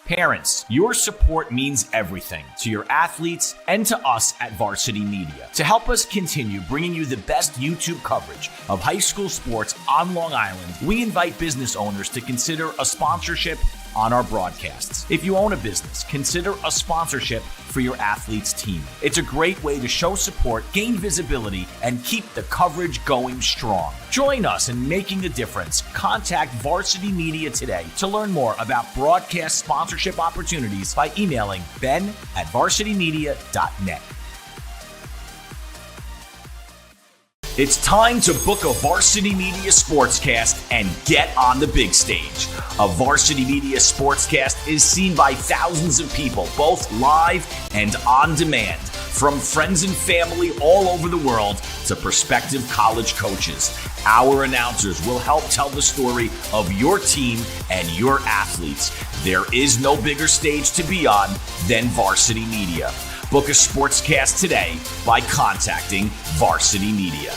Parents, your support means everything to your athletes and to us at Varsity Media. To help us continue bringing you the best YouTube coverage of high school sports on Long Island, we invite business owners to consider a sponsorship on our broadcasts. If you own a business, consider a sponsorship for your athlete's team. It's a great way to show support, gain visibility, and keep the coverage going strong. Join us in making a difference. Contact Varsity Media today to learn more about broadcast sponsorship opportunities by emailing ben@varsitymedia.net. It's time to book a Varsity Media Sportscast and get on the big stage. A Varsity Media Sportscast is seen by thousands of people, both live and on demand, from friends and family all over the world to prospective college coaches. Our announcers will help tell the story of your team and your athletes. There is no bigger stage to be on than Varsity Media. Book a sportscast today by contacting Varsity Media.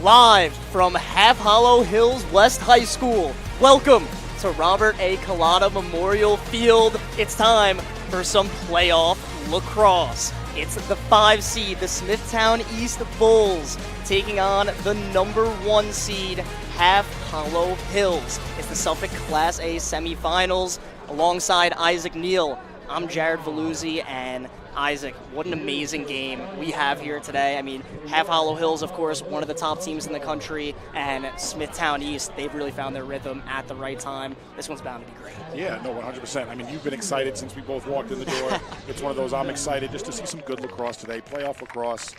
Live from HHHills West High School, welcome to Robert A. Collada Memorial Field. It's time for some playoff lacrosse. It's the 5 seed, the Smithtown East Bulls, taking on the number 1 seed, HHHills. It's the Suffolk Class A semifinals. Alongside Isaac Neal, I'm Jared Veluzzi, and Isaac, what an amazing game we have here today. I mean, HHHills, of course, one of the top teams in the country, and Smithtown East, they've really found their rhythm at the right time. This one's bound to be great. Yeah, no, 100%. I mean, you've been excited since we both walked in the door. It's one of those, I'm excited just to see some good lacrosse today, playoff lacrosse.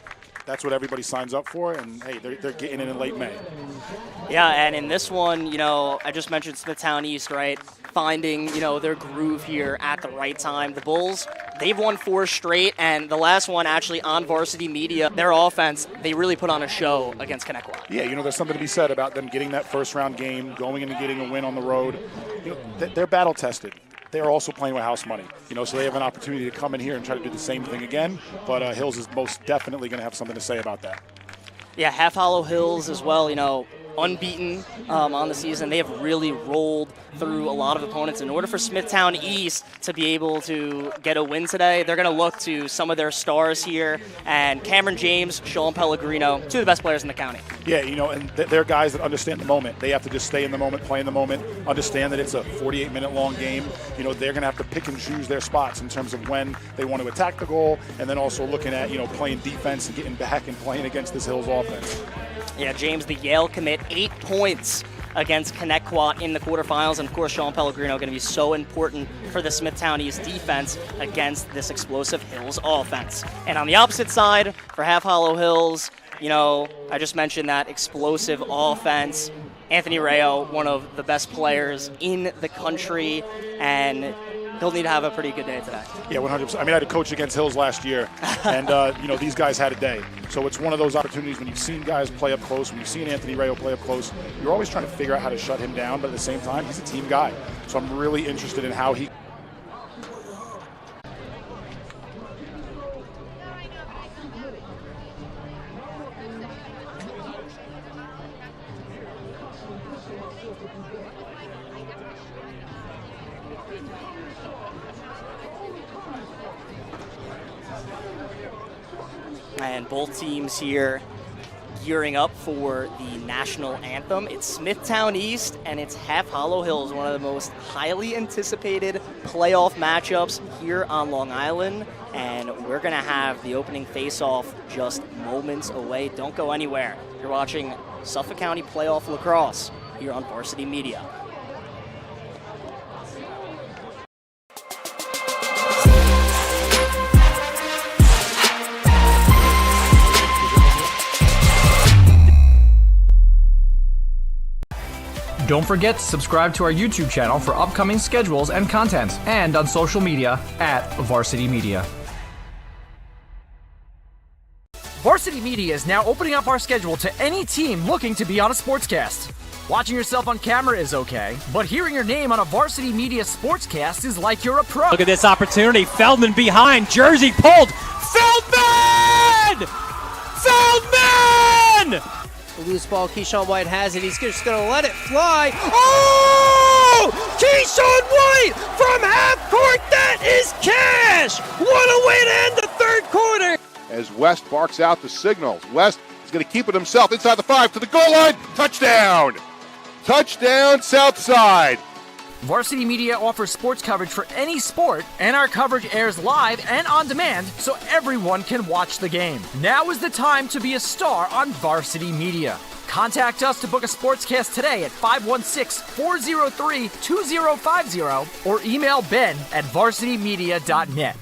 That's what everybody signs up for, and hey, they're getting in late May. Yeah, and in this one, you know, I just mentioned Smithtown East, right? Finding, you know, their groove here at the right time. The Bulls, they've won 4 straight, and the last one actually on Varsity Media. Their offense, they really put on a show against Connecticut. Yeah, you know, there's something to be said about them getting that first-round game, going in and getting a win on the road. You know, they're battle-tested. They're also playing with house money, you know, so they have an opportunity to come in here and try to do the same thing again. But Hills is most definitely going to have something to say about that. Yeah, HHHills as well, you know, unbeaten on the season. They have really rolled through a lot of opponents. In order for Smithtown East to be able to get a win today, they're going to look to some of their stars here. And Cameron James, Sean Pellegrino, 2 of the best players in the county. Yeah, you know, and they're guys that understand the moment. They have to just stay in the moment, play in the moment, understand that it's a 48-minute long game. You know, they're going to have to pick and choose their spots in terms of when they want to attack the goal, and then also looking at, you know, playing defense and getting back and playing against this Hills offense. Yeah, James, the Yale commit, 8 points against Connecticut in the quarterfinals. And, of course, Sean Pellegrino going to be so important for the Smithtown East defense against this explosive Hills offense. And on the opposite side, for HHHills, you know, I just mentioned that explosive offense. Anthony Rayo, one of the best players in the country, and he'll need to have a pretty good day today. Yeah, 100%. I mean, I had a coach against Hills last year, and, you know, these guys had a day. So it's one of those opportunities when you've seen guys play up close, when you've seen Anthony Rayo play up close, you're always trying to figure out how to shut him down, but at the same time, he's a team guy. So I'm really interested in how he... And both teams here gearing up for the national anthem. It's Smithtown East and it's HHHills, one of the most highly anticipated playoff matchups here on Long Island. And we're going to have the opening face-off just moments away. Don't go anywhere. You're watching Suffolk County Playoff Lacrosse here on Varsity Media. Don't forget to subscribe to our YouTube channel for upcoming schedules and content, and on social media at Varsity Media. Varsity Media is now opening up our schedule to any team looking to be on a sportscast. Watching yourself on camera is okay, but hearing your name on a Varsity Media sportscast is like you're a pro. Look at this opportunity. Feldman behind. Jersey pulled. Feldman! Feldman! The loose ball, Keyshawn White has it. He's just going to let it fly. Oh! Keyshawn White from half court. That is cash! What a way to end the third quarter! As West barks out the signals. West is going to keep it himself inside the 5 to the goal line. Touchdown! Touchdown, Southside. Varsity Media offers sports coverage for any sport, and our coverage airs live and on demand so everyone can watch the game. Now is the time to be a star on Varsity Media. Contact us to book a sportscast today at 516-403-2050 or email ben@varsitymedia.net.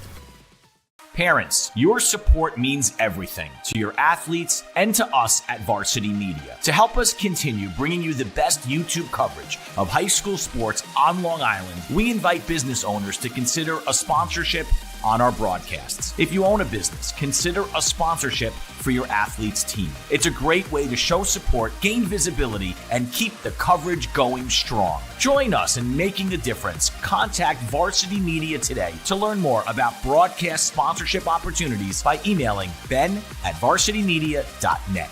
Parents, your support means everything to your athletes and to us at Varsity Media. To help us continue bringing you the best YouTube coverage of high school sports on Long Island, we invite business owners to consider a sponsorship on our broadcasts. If you own a business, consider a sponsorship for your athlete's team. It's a great way to show support, gain visibility, and keep the coverage going strong. Join us in making a difference. Contact Varsity Media today to learn more about broadcast sponsorship opportunities by emailing ben@varsitymedia.net.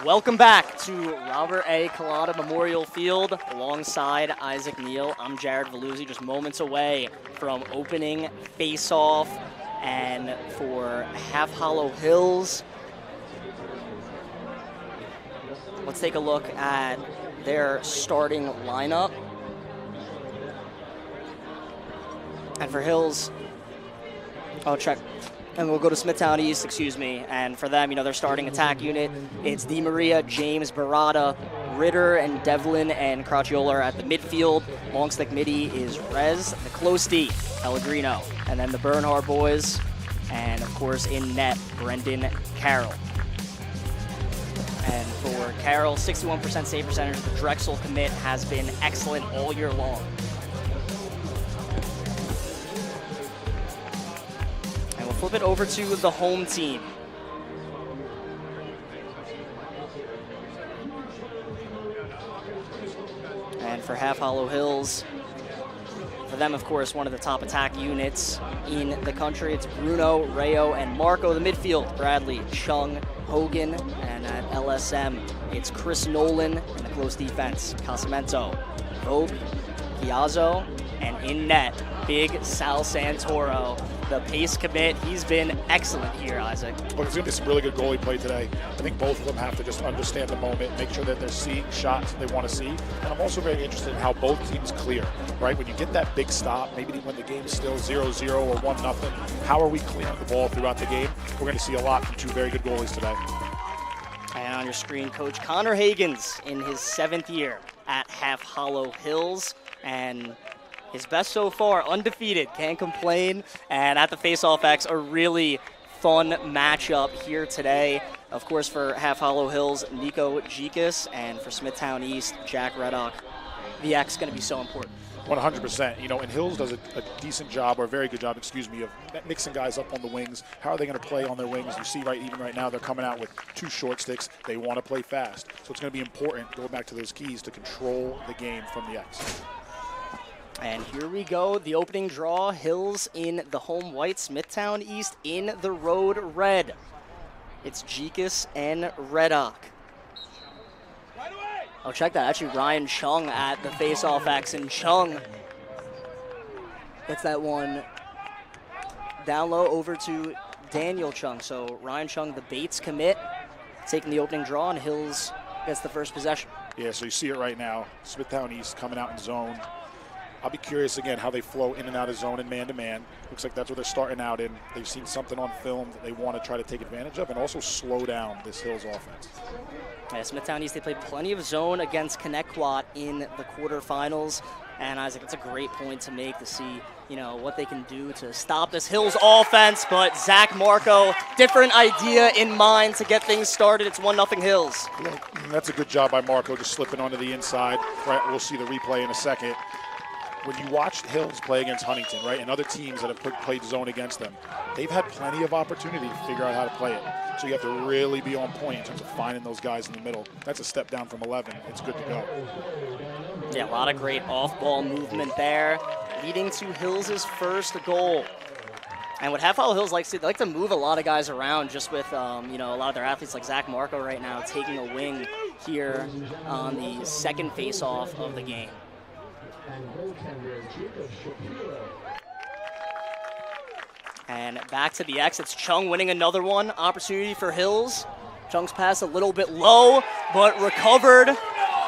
Welcome back to Robert A. Collada Memorial Field alongside Isaac Neal. I'm Jared Veluzzi, just moments away from opening face-off. And for Half Hollow Hills, let's take a look at their starting lineup. And for Hills, I'll check. And we'll go to Smithtown East, and for them, their starting attack unit, it's Di Maria, James, Barada, Ritter, and Devlin, and Cracchiola are at the midfield. Long stick midi is Rez, Nicolosti, Pellegrino, and then the Bernhard boys, and of course in net, Brendan Carroll. And for Carroll, 61% save percentage. The Drexel commit has been excellent all year long. Flip it over to the home team. And for Half Hollow Hills, for them, of course, one of the top attack units in the country. It's Bruno, Rayo, and Marco. The midfield, Bradley, Chung, Hogan, and at LSM, it's Chris Nolan in the close defense. Casamento, Vogue, Piazzo, and in net, big Sal Santoro. The pace commit, he's been excellent here, Isaac. Well, there's going to be some really good goalie play today. I think both of them have to just understand the moment, make sure that they're seeing shots they want to see. And I'm also very interested in how both teams clear, right? When you get that big stop, maybe when the game's still 0-0 or 1-0, how are we clearing the ball throughout the game? We're going to see a lot from two very good goalies today. And on your screen, Coach Connor Hagens in his 7th year at Half Hollow Hills. And his best so far, undefeated, can't complain. And at the Face-Off X, a really fun matchup here today. Of course, for Half Hollow Hills, Nico Gikas, and for Smithtown East, Jack Reddock. The X is going to be so important. 100%. And Hills does a decent job, or a very good job, of mixing guys up on the wings. How are they going to play on their wings? You see even right now, they're coming out with 2 short sticks. They want to play fast. So it's going to be important, going back to those keys, to control the game from the X. And here we go, the opening draw. Hills in the home white, Smithtown East in the road red. It's Gikas and Reddock. Oh, check that. Actually, Ryan Chung at the face-off X, and Chung gets that one down low over to Daniel Chung. So Ryan Chung, the Bates commit, taking the opening draw, and Hills gets the first possession. Yeah, so you see it right now. Smithtown East coming out in zone. I'll be curious again how they flow in and out of zone and man-to-man. Looks like that's what they're starting out in. They've seen something on film that they want to try to take advantage of and also slow down this Hills offense. Yeah, Smithtown East, they played plenty of zone against Connecticut in the quarterfinals. And Isaac, that's a great point to make to see, what they can do to stop this Hills offense. But Zach Marco, different idea in mind to get things started. It's 1-0 Hills. Yeah, that's a good job by Marco, just slipping onto the inside. Right, we'll see the replay in a second. When you watched Hills play against Huntington, right, and other teams that have played zone against them, they've had plenty of opportunity to figure out how to play it. So you have to really be on point in terms of finding those guys in the middle. That's a step down from 11. It's good to go. Yeah, a lot of great off-ball movement there, leading to Hills' first goal. And what Half Hollow Hills likes to, they like to move a lot of guys around just with, a lot of their athletes like Zach Marco right now taking a wing here on the second face-off of the game. And back to the X, it's Chung winning another one. Opportunity for Hills. Chung's pass a little bit low, but recovered.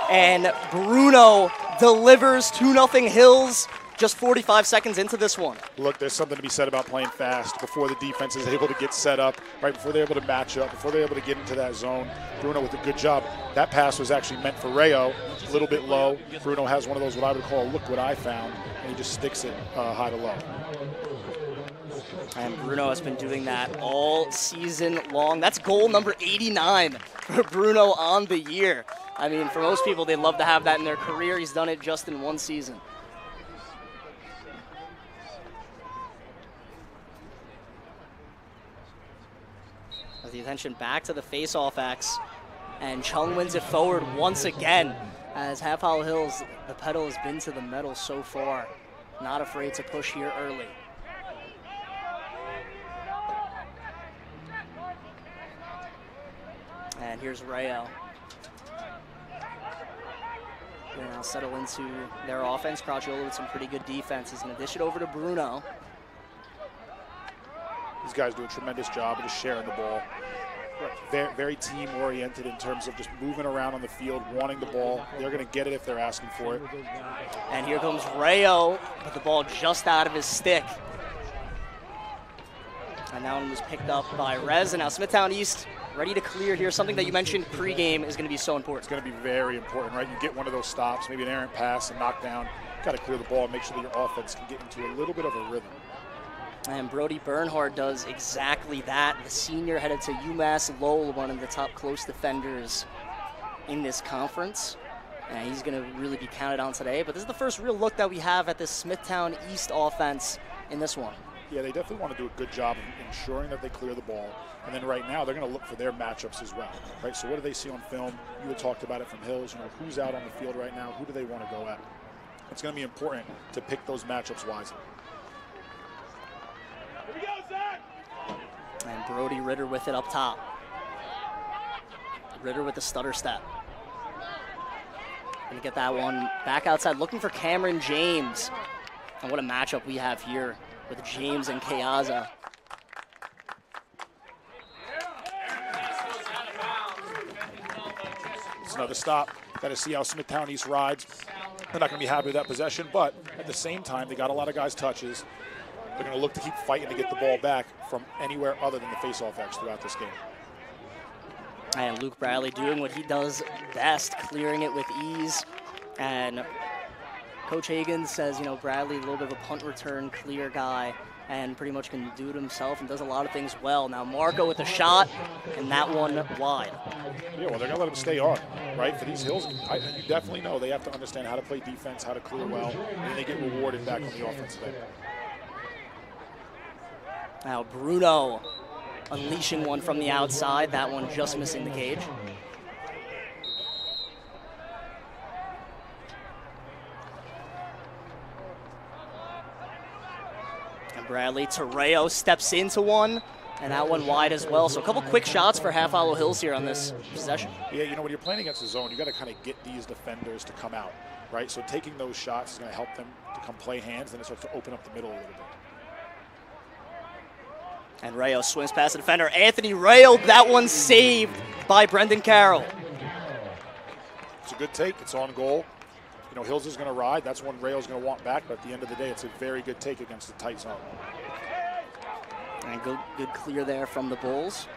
And Bruno delivers 2-0 Hills just 45 seconds into this one. Look, there's something to be said about playing fast before the defense is able to get set up, right before they're able to match up, before they're able to get into that zone. Bruno with a good job. That pass was actually meant for Rayo, a little bit low. Bruno has one of those what I would call look what I found, and he just sticks it high to low. And Bruno has been doing that all season long. That's goal number 89 for Bruno on the year. I mean, for most people, they'd love to have that in their career. He's done it just in one season. With the attention back to the face-off X, and Chung wins it forward once again. As Half Hollow Hills, the pedal has been to the metal so far. Not afraid to push here early. And here's Rayo. They now settle into their offense. Crocciolo with some pretty good defense. He's going to dish it over to Bruno. These guys do a tremendous job of just sharing the ball. Very, very team-oriented in terms of just moving around on the field, wanting the ball. They're going to get it if they're asking for it. And here comes Rayo, but the ball just out of his stick. And that one was picked up by Rez. And now Smithtown East ready to clear here. Something that you mentioned pregame is going to be so important. It's going to be very important, right? You get one of those stops, maybe an errant pass, and knockdown. Got to clear the ball and make sure that your offense can get into a little bit of a rhythm. And Brody Bernhard does exactly that. The senior headed to UMass Lowell, one of the top close defenders in this conference. And he's going to really be counted on today. But this is the first real look that we have at this Smithtown East offense in this one. Yeah, they definitely want to do a good job of ensuring that they clear the ball. And then right now, they're going to look for their matchups as well, right? So what do they see on film? You had talked about it from Hills. Who's out on the field right now? Who do they want to go at? It's going to be important to pick those matchups wisely. And Brody Ritter with it up top. Ritter with the stutter step. Gonna get that one back outside, looking for Cameron James. And what a matchup we have here with James and Keaza. It's another stop. Got to see how Smithtown East rides. They're not going to be happy with that possession, but at the same time, they got a lot of guys' touches. They're going to look to keep fighting to get the ball back from anywhere other than the face-off X throughout this game. And Luke Bradley doing what he does best, clearing it with ease. And Coach Hagan says, Bradley, a little bit of a punt return clear guy, and pretty much can do it himself and does a lot of things well. Now Marco with a shot, and that one wide. Yeah, well, they're going to let him stay on, right? For these Hills, you definitely know they have to understand how to play defense, how to clear well, and then they get rewarded back on the offensive end. Now Bruno unleashing one from the outside, that one just missing the cage. And Bradley Terreo steps into one, and that one wide as well. So a couple quick shots for Half Hollow Hills here on this possession. Yeah, when you're playing against the zone, you got to kind of get these defenders to come out, right? So taking those shots is going to help them to come play hands, then it starts to open up the middle a little bit. And Rayo swims past the defender. Anthony Rayo, that one saved by Brendan Carroll. It's a good take. It's on goal. Hills is going to ride. That's one Rayo's going to want back. But at the end of the day, it's a very good take against a tight zone. And good clear there from the Bulls.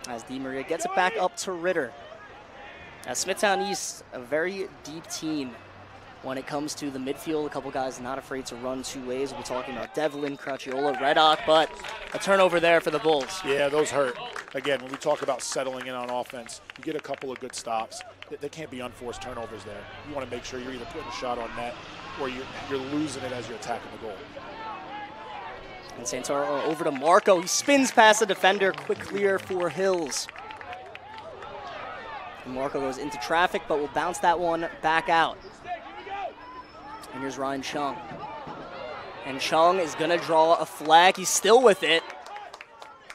As DiMaria gets it back up to Ritter. As Smithtown East, a very deep team when it comes to the midfield. A couple guys not afraid to run two ways. We'll be talking about Devlin, Cracchiola, Reddock, but a turnover there for the Bulls. Yeah, those hurt. Again, when we talk about settling in on offense, you get a couple of good stops. There can't be unforced turnovers there. You want to make sure you're either putting a shot on net or you're losing it as you're attacking the goal. And Santoro over to Marco. He spins past the defender. Quick clear for Hills. And Marco goes into traffic, but will bounce that one back out. And here's Ryan Chung. And Chung is going to draw a flag. He's still with it.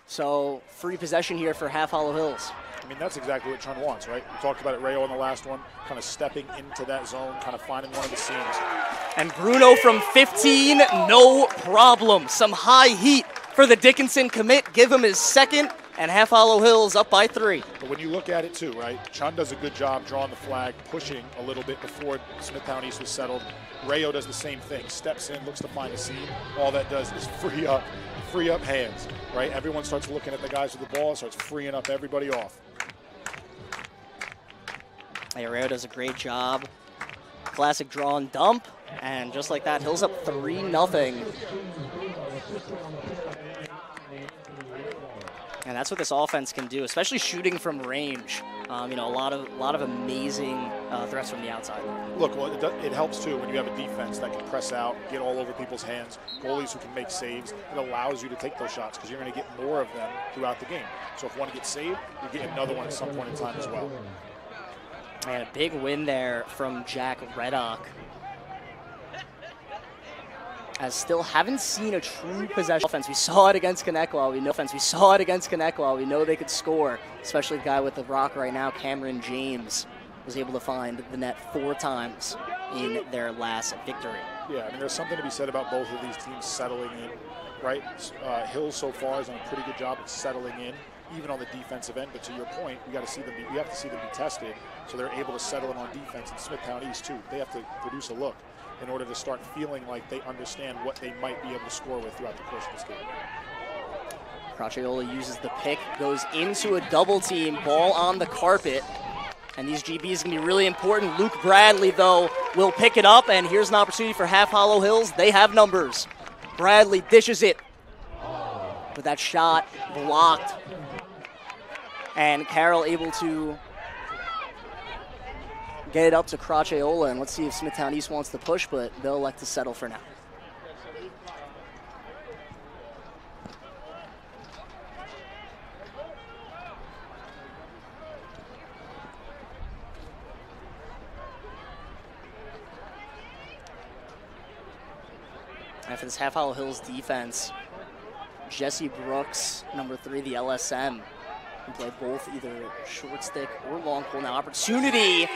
So free possession here for Half Hollow Hills. I mean, that's exactly what Chun wants, right? We talked about it, Rayo, in the last one, kind of stepping into that zone, kind of finding one of the seams. And Bruno from 15, no problem. Some high heat for the Dickinson commit. Give him his second, and Half Hollow Hills up by 3. But when you look at it too, right, Chun does a good job drawing the flag, pushing a little bit before Smithtown East was settled. Rayo does the same thing, steps in, looks to find a seam. All that does is free up hands, right? Everyone starts looking at the guys with the ball, starts freeing up everybody off. Rayo does a great job. Classic draw and dump, and just like that, Hills up 3-0. And that's what this offense can do, especially shooting from range. A lot of amazing threats from the outside. Look, well, it helps too when you have a defense that can press out, get all over people's hands, goalies who can make saves. It allows you to take those shots because you're going to get more of them throughout the game. So if one gets saved, you get another one at some point in time as well. And a big win there from Jack Reddock. As still haven't seen a true possession offense. We saw it against Kanekwa. We know they could score, especially the guy with the rock right now, Cameron James, was able to find the net 4 times in their last victory. Yeah, I mean, there's something to be said about both of these teams settling in, right? Hills so far has done a pretty good job of settling in, even on the defensive end. But to your point, we have to see them be tested, so they're able to settle in on defense. And Smithtown East too, they have to produce a look in order to start feeling like they understand what they might be able to score with throughout the course of this game. Cracchiola uses the pick, goes into a double team, ball on the carpet. And these GBs can be really important. Luke Bradley, though, will pick it up, and here's an opportunity for Half Hollow Hills. They have numbers. Bradley dishes it, but that shot blocked. And Carroll able to get it up to Cracchiola, and let's see if Smithtown East wants to push, but they'll elect to settle for now. And for this Half Hollow Hills defense, Jesse Brooks, number 3, the LSM, can play both either short stick or long pole. Now opportunity.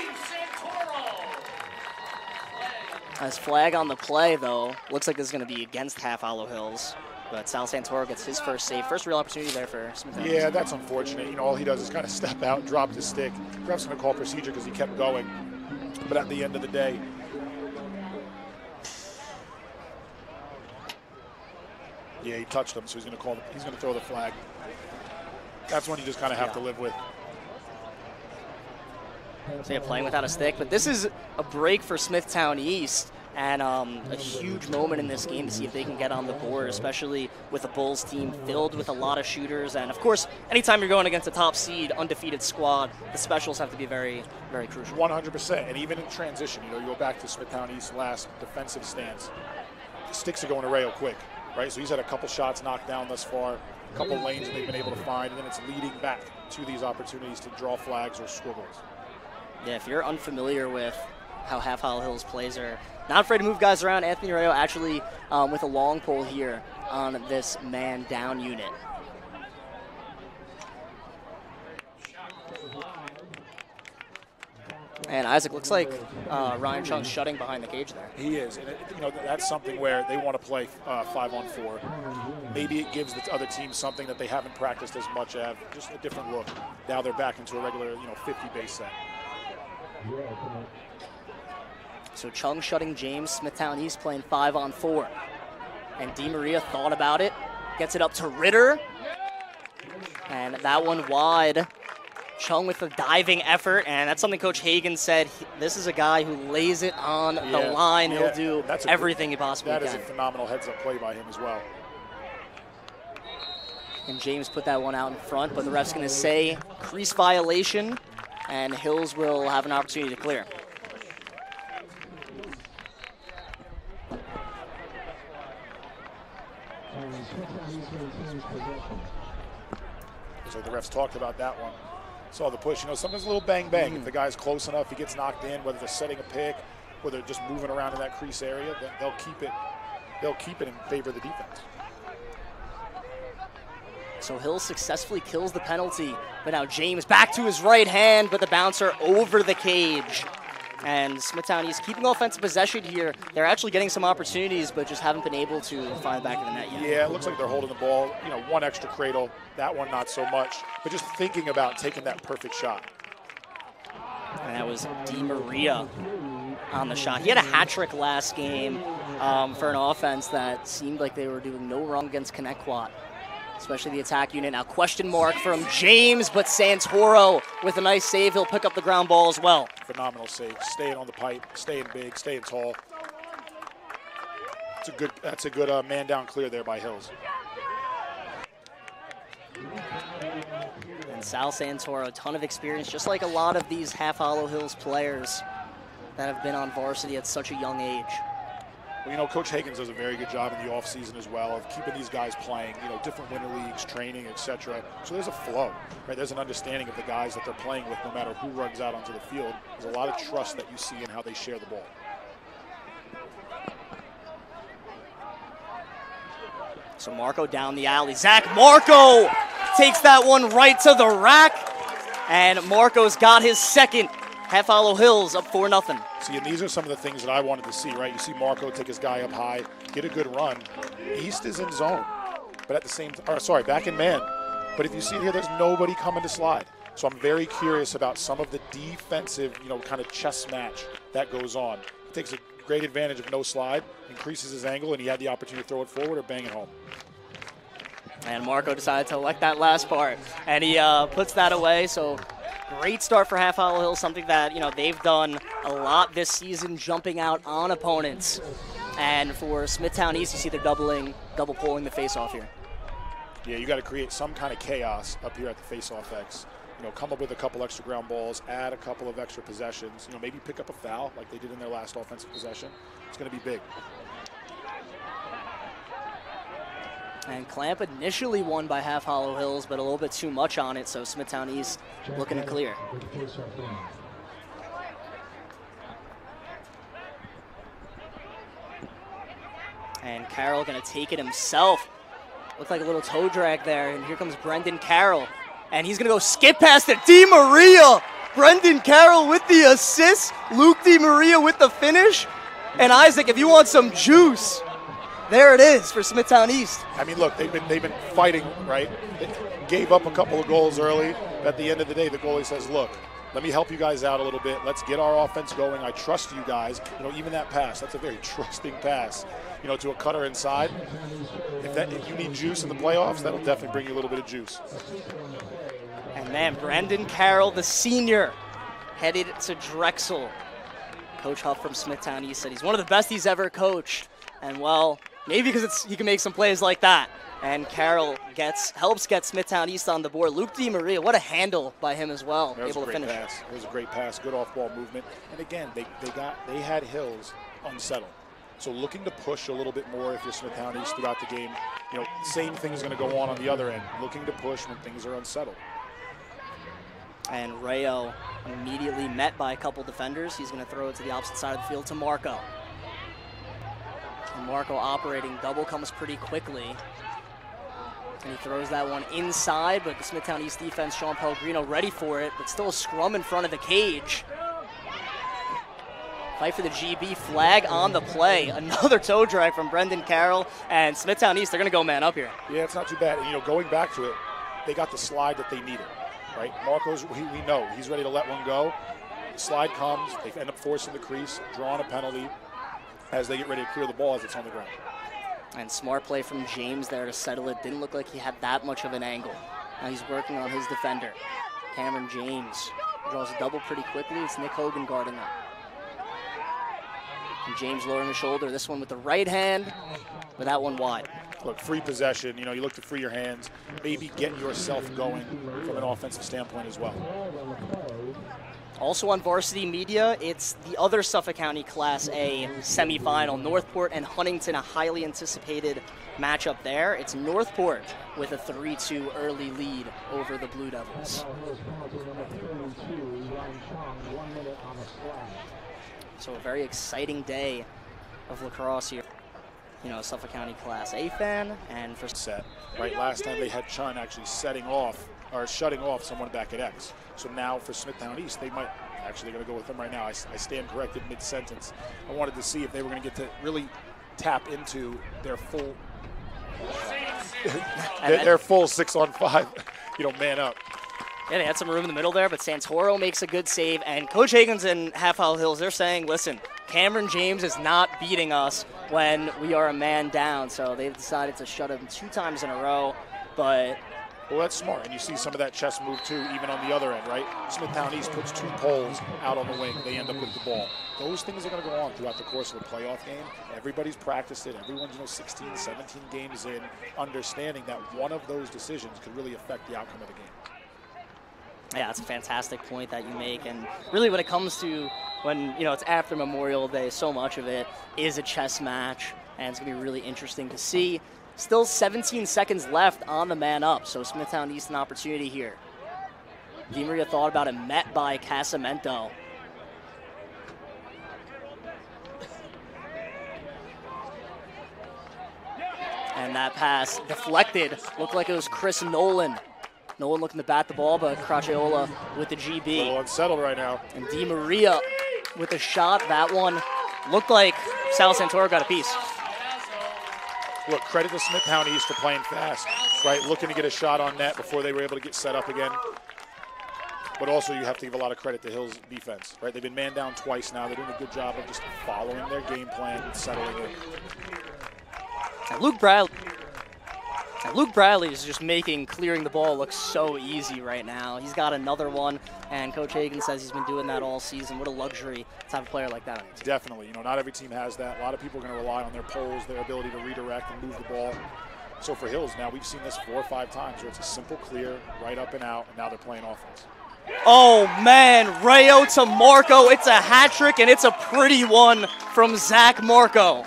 As flag on the play, though, looks like this is going to be against Half Hollow Hills. But Sal Santoro gets his first save. First real opportunity there for Smithtown. Yeah, that's unfortunate. All he does is kind of step out, drop the stick. Ref's going to call procedure because he kept going. But at the end of the day, yeah, he touched him, so he's going to throw the flag. That's one you just kind of have to live with. So yeah, playing without a stick, but this is a break for Smithtown East, and a huge moment in this game to see if they can get on the board, especially with a Bulls team filled with a lot of shooters. And of course, anytime you're going against a top seed, undefeated squad, the specials have to be very, very crucial. 100%, and even in transition, you go back to Smithtown East's last defensive stance. The sticks are going to Rayo quick, right? So he's had a couple shots knocked down thus far, a couple lanes that they've been able to find, and then it's leading back to these opportunities to draw flags or score goals. Yeah, if you're unfamiliar with how Half Hollow Hills plays, are not afraid to move guys around. Anthony Rayo actually with a long pole here on this man down unit. And Isaac, looks like Ryan Chung's shutting behind the cage there. He is, and that's something where they want to play 5-on-4. Maybe it gives the other team something that they haven't practiced as much of, just a different look. Now they're back into a regular, 50 base set. So Chung shutting James, Smithtown East playing 5-on-4. And DiMaria thought about it, gets it up to Ritter. And that one wide. Chung with a diving effort, and that's something Coach Hagan said. This is a guy who lays it on the line. He'll do everything he possibly can. That is a phenomenal heads-up play by him as well. And James put that one out in front, but the ref's going to say crease violation, and Hills will have an opportunity to clear. So the refs talked about that one. Saw the push. Sometimes a little bang-bang. If the guy's close enough, he gets knocked in, whether they're setting a pick, whether they're just moving around in that crease area, then they'll keep it in favor of the defense. So Hills successfully kills the penalty, but now James back to his right hand, but the bouncer over the cage. And Smithtown East keeping offensive possession here. They're actually getting some opportunities, but just haven't been able to find the back of the net yet. Yeah, it looks like they're holding the ball. One extra cradle. That one not so much. But just thinking about taking that perfect shot. And that was DiMaria on the shot. He had a hat trick last game for an offense that seemed like they were doing no wrong against Connecticut, especially the attack unit. Now question mark from James, but Santoro with a nice save. He'll pick up the ground ball as well. Phenomenal save. Staying on the pipe, staying big, staying tall. That's a good man down clear there by Hills. And Sal Santoro, a ton of experience, just like a lot of these Half-Hollow Hills players that have been on varsity at such a young age. Well, Coach Higgins does a very good job in the offseason as well of keeping these guys playing, different winter leagues, training, etc. So there's a flow, right? There's an understanding of the guys that they're playing with no matter who runs out onto the field. There's a lot of trust that you see in how they share the ball. So Marco down the alley. Zach Marco takes that one right to the rack. And Marco's got his second. Half-Hollow Hills up 4-0. See, and these are some of the things that I wanted to see, right? You see Marco take his guy up high, get a good run. East is in zone, but at the same time, back in man. But if you see here, there's nobody coming to slide. So I'm very curious about some of the defensive, kind of chess match that goes on. He takes a great advantage of no slide, increases his angle, and he had the opportunity to throw it forward or bang it home. And Marco decided to elect that last part, and he puts that away. So great start for Half-Hollow Hills, something that they've done a lot this season, jumping out on opponents. And for Smithtown East, you see they're double pulling the face-off here. Yeah, you got to create some kind of chaos up here at the face-off X. Come up with a couple extra ground balls, add a couple of extra possessions. Maybe pick up a foul like they did in their last offensive possession. It's going to be big. And Clamp initially won by Half-Hollow Hills, but a little bit too much on it, so Smithtown East looking to clear. And Carroll going to take it himself. Looked like a little toe drag there, and here comes Brendan Carroll. And he's going to go skip past it. DiMaria! Brendan Carroll with the assist. Luke DiMaria with the finish. And Isaac, if you want some juice, there it is for Smithtown East. I mean, look, they've been fighting, right? They gave up a couple of goals early. At the end of the day, the goalie says, look, let me help you guys out a little bit. Let's get our offense going. I trust you guys. Even that pass, that's a very trusting pass, to a cutter inside. If you need juice in the playoffs, that'll definitely bring you a little bit of juice. And man, Brendan Carroll, the senior, headed to Drexel. Coach Huff from Smithtown East said he's one of the best he's ever coached. And well, maybe because he can make some plays like that. And Carroll helps get Smithtown East on the board. Luke DiMaria, what a handle by him as well, able to finish. It was a great pass, good off-ball movement. And again, they had Hills unsettled. So looking to push a little bit more if you're Smithtown East throughout the game. Same thing is going to go on the other end. Looking to push when things are unsettled. And Rayo immediately met by a couple defenders. He's going to throw it to the opposite side of the field to Marco. And Marco operating double comes pretty quickly. And he throws that one inside, but the Smithtown East defense, Sean Pellegrino, ready for it, but still a scrum in front of the cage. Fight for the GB flag on the play. Another toe drag from Brendan Carroll, and Smithtown East, they're going to go man up here. Yeah, it's not too bad. And, going back to it, they got the slide that they needed, right? Marco's, we know, he's ready to let one go. The slide comes, they end up forcing the crease, drawing a penalty as they get ready to clear the ball as it's on the ground. And smart play from James there to settle it. Didn't look like he had that much of an angle. Now he's working on his defender. Cameron James draws a double pretty quickly. It's Nick Hogan guarding up. And James lowering the shoulder. This one with the right hand, but that one wide. Look, free possession. You look to free your hands. Maybe get yourself going from an offensive standpoint as well. Also on Varsity Media, it's the other Suffolk County Class A semifinal. Northport and Huntington, a highly anticipated matchup there. It's Northport with a 3-2 early lead over the Blue Devils. So a very exciting day of lacrosse here. Suffolk County Class A fan, and for set. Right, last time they had Chun actually shutting off someone back at X. So now for Smithtown East, they might actually going to go with them right now. I stand corrected mid-sentence. I wanted to see if they were going to get to really tap into their full their full 6-on-5, man up. Yeah, they had some room in the middle there, but Santoro makes a good save. And Coach Higgins and HHHills, they're saying, listen, Cameron James is not beating us when we are a man down. So they've decided to shut him 2 times in a row. But well, that's smart. And you see some of that chest move, too, even on the other end, right? Smithtown East puts 2 poles out on the wing. They end up with the ball. Those things are going to go on throughout the course of a playoff game. Everybody's practiced it. Everyone's, 16, 17 games in, understanding that one of those decisions could really affect the outcome of the game. Yeah, that's a fantastic point that you make. And really when it comes to when, it's after Memorial Day, so much of it is a chess match. And it's going to be really interesting to see. Still 17 seconds left on the man up. So Smithtown East an opportunity here. DiMaria thought about it, met by Casamento. And that pass deflected. Looked like it was Chris Nolan. Nolan looking to bat the ball, but Craciola with the GB. A little unsettled right now. And DiMaria with a shot. That one looked like Sal Santoro got a piece. Look, credit to Smithtown East for playing fast, right? Looking to get a shot on net before they were able to get set up again. But also you have to give a lot of credit to Hills' defense, right? They've been man down twice now. They're doing a good job of just following their game plan and settling in. And Luke Bradley is just making clearing the ball look so easy right now. He's got another one, and Coach Hagan says he's been doing that all season. What a luxury to have a player like that on your team. Definitely. Not every team has that. A lot of people are going to rely on their poles, their ability to redirect and move the ball. So for Hills now, we've seen this 4 or 5 times where it's a simple clear, right up and out, and now they're playing offense. Oh, man, Rayo to Marco. It's a hat trick, and it's a pretty one from Zach Marco.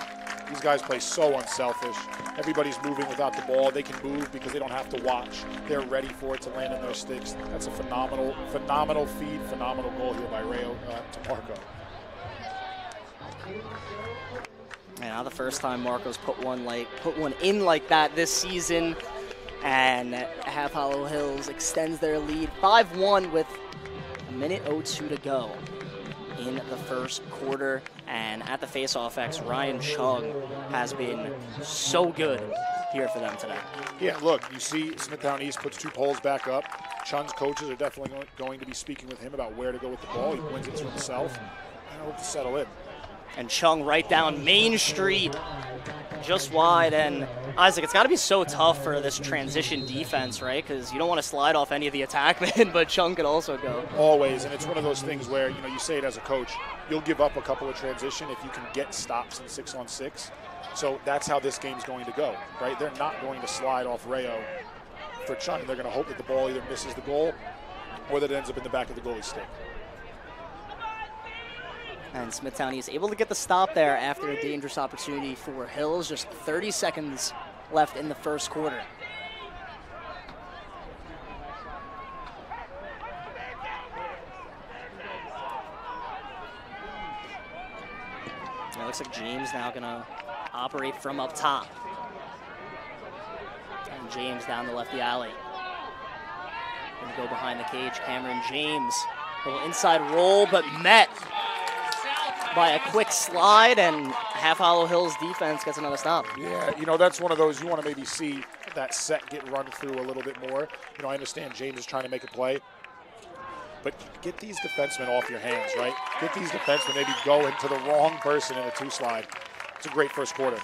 These guys play so unselfish. Everybody's moving without the ball. They can move because they don't have to watch. They're ready for it to land in their sticks. That's a phenomenal feed, phenomenal goal here by Rayo to Marco. And now the first time Marco's put one in like that this season. And HHHills extends their lead 5-1 with 1:02 to go in the first quarter. And at the face-off X, Ryan Chung has been so good here for them today. Yeah, look, you see Smithtown East puts 2 poles back up. Chung's coaches are definitely going to be speaking with him about where to go with the ball. He wins it to himself, and hope to settle in. And Chung right down Main Street, just wide. And Isaac, it's got to be so tough for this transition defense, right? Because you don't want to slide off any of the attackmen, but Chung could also go. Always, and it's one of those things where, you say it as a coach, you'll give up a couple of transition if you can get stops in 6-on-6. So that's how this game's going to go, right? They're not going to slide off Rayo for Chung. They're going to hope that the ball either misses the goal or that it ends up in the back of the goalie's stick. And Smithtown is able to get the stop there after a dangerous opportunity for Hills. Just 30 seconds left in the first quarter. It looks like James now going to operate from up top. And James down the lefty alley. Going to go behind the cage. Cameron James. A little inside roll, but met by a quick slide, and Half Hollow Hills defense gets another stop. Yeah, that's one of those you want to maybe see that set get run through a little bit more. I understand James is trying to make a play, but get these defensemen off your hands, right? Get these defensemen maybe go into the wrong person in a 2-slide. It's a great first quarter.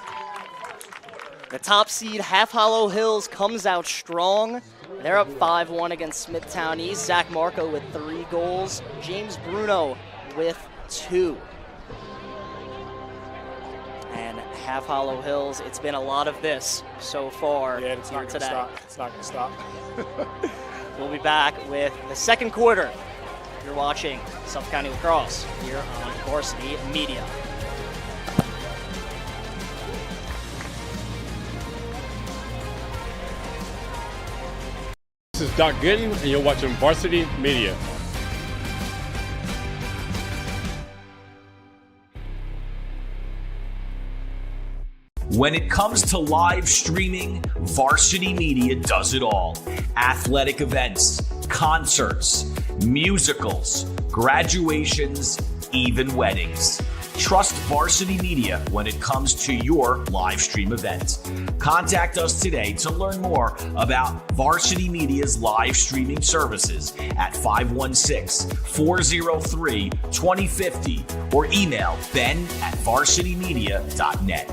The top seed, Half Hollow Hills, comes out strong. They're up 5-1 against Smithtown East. Zach Marco with 3 goals. James Bruno with 2. And Half Hollow Hills, it's been a lot of this so far Yeah, it's not going to stop. It's not going to stop. We'll be back with the second quarter. You're watching Suffolk County Lacrosse here on Varsity Media. This is Doc Gooden, and you're watching Varsity Media. When it comes to live streaming, Varsity Media does it all. Athletic events, concerts, musicals, graduations, even weddings. Trust Varsity Media when it comes to your live stream event. Contact us today to learn more about Varsity Media's live streaming services at 516-403-2050 or email ben@varsitymedia.net.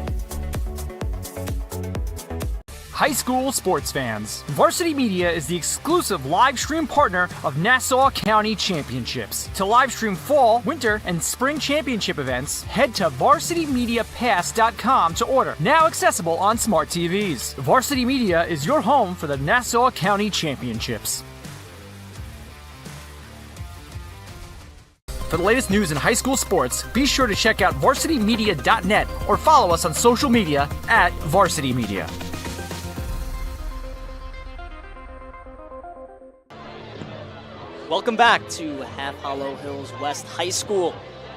High school sports fans, Varsity Media is the exclusive live stream partner of Nassau County Championships. To live stream fall, winter, and spring championship events, head to varsitymediapass.com to order. Now accessible on smart TVs. Varsity Media is your home for the Nassau County Championships. For the latest news in high school sports, be sure to check out varsitymedia.net or follow us on social media at Varsity Media. Welcome back to Half Hollow Hills West High School.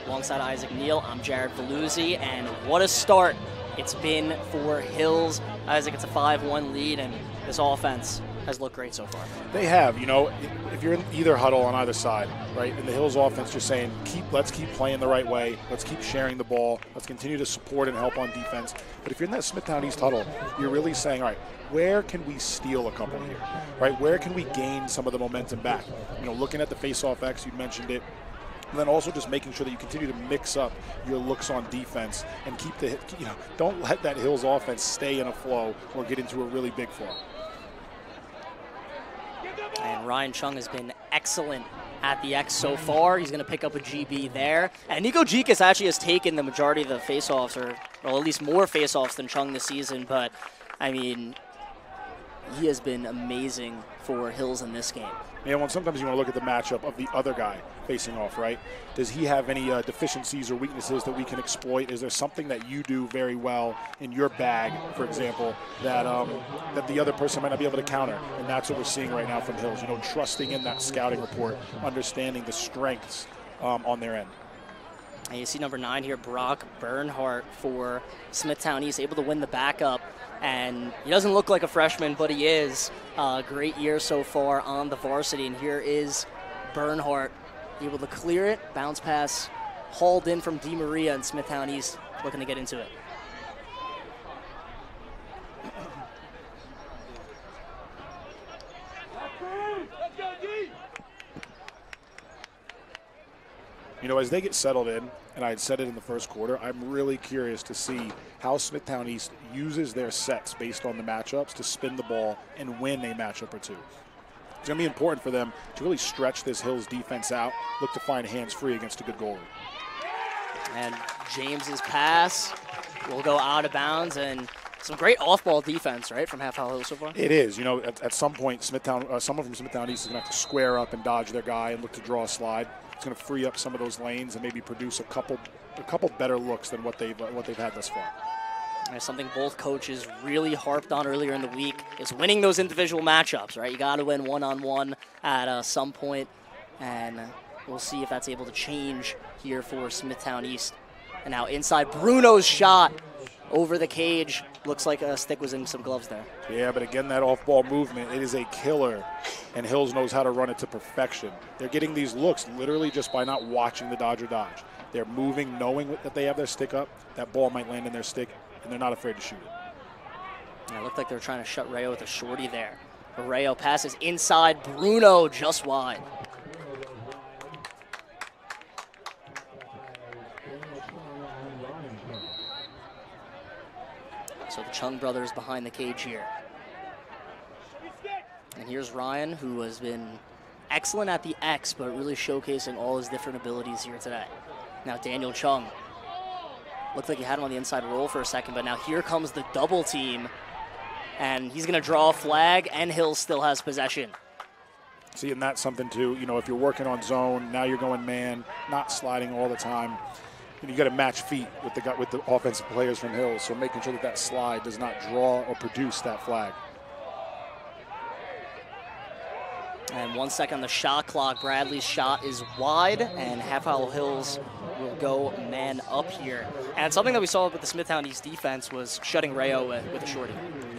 Alongside Isaac Neal, I'm Jared Veluzzi, and what a start it's been for Hills. Isaac, it's a 5-1 lead, and this offense has looked great so far. They have, if you're in either huddle on either side, right, in the Hills offense, you're saying, let's keep playing the right way, let's keep sharing the ball, let's continue to support and help on defense. But if you're in that Smithtown East huddle, you're really saying, all right, where can we steal a couple here, right? Where can we gain some of the momentum back? Looking at the face-off X, you mentioned it, and then also just making sure that you continue to mix up your looks on defense and keep don't let that Hills offense stay in a flow or get into a really big flow. And Ryan Chung has been excellent at the X so far. He's going to pick up a GB there. And Nico Gikas actually has taken the majority of the faceoffs, or at least more faceoffs than Chung this season. But, he has been amazing for Hills in this game. Yeah, sometimes you want to look at the matchup of the other guy facing off, right? Does he have any deficiencies or weaknesses that we can exploit? Is there something that you do very well in your bag, for example, that that the other person might not be able to counter? And that's what we're seeing right now from Hills, trusting in that scouting report, understanding the strengths on their end. And you see number 9 here, Brock Bernhardt for Smithtown East, able to win the backup. And he doesn't look like a freshman, but he is. Great year so far on the varsity. And here is Bernhardt able to clear it. Bounce pass hauled in from DeMaria, and Smithtown East looking to get into it. As they get settled in, and I had said it in the first quarter, I'm really curious to see how Smithtown East uses their sets based on the matchups to spin the ball and win a matchup or two. It's going to be important for them to really stretch this Hills defense out, look to find hands free against a good goalie. And James's pass will go out of bounds, and some great off-ball defense, right, from Half Hollow Hills so far? It is. At some point, someone from Smithtown East is going to have to square up and dodge their guy and look to draw a slide. It's going to free up some of those lanes and maybe produce a couple better looks than what they've had thus far. And something both coaches really harped on earlier in the week is winning those individual matchups, right? You got to win one-on-one at some point, and we'll see if that's able to change here for Smithtown East. And now inside, Bruno's shot over the cage. Looks like a stick was in some gloves there. Yeah, but again, that off-ball movement, it is a killer, and Hills knows how to run it to perfection. They're getting these looks literally just by not watching the Dodger dodge. They're moving, knowing that they have their stick up. That ball might land in their stick, and they're not afraid to shoot it. It looked like they were trying to shut Rayo with a shorty there. But Rayo passes inside. Bruno just wide. So the Chung brothers behind the cage here. And here's Ryan, who has been excellent at the X, but really showcasing all his different abilities here today. Now Daniel Chung. Looked like he had him on the inside roll for a second, but now here comes the double team. And he's going to draw a flag, and Hills still has possession. See, and that's something too, you know, if you're working on zone, now you're going man, not sliding all the time. And you got to match feet with the offensive players from Hills, so making sure that that slide does not draw or produce that flag. And 1 second on the shot clock. Bradley's shot is wide, and Half Hollow Hills will go man up here. And something that we saw with the Smithtown East defense was shutting Rayo with a shorty.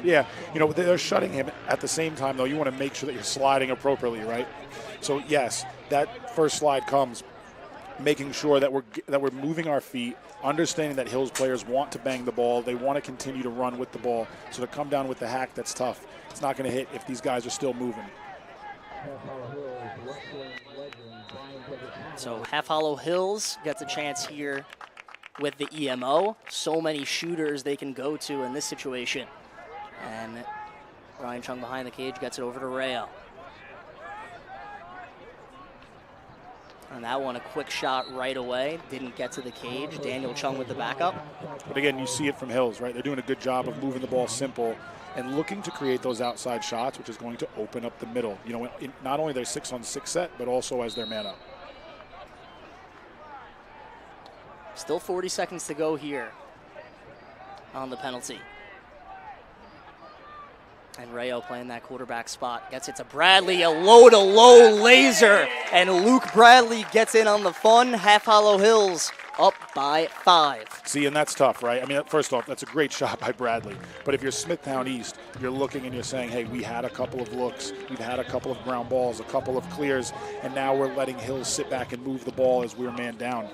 Yeah, you know, they're shutting him. At the same time, though, you want to make sure that you're sliding appropriately, right? So, yes, that first slide comes making sure that we're moving our feet, understanding that Hills players want to bang the ball. They want to continue to run with the ball. So to come down with the hack, that's tough. It's not going to hit if these guys are still moving. So Half Hollow Hills gets a chance here with the EMO. So many shooters they can go to in this situation. And Ryan Chung behind the cage gets it over to Rayo. And that one, a quick shot right away. Didn't get to the cage. Daniel Chung with the backup. But again, you see it from Hills, right? They're doing a good job of moving the ball simple and looking to create those outside shots, which is going to open up the middle. You know, not only their 6-on-6 set, but also as their man up. Still 40 seconds to go here on the penalty. And Rayo playing that quarterback spot. Gets it to Bradley, a low-to-low laser. And Luke Bradley gets in on the fun. Half Hollow Hills up by 5. See, and that's tough, right? I mean, first off, that's a great shot by Bradley. But if you're Smithtown East, you're looking and you're saying, hey, we had a couple of looks. We've had a couple of ground balls, a couple of clears, and now we're letting Hills sit back and move the ball as we're man down.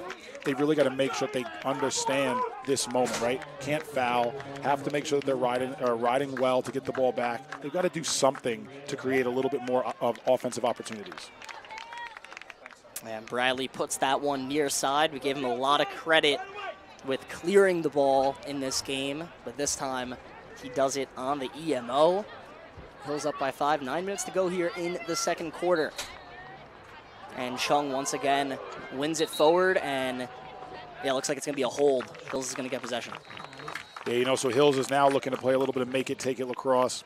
They really got to make sure that they understand this moment, right? Can't foul, have to make sure that they're riding well to get the ball back. They've got to do something to create a little bit more of offensive opportunities. And Bradley puts that one near side. We gave him a lot of credit with clearing the ball in this game, but this time he does it on the EMO. Hills up by 5, 9 minutes to go here in the second quarter. And Chung once again wins it forward, and yeah, looks like it's going to be a hold. Hills is going to get possession. Yeah, you know, so Hills is now looking to play a little bit of make it, take it lacrosse,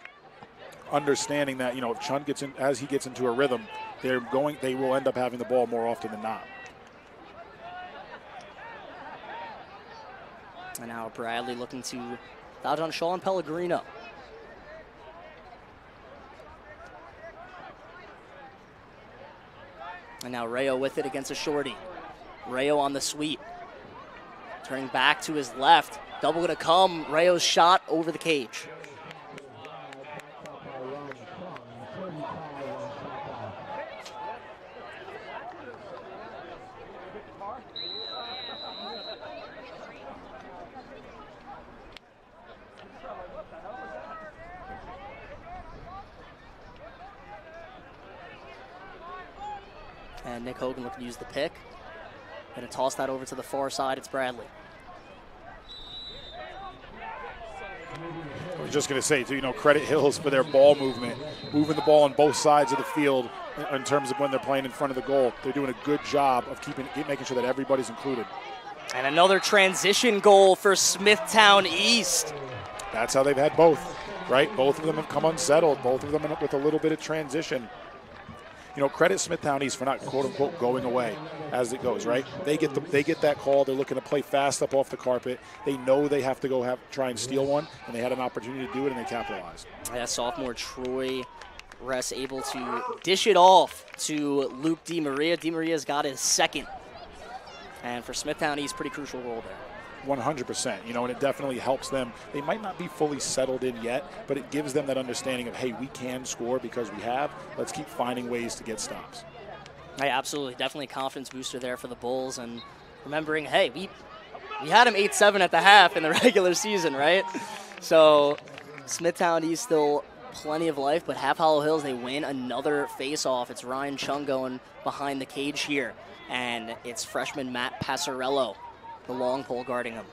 understanding that, you know, if Chung gets in, as he gets into a rhythm, they will end up having the ball more often than not. And now Bradley looking to dodge on Sean Pellegrino. And now Rayo with it against a shorty. Rayo on the sweep. Turning back to his left. Double gonna come. Rayo's shot over the cage. And Nick Hogan looking to use the pick. Gonna toss that over to the far side. It's Bradley. I was just going to say, too, you know, credit Hills for their ball movement, moving the ball on both sides of the field in terms of when they're playing in front of the goal. They're doing a good job of making sure that everybody's included. And another transition goal for Smithtown East. That's how they've had both, right? Both of them have come unsettled. Both of them with a little bit of transition. You know, credit Smithtown East for not quote-unquote going away as it goes, right? They get that call. They're looking to play fast up off the carpet. They know they have to go try and steal one, and they had an opportunity to do it, and they capitalized. Yeah, sophomore Troy Ress able to dish it off to Luke DiMaria. DiMaria's got his second. And for Smithtown East, pretty crucial role there. 100%, you know, and it definitely helps them. They might not be fully settled in yet, but it gives them that understanding of, hey, we can score because we have. Let's keep finding ways to get stops. Yeah, absolutely. Definitely a confidence booster there for the Bulls. And remembering, hey, we had him 8-7 at the half in the regular season, right? So Smithtown East still plenty of life, but Half Hollow Hills, they win another face-off. It's Ryan Chung going behind the cage here, and it's freshman Matt Passarello, the long pole, guarding him.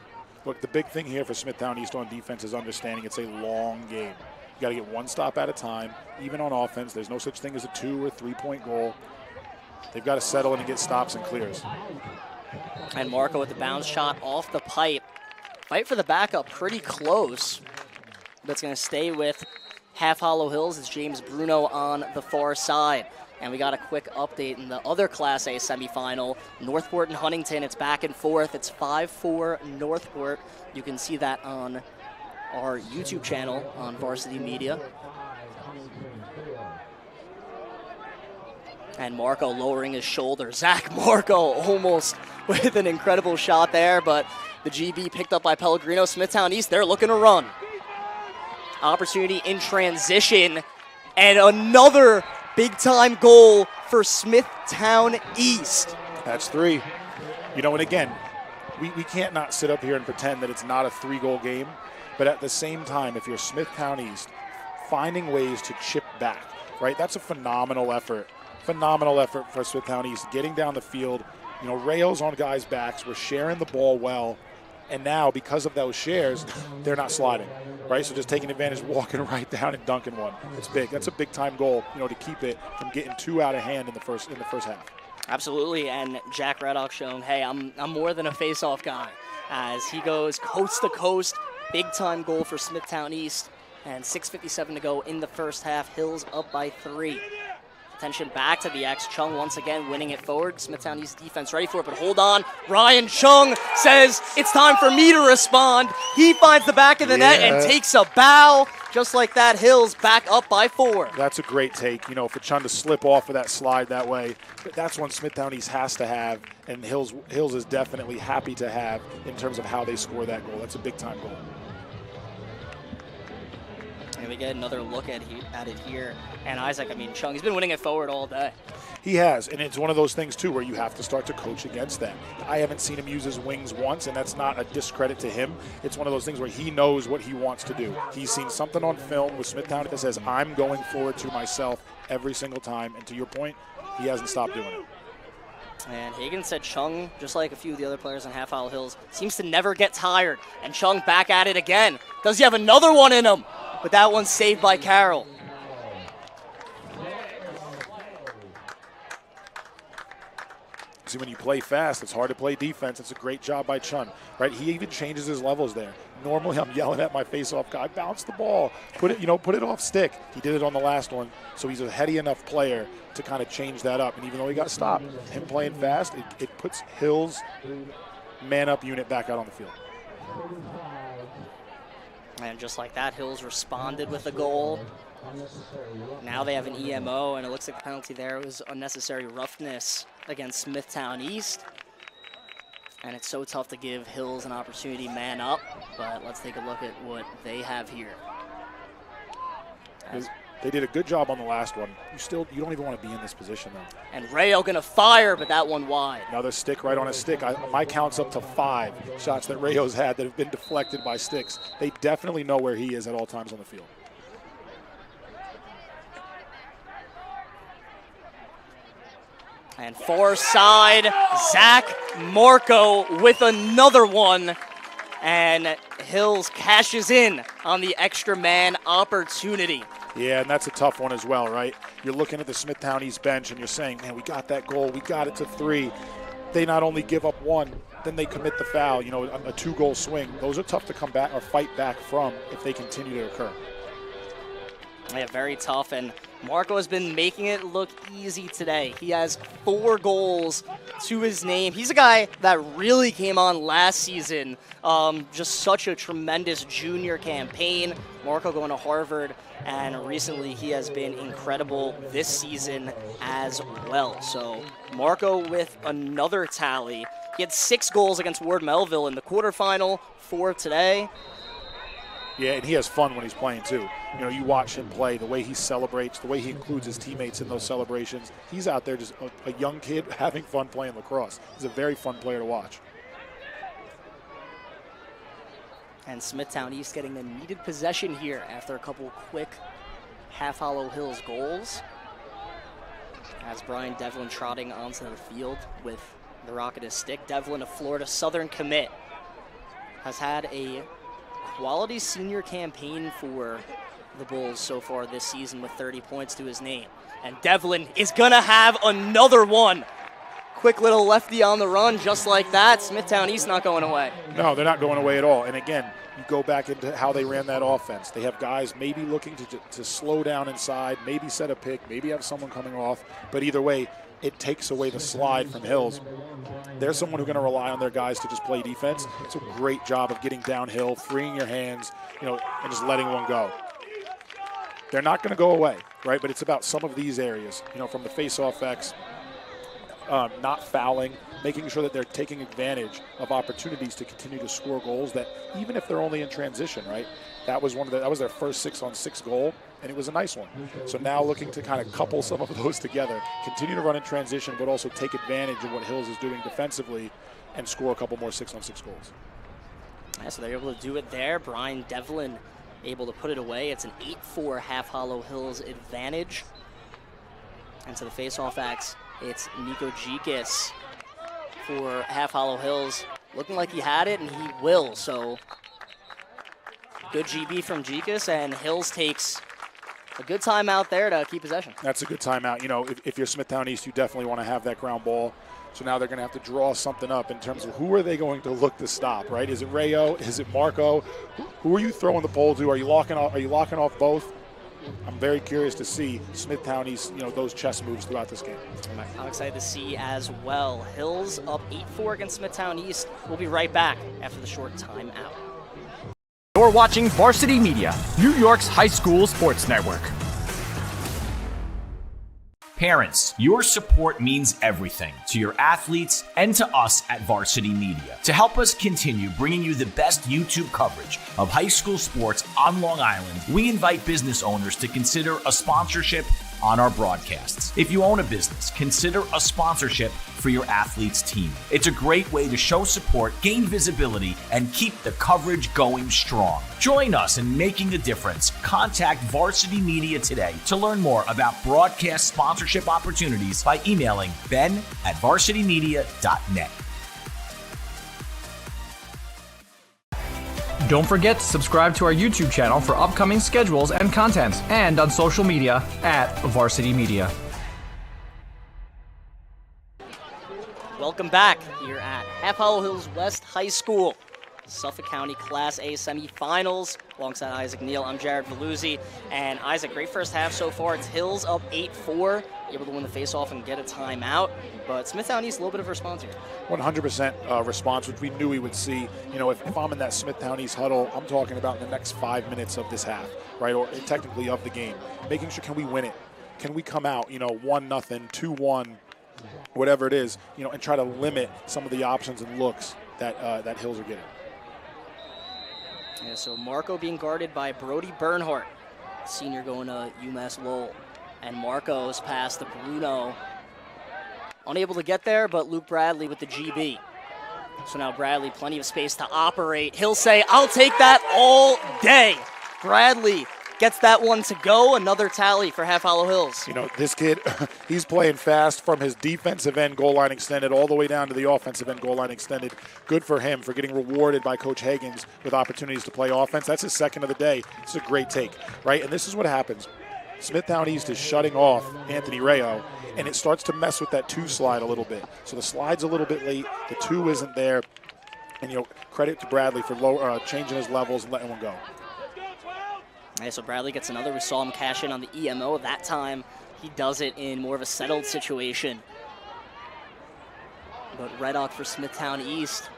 Look, the big thing here for Smithtown East on defense is understanding it's a long game. You got to get one stop at a time. Even on offense, there's no such thing as a 2 or 3 point goal. They've got to settle in and get stops and clears. And Marco with the bounce shot off the pipe. Fight for the backup pretty close, but it's going to stay with Half Hollow Hills. It's James Bruno on the far side. And we got a quick update in the other Class A semifinal. Northport and Huntington, it's back and forth. It's 5-4 Northport. You can see that on our YouTube channel on Varsity Media. And Marco lowering his shoulder. Zach Marco almost with an incredible shot there, but the GB picked up by Pellegrino. Smithtown East, they're looking to run. Opportunity in transition, and another big-time goal for Smithtown East. That's 3. You know, and again, we can't not sit up here and pretend that it's not a 3-goal game, but at the same time, if you're Smithtown East, finding ways to chip back, right? That's a phenomenal effort. Phenomenal effort for Smithtown East, getting down the field. You know, rails on guys' backs. We're sharing the ball well. And now, because of those shares, they're not sliding, right? So just taking advantage, walking right down and dunking one. It's big. That's a big-time goal, you know, to keep it from getting too out of hand in the first half. Absolutely, and Jack Reddock showing, hey, I'm more than a face-off guy, as he goes coast to coast. Big-time goal for Smithtown East, and 6:57 to go in the first half. Hills up by 3. Attention back to the X. Chung once again winning it forward. Smithtown East defense ready for it, but hold on. Ryan Chung says, it's time for me to respond. He finds the back of the net and takes a bow. Just like that, Hills back up by 4. That's a great take, you know, for Chung to slip off of that slide that way. But that's one Smithtown East has to have, and Hills is definitely happy to have in terms of how they score that goal. That's a big-time goal. And we get another look at it here. And Isaac, I mean, Chung, he's been winning it forward all day. He has, and it's one of those things, too, where you have to start to coach against that. I haven't seen him use his wings once, and that's not a discredit to him. It's one of those things where he knows what he wants to do. He's seen something on film with Smithtown that says, I'm going forward to myself every single time. And to your point, he hasn't stopped doing it. And Hagan said Chung, just like a few of the other players on Half Hollow Hills, seems to never get tired. And Chung back at it again. Does he have another one in him? But that one's saved by Carroll. See, when you play fast, it's hard to play defense. It's a great job by Chun, right? He even changes his levels there. Normally, I'm yelling at my face-off guy, bounce the ball, put it off stick. He did it on the last one, so he's a heady enough player to kind of change that up. And even though he got stopped, him playing fast, it puts Hills' man-up unit back out on the field. And just like that, Hills responded with a goal. Now they have an EMO, and it looks like the penalty there was unnecessary roughness against Smithtown East. And it's so tough to give Hills an opportunity man up, but let's take a look at what they have here. They did a good job on the last one. You don't even want to be in this position, though. And Rayo gonna fire, but that one wide. Another stick right on a stick. My count's up to 5 shots that Rayo's had that have been deflected by sticks. They definitely know where he is at all times on the field. And far side, Zach Marco with another one. And Hills cashes in on the extra man opportunity. Yeah, and that's a tough one as well, right? You're looking at the Smithtown East bench and you're saying, man, we got that goal. We got it to 3. They not only give up 1, then they commit the foul, you know, a 2-goal swing. Those are tough to come back or fight back from if they continue to occur. Yeah, very tough, and Marco has been making it look easy today. He has 4 goals to his name. He's a guy that really came on last season. Just such a tremendous junior campaign. Marco going to Harvard, and recently he has been incredible this season as well. So Marco with another tally. He had 6 goals against Ward Melville in the quarterfinal, 4 today. Yeah, and he has fun when he's playing too. You know, you watch him play, the way he celebrates, the way he includes his teammates in those celebrations. He's out there just a young kid having fun playing lacrosse. He's a very fun player to watch. And Smithtown East getting a needed possession here after a couple quick Half-Hollow Hills goals. As Brian Devlin trotting onto the field with the rock at his stick. Devlin, a Florida Southern commit, has had a quality senior campaign for the Bulls so far this season with 30 points to his name. And Devlin is going to have another one. Quick little lefty on the run just like that. Smithtown East not going away. No, they're not going away at all. And again, you go back into how they ran that offense. They have guys maybe looking to slow down inside, maybe set a pick, maybe have someone coming off. But either way, it takes away the slide from Hills. There's someone who's going to rely on their guys to just play defense. It's a great job of getting downhill, freeing your hands, and just letting one go. They're not going to go away, right? But it's about some of these areas, from the face-off X, not fouling, making sure that they're taking advantage of opportunities to continue to score goals that even if they're only in transition, right? That was their first 6-on-6 goal, and it was a nice one. So now looking to kind of couple some of those together, continue to run in transition, but also take advantage of what Hills is doing defensively and score a couple more 6-on-6 goals. Yeah, so they're able to do it there. Brian Devlin able to put it away. It's an 8-4 Half-Hollow Hills advantage. And to the face-off X, it's Nico Gikas for Half-Hollow Hills. Looking like he had it, and he will. So good GB from Gikas, and Hills takes a good timeout there to keep possession. That's a good timeout. If you're Smithtown East, you definitely want to have that ground ball. So now they're going to have to draw something up in terms of who are they going to look to stop, right? Is it Rayo? Is it Marco? Who are you throwing the pole to? Are you locking off both? I'm very curious to see Smithtown East, those chess moves throughout this game. I'm excited to see as well. Hills up 8-4 against Smithtown East. We'll be right back after the short timeout. You're watching Varsity Media, New York's high school sports network. Parents, your support means everything to your athletes and to us at Varsity Media. To help us continue bringing you the best YouTube coverage of high school sports on Long Island, we invite business owners to consider a sponsorship on our broadcasts. If you own a business, consider a sponsorship for your athlete's team. It's a great way to show support, gain visibility, and keep the coverage going strong. Join us in making a difference. Contact Varsity Media today to learn more about broadcast sponsorship opportunities by emailing ben@varsitymedia.net. Don't forget to subscribe to our YouTube channel for upcoming schedules and content, and on social media @Varsity Media. Welcome back here at Half-Hollow Hills West High School. Suffolk County Class A semifinals. Alongside Isaac Neal, I'm Jared Veluzzi. And Isaac, great first half so far. It's Hills up 8-4, able to win the faceoff and get a timeout. But Smithtown East, a little bit of a response here. 100% response, which we knew we would see. If I'm in that Smithtown East huddle, I'm talking about in the next 5 minutes of this half, right, or technically of the game. Making sure, can we win it? Can we come out, 1-0, 2-1, whatever it is, and try to limit some of the options and looks that Hills are getting. Yeah, so Marco being guarded by Brody Bernhardt, senior going to UMass Lowell. And Marco's pass to Bruno. Unable to get there, but Luke Bradley with the GB. So now Bradley, plenty of space to operate. He'll say, I'll take that all day. Bradley gets that one to go. Another tally for Half-Hollow Hills. This kid, he's playing fast from his defensive end goal line extended all the way down to the offensive end goal line extended. Good for him for getting rewarded by Coach Higgins with opportunities to play offense. That's his second of the day. It's a great take, right? And this is what happens. Smithtown East is shutting off Anthony Rayo, and it starts to mess with that 2 slide a little bit. So the slide's a little bit late. The 2 isn't there. And, credit to Bradley for changing his levels and letting one go. Okay, so Bradley gets another. We saw him cash in on the EMO. That time, he does it in more of a settled situation. But Red Hawk for Smithtown East.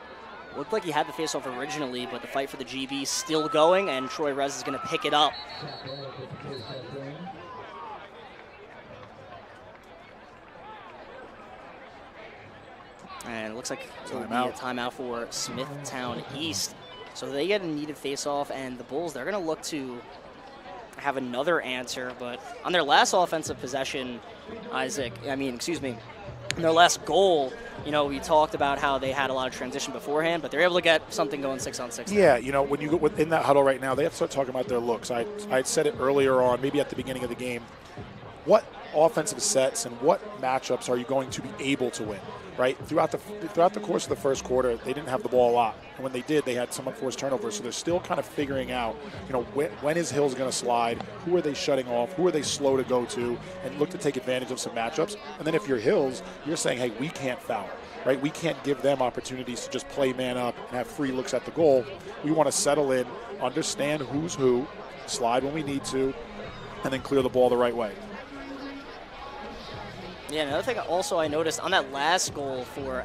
Looked like he had the faceoff originally, but the fight for the GB still going, and Troy Rez is going to pick it up. And it looks like it'll be a timeout for Smithtown East. So they get a needed face-off, and the Bulls, they're going to look to have another answer. But on their last offensive possession, on their last goal, we talked about how they had a lot of transition beforehand, but they're able to get something going 6-on-6. Yeah, when you go in that huddle right now, they have to start talking about their looks. I had said it earlier on, maybe at the beginning of the game. What offensive sets and what matchups are you going to be able to win, right? Throughout the course of the first quarter, they didn't have the ball a lot. And when they did, they had some unforced turnovers. So they're still kind of figuring out, when is Hills going to slide? Who are they shutting off? Who are they slow to go to? And look to take advantage of some matchups. And then if you're Hills, you're saying, hey, we can't foul, right? We can't give them opportunities to just play man up and have free looks at the goal. We want to settle in, understand who's who, slide when we need to, and then clear the ball the right way. Yeah, another thing also I noticed on that last goal for,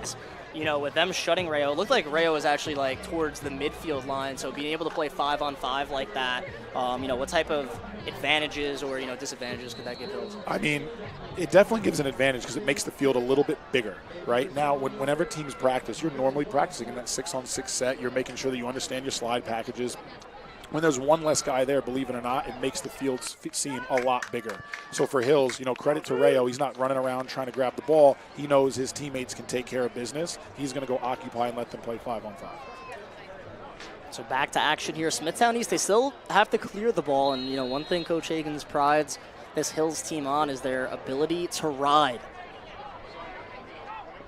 with them shutting Rayo, it looked like Rayo was actually towards the midfield line. So being able to play 5-on-5 like that, what type of advantages or disadvantages could that give Hills? I mean, it definitely gives an advantage because it makes the field a little bit bigger. Right now, whenever teams practice, you're normally practicing in that 6-on-6 set. You're making sure that you understand your slide packages. When there's one less guy there, believe it or not, it makes the field seem a lot bigger. So for Hills, credit to Rayo. He's not running around trying to grab the ball. He knows his teammates can take care of business. He's going to go occupy and let them play 5-on-5. So back to action here. Smithtown East, they still have to clear the ball. And, one thing Coach Higgins prides this Hills team on is their ability to ride.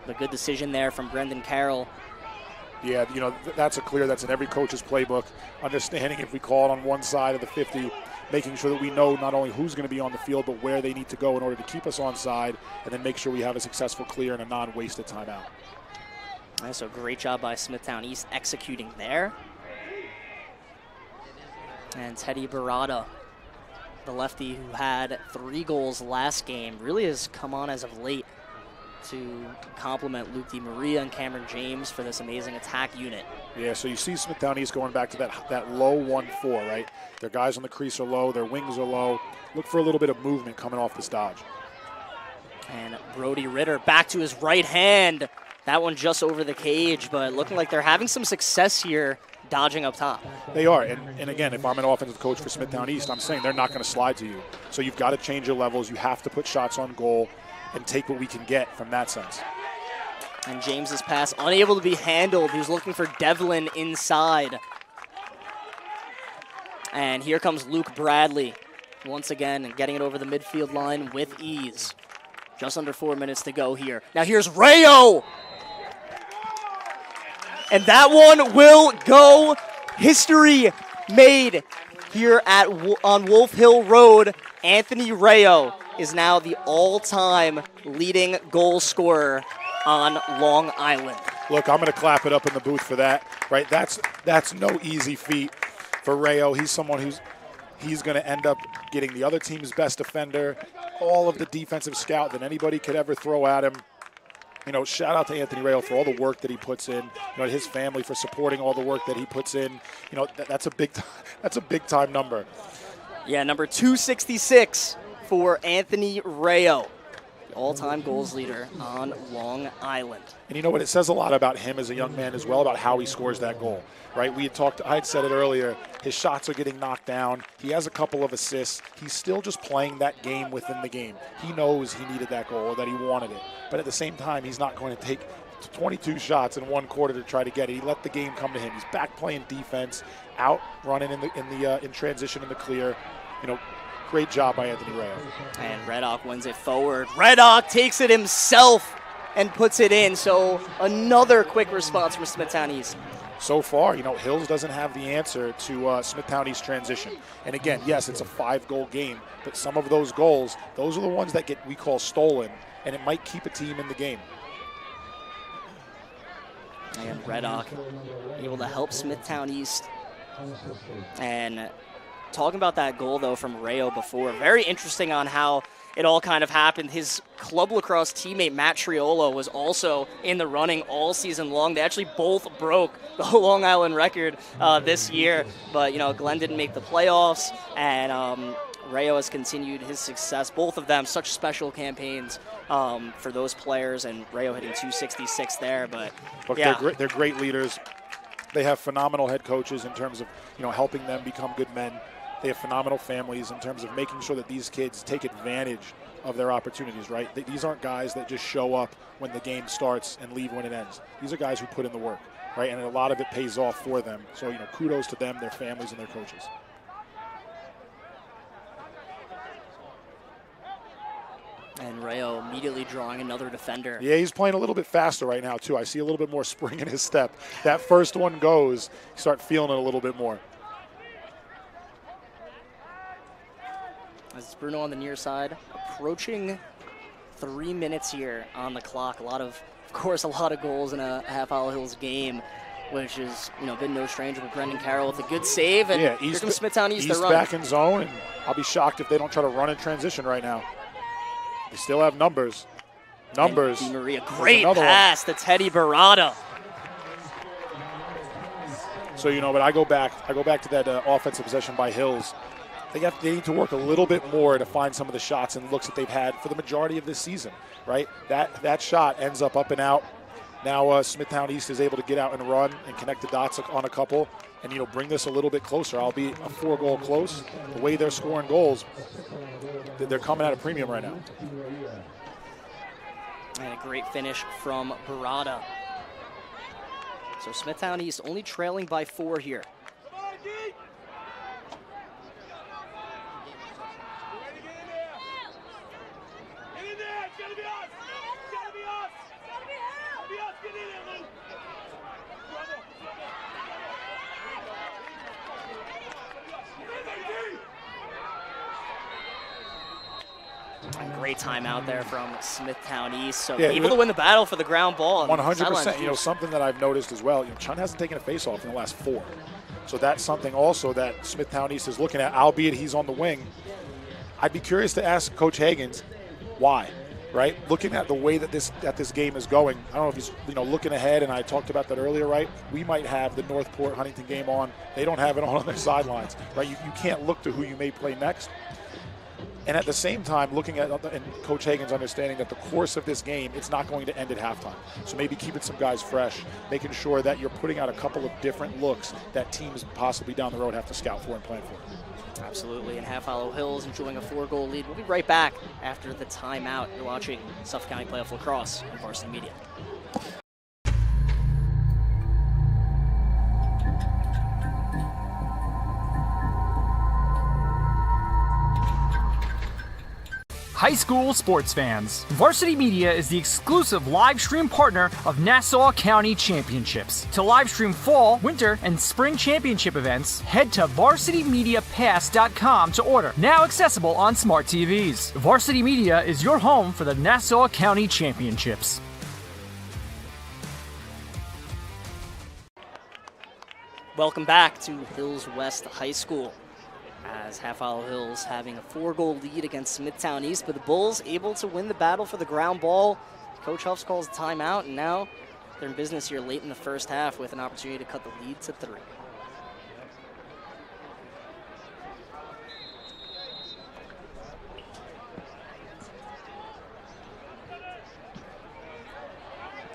A good decision there from Brendan Carroll. Yeah, that's in every coach's playbook. Understanding if we call it on one side of the 50, making sure that we know not only who's going to be on the field, but where they need to go in order to keep us on side, and then make sure we have a successful clear and a non-wasted timeout. So great job by Smithtown East executing there. And Teddy Barada, the lefty who had 3 goals last game, really has come on as of late to complement Luke DiMaria and Cameron James for this amazing attack unit. Yeah, so you see Smithtown East going back to that low 1-4, right? Their guys on the crease are low, their wings are low. Look for a little bit of movement coming off this dodge. And Brody Ritter back to his right hand. That one just over the cage, but looking like they're having some success here dodging up top. They are, and again, if I'm an offensive coach for Smithtown East, I'm saying they're not going to slide to you. So you've got to change your levels. You have to put shots on goal and take what we can get from that sense. And James's pass unable to be handled. He was looking for Devlin inside. And here comes Luke Bradley once again and getting it over the midfield line with ease. Just under 4 minutes to go here. Now here's Rayo! And that one will go. History made here on Wolf Hill Road. Anthony Rayo is now the all-time leading goal scorer on Long Island. Look, I'm going to clap it up in the booth for that, right? That's no easy feat for Rayo. He's someone he's going to end up getting the other team's best defender, all of the defensive scout that anybody could ever throw at him. Shout out to Anthony Rayo for all the work that he puts in. His family for supporting all the work that he puts in. That's a big time number. Yeah, number 266 for Anthony Rayo, the all-time goals leader on Long Island. And you know what? It says a lot about him as a young man as well, about how he scores that goal, right? I had said it earlier, his shots are getting knocked down. He has a couple of assists. He's still just playing that game within the game. He knows he needed that goal or that he wanted it. But at the same time, he's not going to take 22 shots in one quarter to try to get it. He let the game come to him. He's back playing defense, out running in transition in the clear. Great job by Anthony Rayo. And Reddock wins it forward. Reddock takes it himself and puts it in. So another quick response from Smithtown East. So far, Hills doesn't have the answer to Smithtown East transition. And again, yes, it's a 5-goal game, but some of those goals, those are the ones that we call stolen, and it might keep a team in the game. And Reddock able to help Smithtown East. And talking about that goal, though, from Rayo before, very interesting on how it all kind of happened. His club lacrosse teammate, Matt Triolo, was also in the running all season long. They actually both broke the Long Island record this year, but, Glenn didn't make the playoffs, and Rayo has continued his success. Both of them, such special campaigns for those players, and Rayo hitting 266 there. But look, yeah. they're great leaders. They have phenomenal head coaches in terms of, helping them become good men. They have phenomenal families in terms of making sure that these kids take advantage of their opportunities, right? These aren't guys that just show up when the game starts and leave when it ends. These are guys who put in the work, right? And a lot of it pays off for them. So, kudos to them, their families, and their coaches. And Rayo immediately drawing another defender. Yeah, he's playing a little bit faster right now, too. I see a little bit more spring in his step. That first one goes, you start feeling it a little bit more. As Bruno on the near side, approaching 3 minutes here on the clock. Of course, a lot of goals in a Half-Hollow Hills game, which has been no stranger with Brendan Carroll with a good save. And here comes Smithtown East to run. Back in zone, and I'll be shocked if they don't try to run in transition right now. They still have numbers. Numbers. And Di Maria, great pass to Teddy Barada. So, but I go back to that offensive possession by Hills. They need to work a little bit more to find some of the shots and looks that they've had for the majority of this season, right? That shot ends up and out. Now Smithtown East is able to get out and run and connect the dots on a couple and, bring this a little bit closer. Albeit a 4-goal close. The way they're scoring goals, they're coming at a premium right now. And a great finish from Barada. So Smithtown East only trailing by 4 here. Great timeout there from Smithtown East. So able to win the battle for the ground ball. 100%. Something that I've noticed as well, Chun hasn't taken a face-off in the last 4. So that's something also that Smithtown East is looking at, albeit he's on the wing. I'd be curious to ask Coach Hagens why, right? Looking at the way that this game is going, I don't know if he's looking ahead, and I talked about that earlier, right? We might have the Northport-Huntington game on. They don't have it on their sidelines, right? You can't look to who you may play next. And at the same time, looking at and Coach Hagen's understanding that the course of this game, it's not going to end at halftime. So maybe keeping some guys fresh, making sure that you're putting out a couple of different looks that teams possibly down the road have to scout for and plan for. Absolutely, and Half-Hollow Hills enjoying a 4-goal lead. We'll be right back after the timeout. You're watching Suffolk County Playoff Lacrosse on Varsity Media. High school sports fans, Varsity Media is the exclusive live stream partner of Nassau County Championships. To live stream fall, winter, and spring championship events, head to varsitymediapass.com to order. Now accessible on smart TVs. Varsity Media is your home for the Nassau County Championships. Welcome back to Hills West High School. As Half-Hollow Hills having a 4-goal lead against Smithtown East, but the Bulls able to win the battle for the ground ball. Coach Huffs calls a timeout, and now they're in business here late in the first half with an opportunity to cut the lead to 3.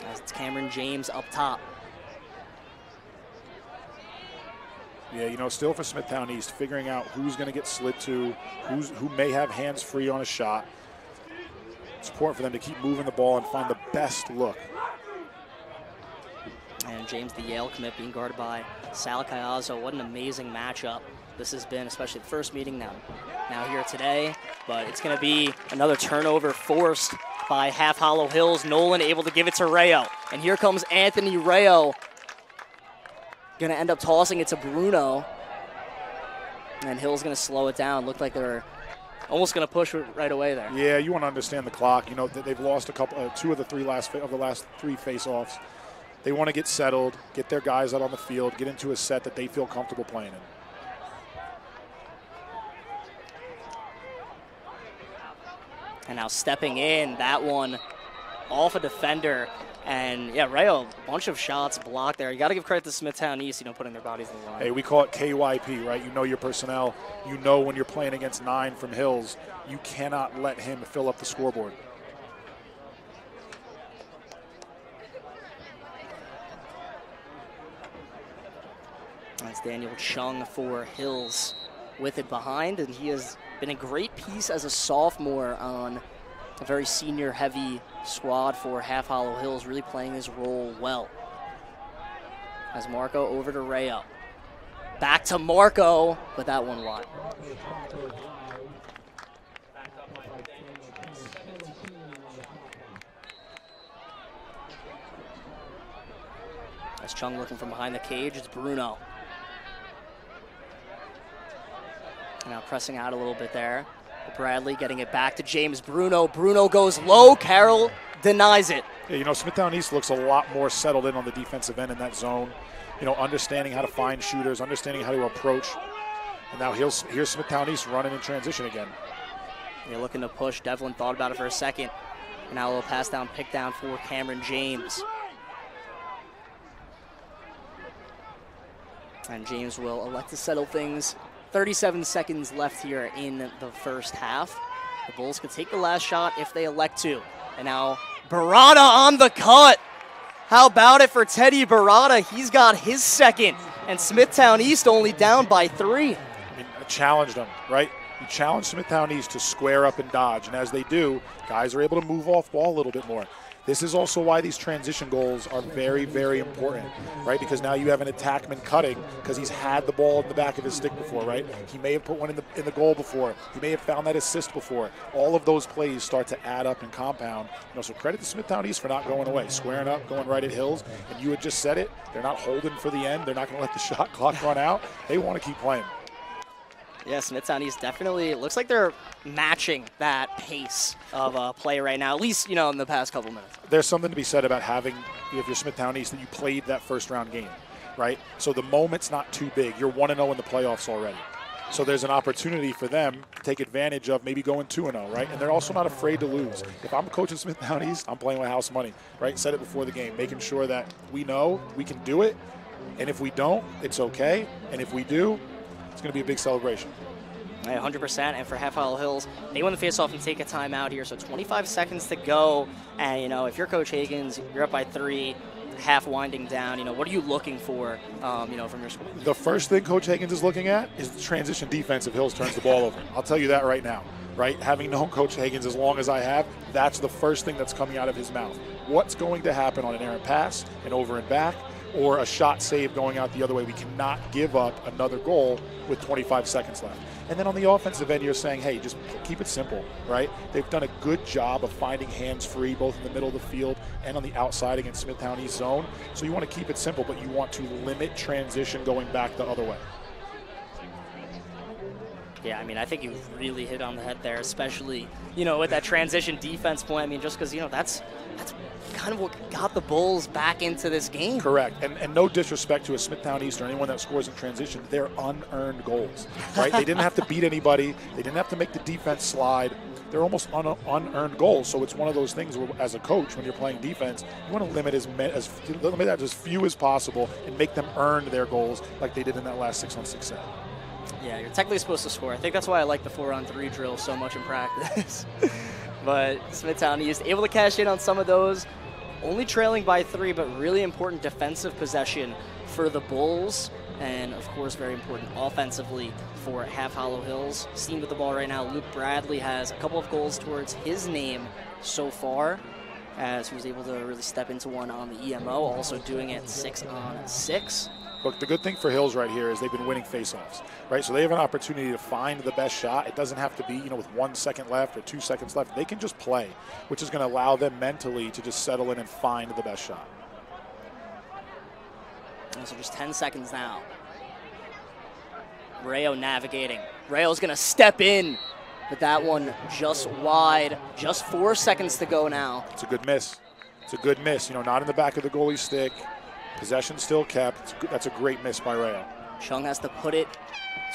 As it's Cameron James up top. Yeah, still for Smithtown East, figuring out who's going to get slid to, who may have hands free on a shot. It's important for them to keep moving the ball and find the best look. And James, the Yale commit, being guarded by Sal Caiazzo. What an amazing matchup this has been, especially the first meeting now here today. But it's going to be another turnover forced by Half-Hollow Hills. Nolan able to give it to Rayo. And here comes Anthony Rayo. Going to end up tossing it to Bruno. And Hill's going to slow it down. Looked like they're almost going to push it right away there. Yeah, you want to understand the clock. They've lost two of the last 3 face-offs. They want to get settled, get their guys out on the field, get into a set that they feel comfortable playing in. And now stepping in, that one off a defender. And yeah, Rayo, a bunch of shots blocked there. You got to give credit to Smithtown East, putting their bodies on the line. Hey, we call it KYP, right? You know your personnel. You know when you're playing against 9 from Hills, you cannot let him fill up the scoreboard. That's Daniel Chung for Hills with it behind, and he has been a great piece as a sophomore on a very senior-heavy squad for Half Hollow Hills, really playing his role well. As Marco over to Rayo. Back to Marco, but that one wide. As Chung looking from behind the cage, it's Bruno. Now pressing out a little bit there. Bradley getting it back to James Bruno. Bruno goes low. Carroll denies it. Yeah, you know, Smithtown East looks a lot more settled in on the defensive end in that zone. You know, understanding how to find shooters, understanding how to approach. And now here's Smithtown East running in transition again. They're looking to push. Devlin thought about it for a second. And now a little pass down, pick down for Cameron James. And James will elect to settle things. 37 seconds left here in the first half. The Bulls could take the last shot if they elect to. And now Barada on the cut. How about it for Teddy Barada? He's got his second. And Smithtown East only down by 3. I mean, I challenged them, right? You challenge Smithtown East to square up and dodge. And as they do, guys are able to move off ball a little bit more. This is also why these transition goals are very, very important, right? Because now you have an attackman cutting because he's had the ball in the back of his stick before, right? He may have put one in the goal before. He may have found that assist before. All of those plays start to add up and compound. You know, so credit to Smithtown East for not going away, squaring up, going right at Hills. And you had just said it. They're not holding for the end. They're not going to let the shot clock run out. They want to keep playing. Yeah, Smithtown East definitely, it looks like they're matching that pace of play right now, at least, you know, in the past couple minutes. There's something to be said about having, if you're Smithtown East, that you played that first round game, right? So the moment's not too big. You're 1-0 in the playoffs already. So there's an opportunity for them to take advantage of maybe going 2-0, right? And they're also not afraid to lose. If I'm coaching Smithtown East, I'm playing with house money, right? Said it before the game, making sure that we know we can do it. And if we don't, it's okay. And if we do, it's going to be a big celebration. 100%, and for Half Hollow Hills, they win the face-off and take a timeout here, so 25 seconds to go, and, you know, if you're Coach Higgins, you're up by 3, half winding down, you know, what are you looking for, you know, from your squad? The first thing Coach Higgins is looking at is the transition defense if Hills turns the ball over. I'll tell you that right now, right? Having known Coach Higgins as long as I have, that's the first thing that's coming out of his mouth. What's going to happen on an errant pass, an over and back, or a shot save going out the other way? We cannot give up another goal with 25 seconds left. And then on the offensive end, you're saying, hey, just keep it simple, right? They've done a good job of finding hands free, both in the middle of the field and on the outside against Smithtown East zone. So you want to keep it simple, but you want to limit transition going back the other way. Yeah, I mean, I think you really hit on the head there, especially, you know, with that transition defense point. I mean, just because, you know, that's kind of what got the Bulls back into this game. Correct. And no disrespect to a Smithtown East or anyone that scores in transition. They're unearned goals, right? They didn't have to beat anybody. They didn't have to make the defense slide. They're almost unearned goals. So it's one of those things where, as a coach, when you're playing defense, you want to limit as few as possible and make them earn their goals like they did in that last 6-on-6 set. Yeah, you're technically supposed to score. I think that's why I like the 4-on-3 drill so much in practice. But Smithtown East able to cash in on some of those. Only trailing by 3, but really important defensive possession for the Bulls. And, of course, very important offensively for Half Hollow Hills. Steamed with the ball right now. Luke Bradley has a couple of goals towards his name so far, as he was able to really step into one on the EMO, also doing it 6-on-6. Look, the good thing for Hills right here is they've been winning faceoffs, right? So they have an opportunity to find the best shot. It doesn't have to be, you know, with 1 second left or 2 seconds left. They can just play, which is going to allow them mentally to just settle in and find the best shot. And so just 10 seconds now. Rayo navigating. Rayo's going to step in, but that one just wide. Just 4 seconds to go now. It's a good miss. It's a good miss. You know, not in the back of the goalie's stick. Possession still kept. That's a great miss by Rayo. Chung has to put it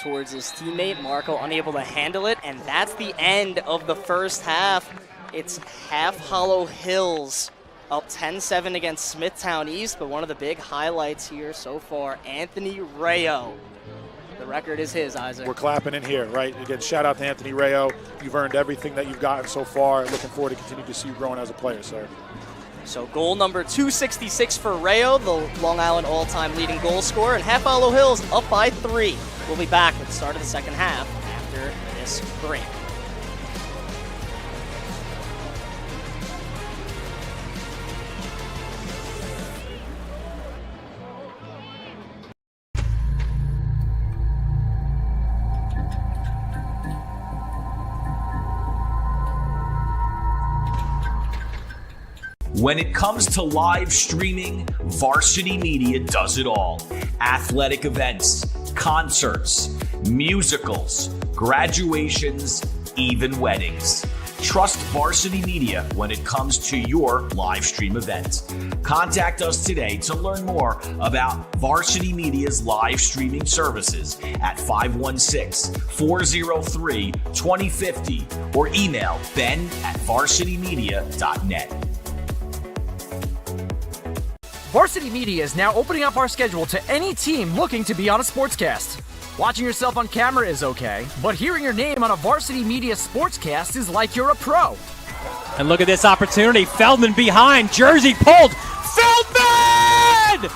towards his teammate. Marco unable to handle it, and that's the end of the first half. It's Half Hollow Hills up 10-7 against Smithtown East, but one of the big highlights here so far, Anthony Rayo. The record is his, Isaac. We're clapping in here, right? Again, shout out to Anthony Rayo. You've earned everything that you've gotten so far. Looking forward to continue to see you growing as a player, sir. So goal number 266 for Rayo, the Long Island all-time leading goal scorer, and Half Hollow Hills up by 3. We'll be back with the start of the second half after this break. When it comes to live streaming, Varsity Media does it all. Athletic events, concerts, musicals, graduations, even weddings. Trust Varsity Media when it comes to your live stream event. Contact us today to learn more about Varsity Media's live streaming services at 516-403-2050 or email ben@varsitymedia.net. Varsity Media is now opening up our schedule to any team looking to be on a sportscast. Watching yourself on camera is okay, but hearing your name on a Varsity Media sportscast is like you're a pro. And look at this opportunity. Feldman behind. Jersey pulled. Feldman!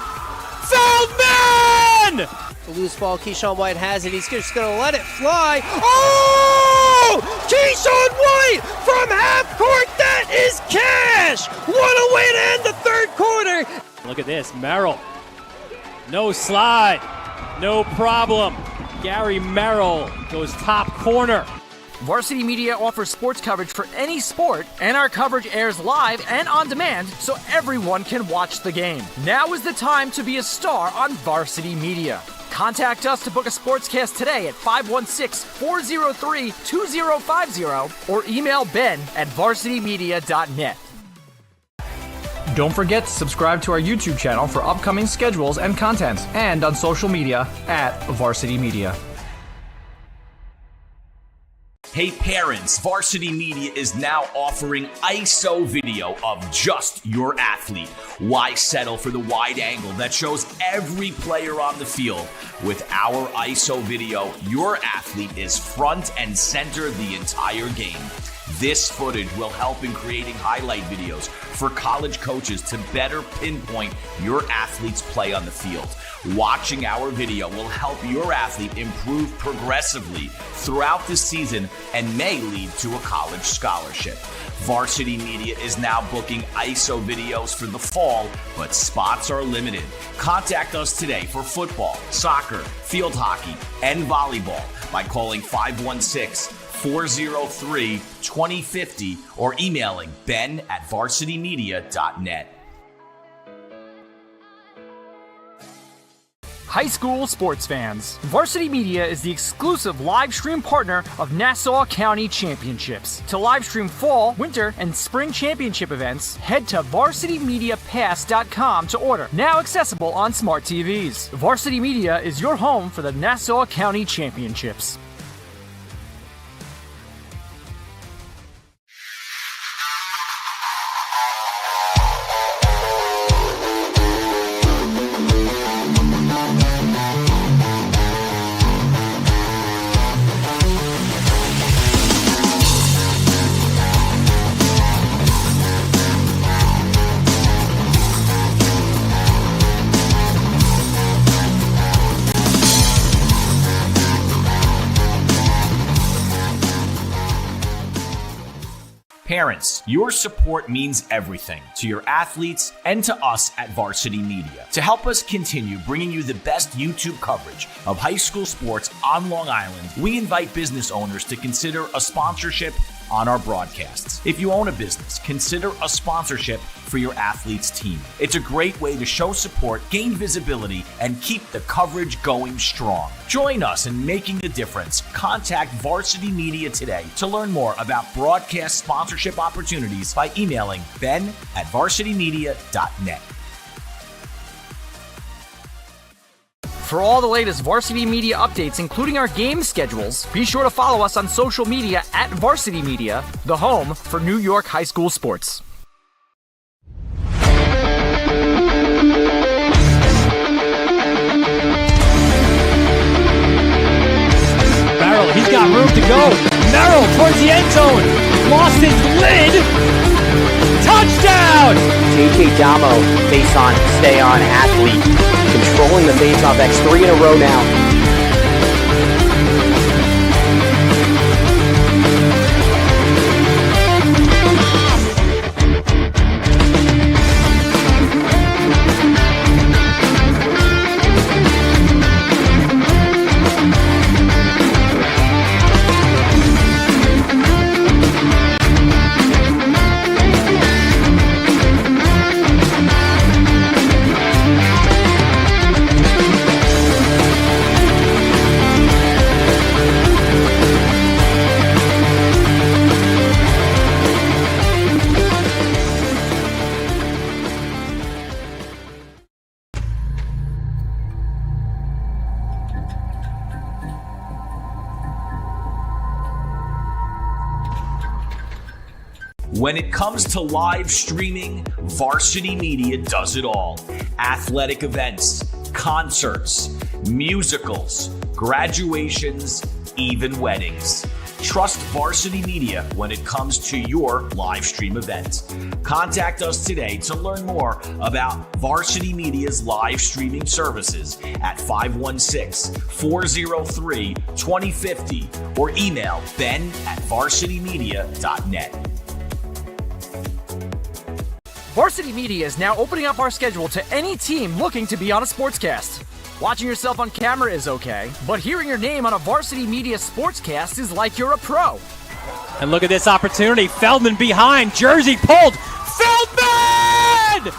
Feldman! The loose ball, Keyshawn White has it. He's just going to let it fly. Oh! Keyshawn White from half court. That is cash. What a way to end the third quarter. Look at this. Merrill. No slide. No problem. Gary Merrill goes top corner. Varsity Media offers sports coverage for any sport, and our coverage airs live and on demand so everyone can watch the game. Now is the time to be a star on Varsity Media. Contact us to book a sportscast today at 516-403-2050 or email ben@varsitymedia.net. Don't forget to subscribe to our YouTube channel for upcoming schedules and content, and on social media at Varsity Media. Hey parents, Varsity Media is now offering ISO video of just your athlete. Why settle for the wide angle that shows every player on the field? With our ISO video, your athlete is front and center the entire game. This footage will help in creating highlight videos for college coaches to better pinpoint your athlete's play on the field. Watching our video will help your athlete improve progressively throughout the season and may lead to a college scholarship. Varsity Media is now booking ISO videos for the fall, but spots are limited. Contact us today for football, soccer, field hockey, and volleyball by calling 516-403-2050 or emailing ben@varsitymedia.net. High school sports fans, Varsity Media is the exclusive live stream partner of Nassau County Championships. To live stream fall, winter, and spring championship events, head to varsitymediapass.com to order. Now accessible on smart TVs. Varsity Media is your home for the Nassau County Championships. Parents, your support means everything to your athletes and to us at Varsity Media. To help us continue bringing you the best YouTube coverage of high school sports on Long Island, we invite business owners to consider a sponsorship on our broadcasts. If you own a business, consider a sponsorship for your athlete's team. It's a great way to show support, gain visibility, and keep the coverage going strong. Join us in making a difference. Contact Varsity Media today to learn more about broadcast sponsorship opportunities by emailing ben@varsitymedia.net. For all the latest Varsity Media updates, including our game schedules, be sure to follow us on social media at Varsity Media, the home for New York high school sports. Merrill, he's got room to go. Merrill towards the end zone. Lost his lid. Touchdown! JJ Damo, face-on, stay-on athlete, controlling the face-off X 3 in a row now. When it comes to live streaming, Varsity Media does it all. Athletic events, concerts, musicals, graduations, even weddings. Trust Varsity Media when it comes to your live stream event. Contact us today to learn more about Varsity Media's live streaming services at 516-403-2050 or email ben@varsitymedia.net. Varsity Media is now opening up our schedule to any team looking to be on a sportscast. Watching yourself on camera is okay, but hearing your name on a Varsity Media sportscast is like you're a pro. And look at this opportunity. Feldman behind. Jersey pulled. Feldman!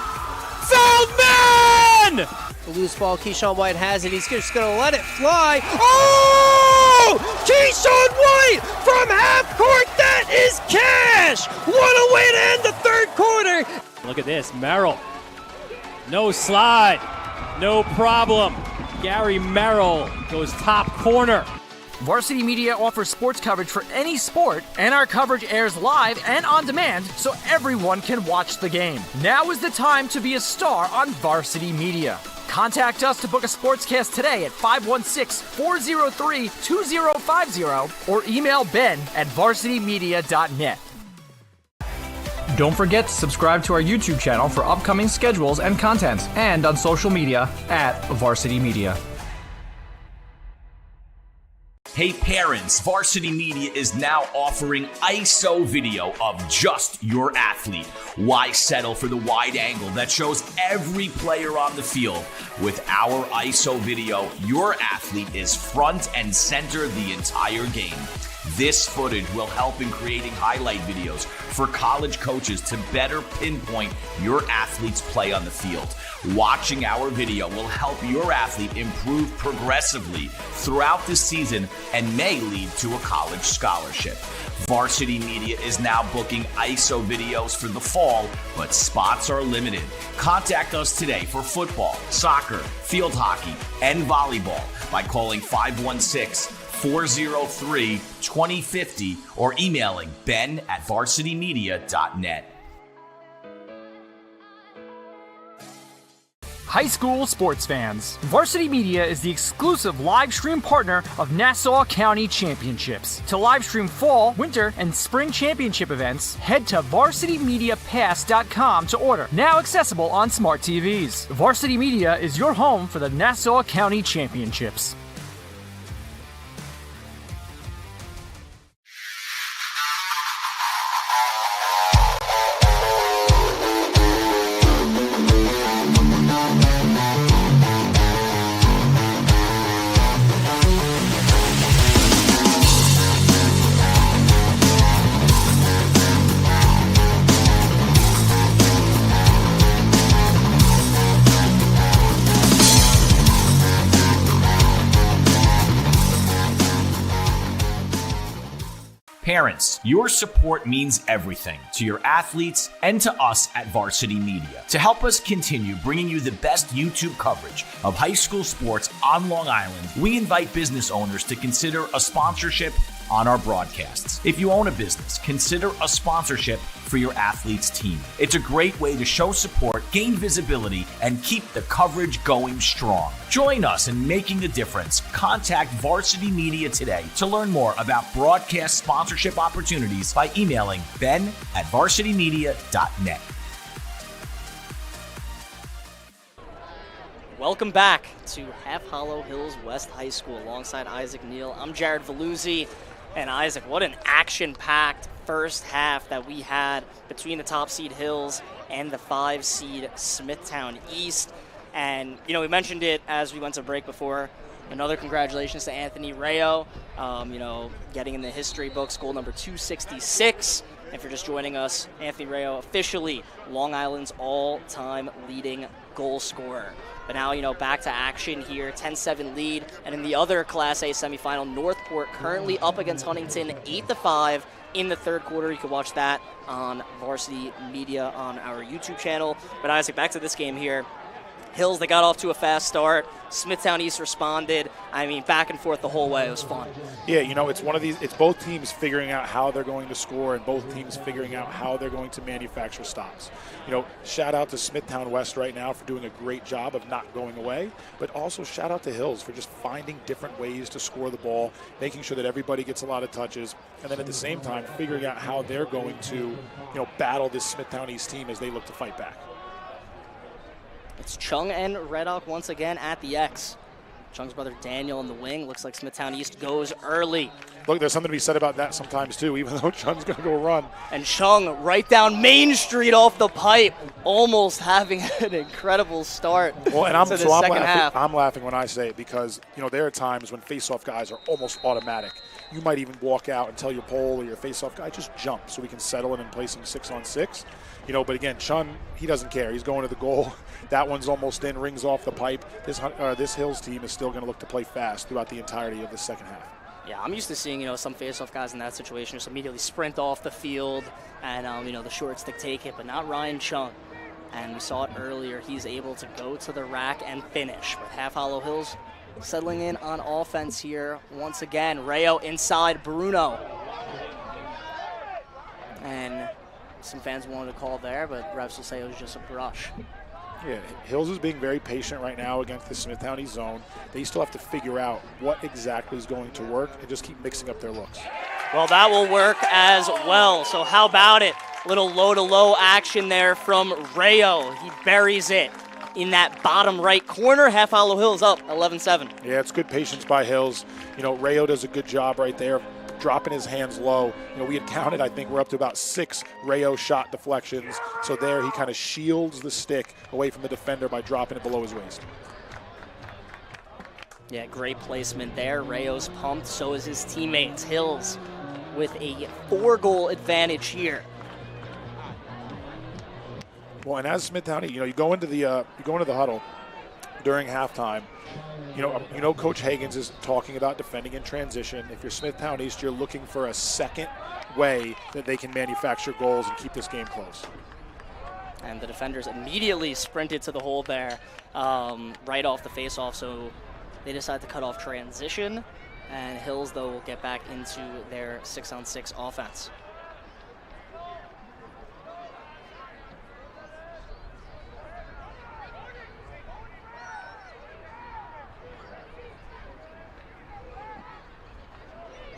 Feldman! The loose ball, Keyshawn White has it. He's just going to let it fly. Oh! Keyshawn White from half court. That is cash! What a way to end the third quarter. Look at this. Merrill. No slide. No problem. Gary Merrill goes top corner. Varsity Media offers sports coverage for any sport, and our coverage airs live and on demand so everyone can watch the game. Now is the time to be a star on Varsity Media. Contact us to book a sportscast today at 516-403-2050 or email ben@varsitymedia.net. Don't forget to subscribe to our YouTube channel for upcoming schedules and content, and on social media at Varsity Media. Hey parents, Varsity Media is now offering ISO video of just your athlete. Why settle for the wide angle that shows every player on the field? With our ISO video, your athlete is front and center the entire game. This footage will help in creating highlight videos for college coaches to better pinpoint your athlete's play on the field. Watching our video will help your athlete improve progressively throughout the season and may lead to a college scholarship. Varsity Media is now booking ISO videos for the fall, but spots are limited. Contact us today for football, soccer, field hockey, and volleyball by calling 516-403-2050 or emailing ben@varsitymedia.net. High school sports fans, Varsity Media is the exclusive live stream partner of Nassau County Championships. To live stream fall, winter, and spring championship events, head to varsitymediapass.com to order. Now accessible on smart TVs. Varsity Media is your home for the Nassau County Championships. Parents, your support means everything to your athletes and to us at Varsity Media. To help us continue bringing you the best YouTube coverage of high school sports on Long Island, we invite business owners to consider a sponsorship on our broadcasts. If you own a business, consider a sponsorship for your athlete's team. It's a great way to show support, gain visibility, and keep the coverage going strong. Join us in making a difference. Contact Varsity Media today to learn more about broadcast sponsorship opportunities by emailing ben@varsitymedia.net. Welcome back to Half Hollow Hills West High School alongside Isaac Neal. I'm Jared Veluzzi. And Isaac, what an action-packed first half that we had between the top seed Hills and the 5 seed Smithtown East. And, you know, we mentioned it as we went to break before. Another congratulations to Anthony Rayo, you know, getting in the history books, goal number 266. If you're just joining us, Anthony Rayo officially Long Island's all-time leading goal scorer. But now, you know, back to action here, 10-7 lead. And in the other Class A semifinal, Northport currently up against Huntington 8-5 in the third quarter. You can watch that on Varsity Media on our YouTube channel. But Isaac, back to this game here. Hills, they got off to a fast start. Smithtown East responded. I mean, back and forth the whole way. It was fun. Yeah, you know, it's one of these, it's both teams figuring out how they're going to score and both teams figuring out how they're going to manufacture stops. You know, shout out to Smithtown West right now for doing a great job of not going away, but also shout out to Hills for just finding different ways to score the ball, making sure that everybody gets a lot of touches, and then at the same time figuring out how they're going to, you know, battle this Smithtown East team as they look to fight back. It's Chung and Reddock once again at the X. Chung's brother Daniel in the wing. Looks like Smithtown East goes early. Look, there's something to be said about that sometimes too, even though Chung's going to go run. And Chung right down Main Street off the pipe, almost having an incredible start well, and to the second half. I'm laughing when I say it because, you know, there are times when face-off guys are almost automatic. You might even walk out and tell your pole or your face-off guy, just jump so we can settle it and play some 6-on-6. You know, but again, Chung, he doesn't care. He's going to the goal. That one's almost in, rings off the pipe. This Hills team is still going to look to play fast throughout the entirety of the second half. Yeah, I'm used to seeing, you know, some face-off guys in that situation just immediately sprint off the field and, you know, the short stick take it, but not Ryan Chung. And we saw it earlier. He's able to go to the rack and finish. With Half Hollow Hills settling in on offense here once again. Rayo inside Bruno. And some fans wanted to call there, but refs will say it was just a brush. Yeah, Hills is being very patient right now against the Smithtown East zone. They still have to figure out what exactly is going to work and just keep mixing up their looks. Well, that will work as well. So how about it? Little low-to-low action there from Rayo. He buries it in that bottom right corner. Half Hollow Hills up 11-7. Yeah, it's good patience by Hills. You know, Rayo does a good job right there of dropping his hands low. You know, we had counted, I think we're up to about 6 Rayo shot deflections. So there he kind of shields the stick away from the defender by dropping it below his waist. Yeah, great placement there. Rayo's pumped, so is his teammates. Hills with a 4-goal advantage here. Well, and as Smithtown, you know, you go into the huddle during halftime. You know, Coach Hagens is talking about defending in transition. If you're Smithtown East, you're looking for a second way that they can manufacture goals and keep this game close. And the defenders immediately sprinted to the hole there, right off the face-off. So they decide to cut off transition. And Hills, though, will get back into their 6-on-6 offense.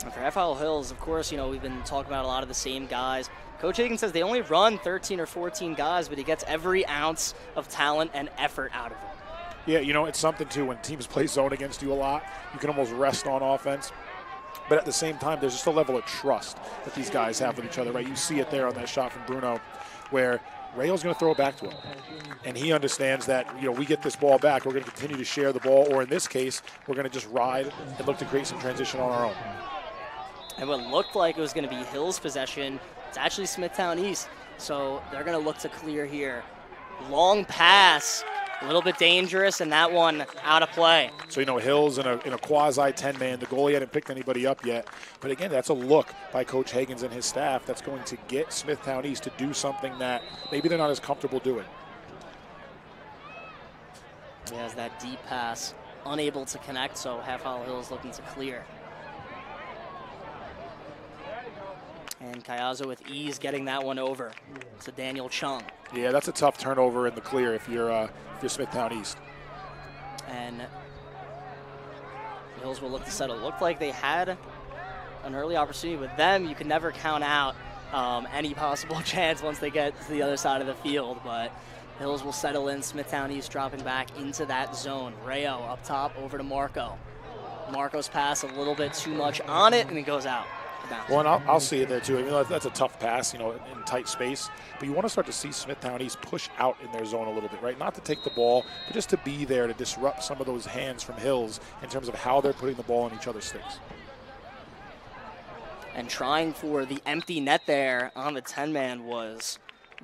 And for Half Hollow Hills, of course, you know, we've been talking about a lot of the same guys. Coach Higgins says they only run 13 or 14 guys, but he gets every ounce of talent and effort out of them. Yeah, you know, it's something, too, when teams play zone against you a lot, you can almost rest on offense. But at the same time, there's just a level of trust that these guys have with each other, right? You see it there on that shot from Bruno where Rayo's going to throw it back to him. And he understands that, you know, we get this ball back, we're going to continue to share the ball, or in this case, we're going to just ride and look to create some transition on our own. And what looked like it was going to be Hills' possession, it's actually Smithtown East. So they're going to look to clear here. Long pass, a little bit dangerous, and that one out of play. So, you know, Hills in a quasi 10-man. The goalie hadn't picked anybody up yet. But again, that's a look by Coach Hagens and his staff that's going to get Smithtown East to do something that maybe they're not as comfortable doing. He has that deep pass, unable to connect, so Half Hollow Hills looking to clear. And Kayazo with ease getting that one over to Daniel Chung. Yeah, that's a tough turnover in the clear if you're Smithtown East. And Hills will look to settle. It looked like they had an early opportunity with them. You can never count out any possible chance once they get to the other side of the field. But Hills will settle in. Smithtown East dropping back into that zone. Rayo up top over to Marco. Marco's pass a little bit too much on it, and it goes out. Well, and I'll see it there too. I mean, that's a tough pass, in tight space. But you want to start to see Smithtown East push out in their zone a little bit, right? Not to take the ball, but just to be there to disrupt some of those hands from Hills in terms of how they're putting the ball in each other's sticks. And trying for the empty net there on the 10-man was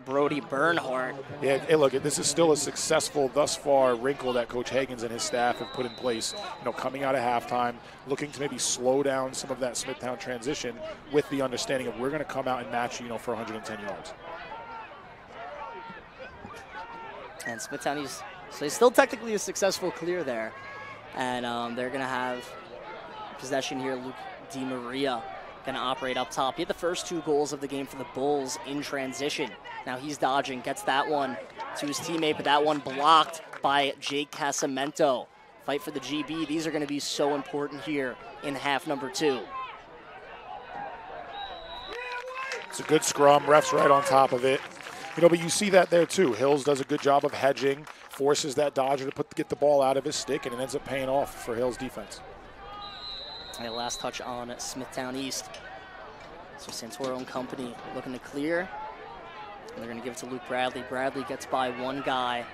Brody Bernhardt. Yeah, hey, look, this is still a successful thus far wrinkle that Coach Hagens and his staff have put in place. Coming out of halftime, looking to maybe slow down some of that Smithtown transition with the understanding of we're going to come out and match you, for 110 yards. And Smithtown East, so it's still technically a successful clear there. And they're going to have possession here. Luke DiMaria going to operate up top. He had the first 2 goals of the game for the Bulls in transition. Now he's dodging, gets that one to his teammate, but that one blocked by Jake Casamento. Fight for the GB. These are going to be so important here in half number 2. It's a good scrum. Ref's right on top of it. But you see that there too. Hills does a good job of hedging, forces that dodger to get the ball out of his stick, and it ends up paying off for Hills defense. And last touch on Smithtown East. So Santoro and company looking to clear. And they're going to give it to Luke Bradley. Bradley gets by one guy.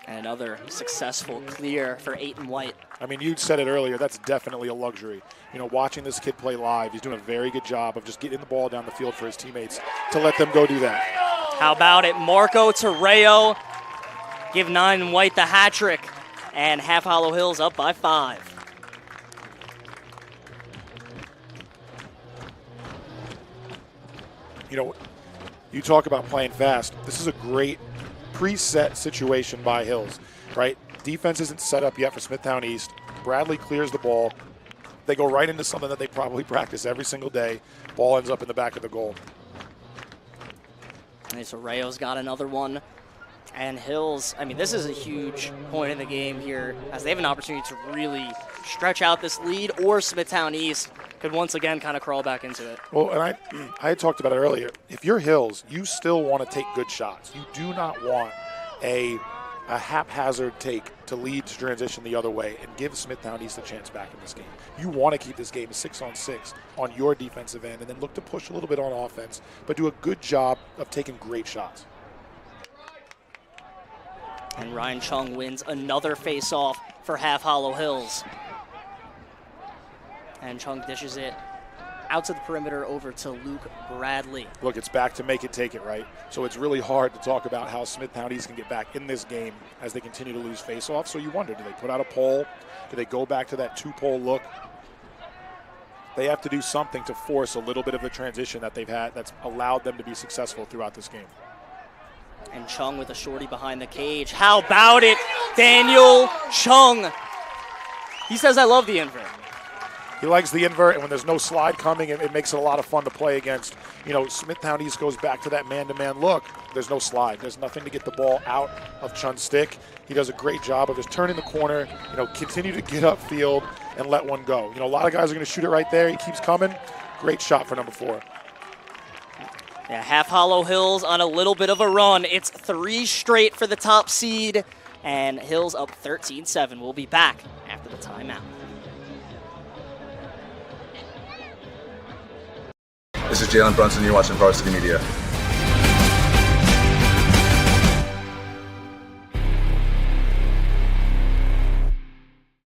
And another successful clear for Aiton White. I mean, you said it earlier, that's definitely a luxury. Watching this kid play live, he's doing a very good job of just getting the ball down the field for his teammates to let them go do that. How about it? Marco to Rayo. Give 9 White the hat trick. And Half Hollow Hills up by 5. You talk about playing fast. This is a great preset situation by Hills, right? Defense isn't set up yet for Smithtown East. Bradley clears the ball. They go right into something that they probably practice every single day. Ball ends up in the back of the goal. Okay, so Rayo's got another one. And Hills, this is a huge point in the game here as they have an opportunity to really stretch out this lead, or Smithtown East could once again kind of crawl back into it. Well, and I had talked about it earlier. If you're Hills, you still want to take good shots. You do not want a haphazard take to lead to transition the other way and give Smithtown East a chance back in this game. You want to keep this game 6-on-6 on your defensive end and then look to push a little bit on offense, but do a good job of taking great shots. And Ryan Chung wins another face-off for Half Hollow Hills. And Chung dishes it out to the perimeter over to Luke Bradley. Look, it's back to make it, take it, right? So it's really hard to talk about how Smithtown East can get back in this game as they continue to lose face-offs. So you wonder, do they put out a pole? Do they go back to that 2-pole look? They have to do something to force a little bit of the transition that they've had that's allowed them to be successful throughout this game. And Chung with a shorty behind the cage. How about it, Daniel Chung? He says, I love the invert. He likes the invert, and when there's no slide coming, it makes it a lot of fun to play against. Smithtown East goes back to that man-to-man look. There's no slide. There's nothing to get the ball out of Chun's stick. He does a great job of just turning the corner, continue to get upfield and let one go. A lot of guys are going to shoot it right there. He keeps coming. Great shot for number 4. Yeah, Half Hollow Hills on a little bit of a run. It's 3 straight for the top seed, and Hills up 13-7. We'll be back after the timeout. This is Jalen Brunson. You're watching Varsity Media.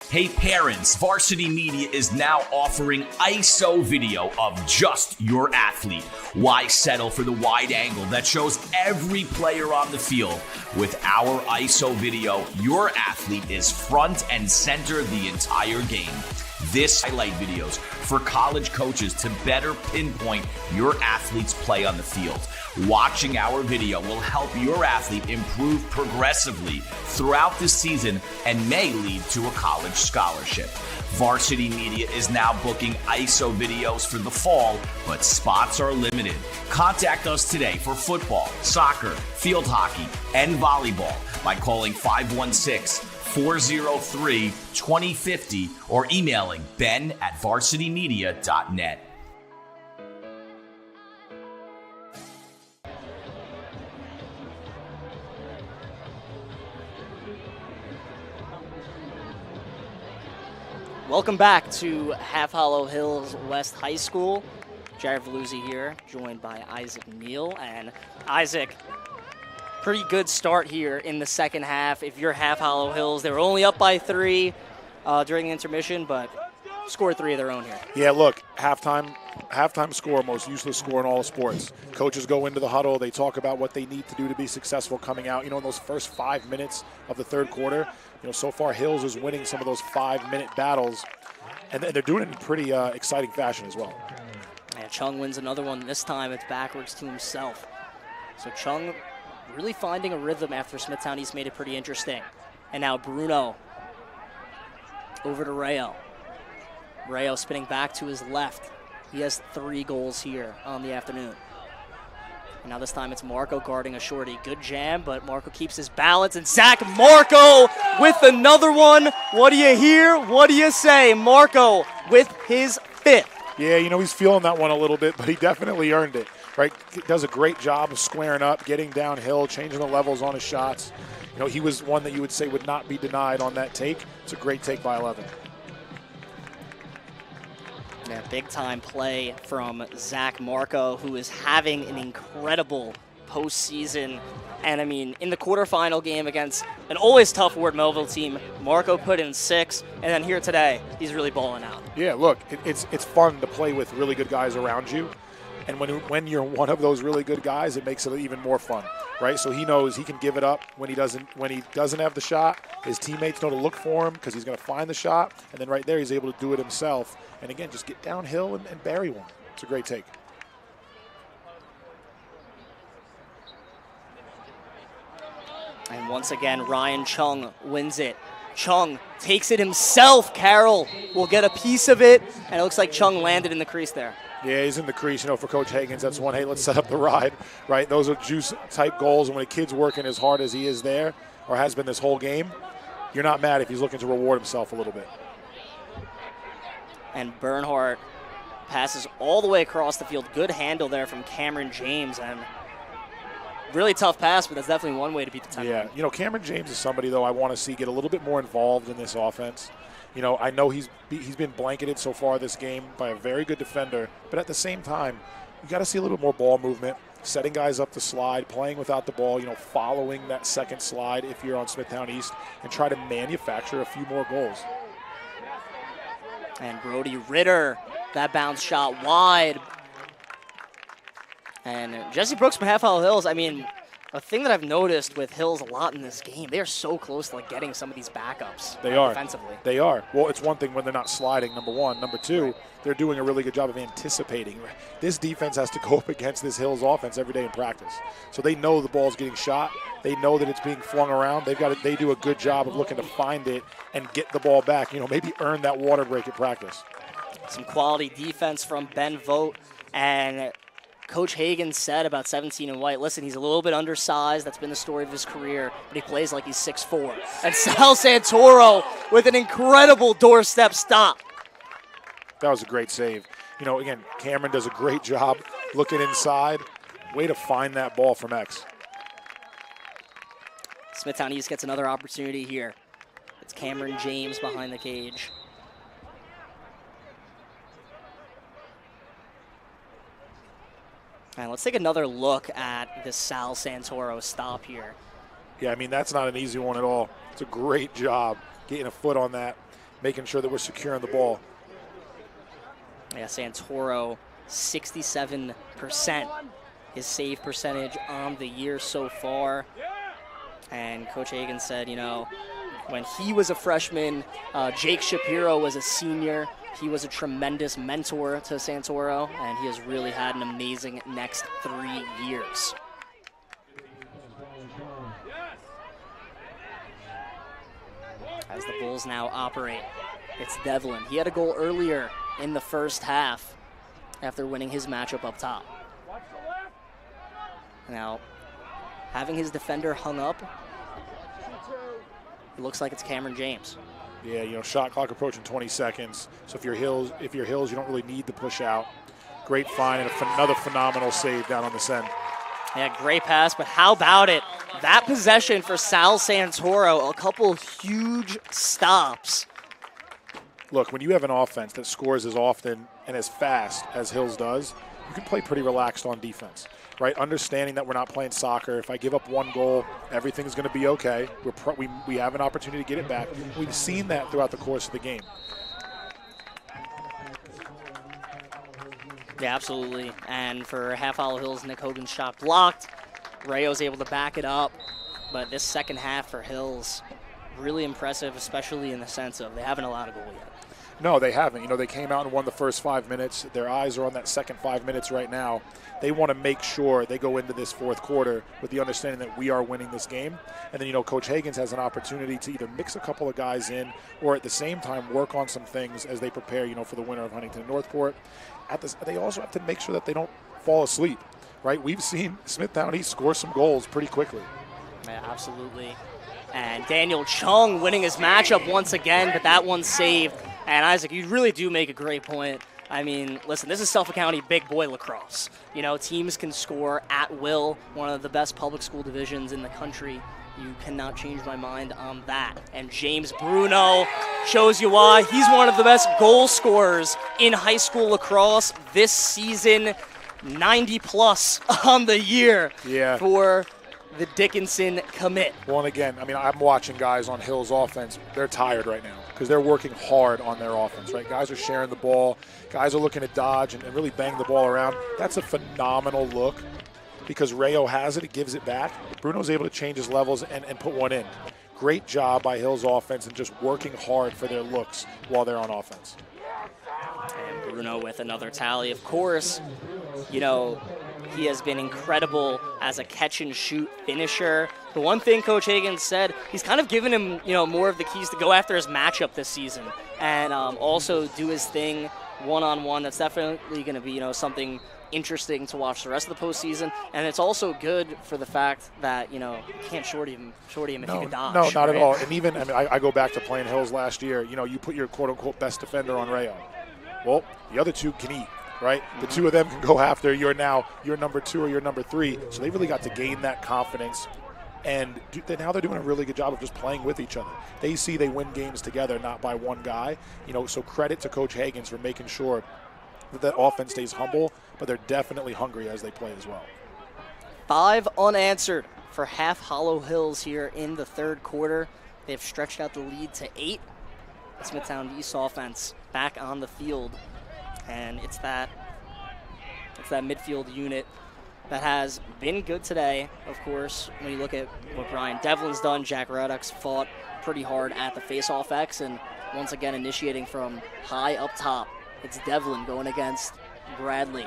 Hey parents, Varsity Media is now offering ISO video of just your athlete. Why settle for the wide angle that shows every player on the field? With our ISO video, your athlete is front and center the entire game. This highlight videos for college coaches to better pinpoint your athlete's play on the field. Watching our video will help your athlete improve progressively throughout the season and may lead to a college scholarship. Varsity Media is now booking ISO videos for the fall, but spots are limited. Contact us today for football, soccer, field hockey, and volleyball by calling 516-403-2050 or emailing ben@varsitymedia.net. Welcome back to Half Hollow Hills West High School. Jared Veluzzi here, joined by Isaac Neal. And Isaac, pretty good start here in the second half. If you're Half Hollow Hills, they were only up by 3 during the intermission, but scored 3 of their own here. Yeah, look, halftime score, most useless score in all of sports. Coaches go into the huddle. They talk about what they need to do to be successful coming out. In those first 5 minutes of the third quarter, so far Hills is winning some of those 5-minute battles, and they're doing it in pretty exciting fashion as well. And Chung wins another one. This time it's backwards to himself. So Chung really finding a rhythm after Smithtown East made it pretty interesting. And now Bruno over to Rayo. Rayo spinning back to his left. He has 3 goals here on the afternoon. And now this time it's Marco guarding a shorty. Good jam, but Marco keeps his balance. And Zach Marco with another one. What do you hear? What do you say? Marco with his 5th. Yeah, he's feeling that one a little bit, but he definitely earned it, right? He does a great job of squaring up, getting downhill, changing the levels on his shots. He was one that you would say would not be denied on that take. It's a great take by 11. Yeah, big-time play from Zach Marco, who is having an incredible postseason. And, in the quarterfinal game against an always tough Ward Melville team, Marco put in 6, and then here today, he's really balling out. Yeah, look, it's fun to play with really good guys around you. And when you're one of those really good guys, it makes it even more fun, right? So he knows he can give it up when he doesn't have the shot. His teammates know to look for him because he's going to find the shot. And then right there, he's able to do it himself. And again, just get downhill and bury one. It's a great take. And once again, Ryan Chung wins it. Chung takes it himself. Carroll will get a piece of it. And it looks like Chung landed in the crease there. Yeah, he's in the crease. For Coach Hagens, that's one, hey, let's set up the ride, right? Those are juice-type goals. And when a kid's working as hard as he is there, or has been this whole game, you're not mad if he's looking to reward himself a little bit. And Bernhardt passes all the way across the field. Good handle there from Cameron James. And really tough pass, but that's definitely one way to beat the tempo. Yeah, Cameron James is somebody, though, I want to see get a little bit more involved in this offense. I know he's been blanketed so far this game by a very good defender, but at the same time, you got to see a little bit more ball movement, setting guys up the slide, playing without the ball, following that second slide if you're on Smithtown East, and try to manufacture a few more goals. And Brody Ritter, that bounce shot wide. And Jesse Brooks from Half Hollow Hills, a thing that I've noticed with Hills a lot in this game, they are so close to getting some of these backups defensively. They are. Well, it's one thing when they're not sliding, number one. Number two, they're doing a really good job of anticipating. This defense has to go up against this Hills offense every day in practice. So they know the ball's getting shot. They know that it's being flung around. They do a good job of looking to find it and get the ball back. Maybe earn that water break at practice. Some quality defense from Ben Vogt. And Coach Hagen said about 17 and White, listen, he's a little bit undersized. That's been the story of his career, but he plays like he's 6'4". And Sal Santoro with an incredible doorstep stop. That was a great save. Again, Cameron does a great job looking inside. Way to find that ball from X. Smithtown East gets another opportunity here. It's Cameron James behind the cage. And let's take another look at the Sal Santoro stop here. Yeah, that's not an easy one at all. It's a great job getting a foot on that, making sure that we're securing the ball. Yeah, Santoro, 67%. His save percentage on the year so far. And Coach Hagen said, when he was a freshman, Jake Shapiro was a senior. He was a tremendous mentor to Santoro, and he has really had an amazing next 3 years. As the Bulls now operate, it's Devlin. He had a goal earlier in the first half after winning his matchup up top. Now, having his defender hung up, it looks like it's Cameron James. Yeah, shot clock approaching 20 seconds. So if you're Hills, you don't really need to push out. Great find and another phenomenal save down on this end. Yeah, great pass, but how about it? That possession for Sal Santoro, a couple huge stops. look, when you have an offense that scores as often and as fast as Hills does, you can play pretty relaxed on defense, right? Understanding that we're not playing soccer. If I give up one goal, everything's going to be okay. We have an opportunity to get it back. We've seen that throughout the course of the game. Yeah, absolutely. And for Half Hollow Hills, Nick Hogan's shot blocked. Rayo's able to back it up. But this second half for Hills, really impressive, especially in the sense of they haven't allowed a goal yet. No, they haven't. You know, they came out and won the first 5 minutes. Their eyes are on that second 5 minutes right now. They want to make sure they go into this fourth quarter with the understanding that we are winning this game. And then, you know, Coach Hagens has an opportunity to either mix a couple of guys in or at the same time work on some things as they prepare, you know, for the winner of Huntington and Northport. They also have to make sure that they don't fall asleep, right? We've seen Smithtown East score some goals pretty quickly. Yeah, absolutely. And Daniel Chung winning his matchup once again, but that one's saved. And Isaac, you really do make a great point. I mean, listen, this is Suffolk County big boy lacrosse. You know, teams can score at will, one of the best public school divisions in the country. You cannot change my mind on that. And James Bruno shows you why. He's one of the best goal scorers in high school lacrosse this season. 90-plus on the year for the Dickinson commit. Well, and again, I mean, I'm watching guys on Hills offense. They're tired right now because they're working hard on their offense, right? Guys are sharing the ball. Guys are looking to dodge and really bang the ball around. That's a phenomenal look because Rayo has it. It gives it back. Bruno's able to change his levels and put one in. Great job by Hills offense and just working hard for their looks while they're on offense. And Bruno with another tally. Of course, you know, he has been incredible as a catch-and-shoot finisher. The one thing Coach Hagens said, he's kind of given him, you know, more of the keys to go after his matchup this season and also do his thing one-on-one. That's definitely going to be, you know, something interesting to watch the rest of the postseason. And it's also good for the fact that, you know, you can't shorty him if you can dodge. No, not at all. And even, I mean, I go back to playing Hills last year. You know, you put your quote-unquote best defender on Rayo. Well, the other two can eat. Right? The two of them can go after your number 2 or your number 3. So they really got to gain that confidence. And now they're doing a really good job of just playing with each other. They see they win games together, not by one guy. You know, so credit to Coach Hagens for making sure that offense stays humble, but they're definitely hungry as they play as well. 5 unanswered for Half Hollow Hills here in the third quarter. They've stretched out the lead to 8. The Smithtown East offense back on the field. And it's that midfield unit that has been good today. Of course, when you look at what Brian Devlin's done, Jack Reddock's fought pretty hard at the face-off X, and once again initiating from high up top. It's Devlin going against Bradley.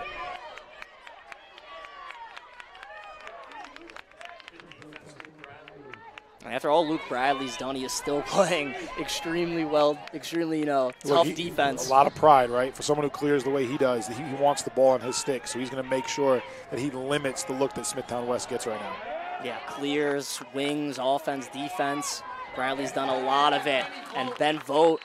After all Luke Bradley's done, he is still playing extremely well, extremely, you know, tough defense. A lot of pride, right? For someone who clears the way he does, he wants the ball on his stick, so he's going to make sure that he limits the look that Smithtown West gets right now. Yeah, clears, wings, offense, defense. Bradley's done a lot of it. And Ben Vogt,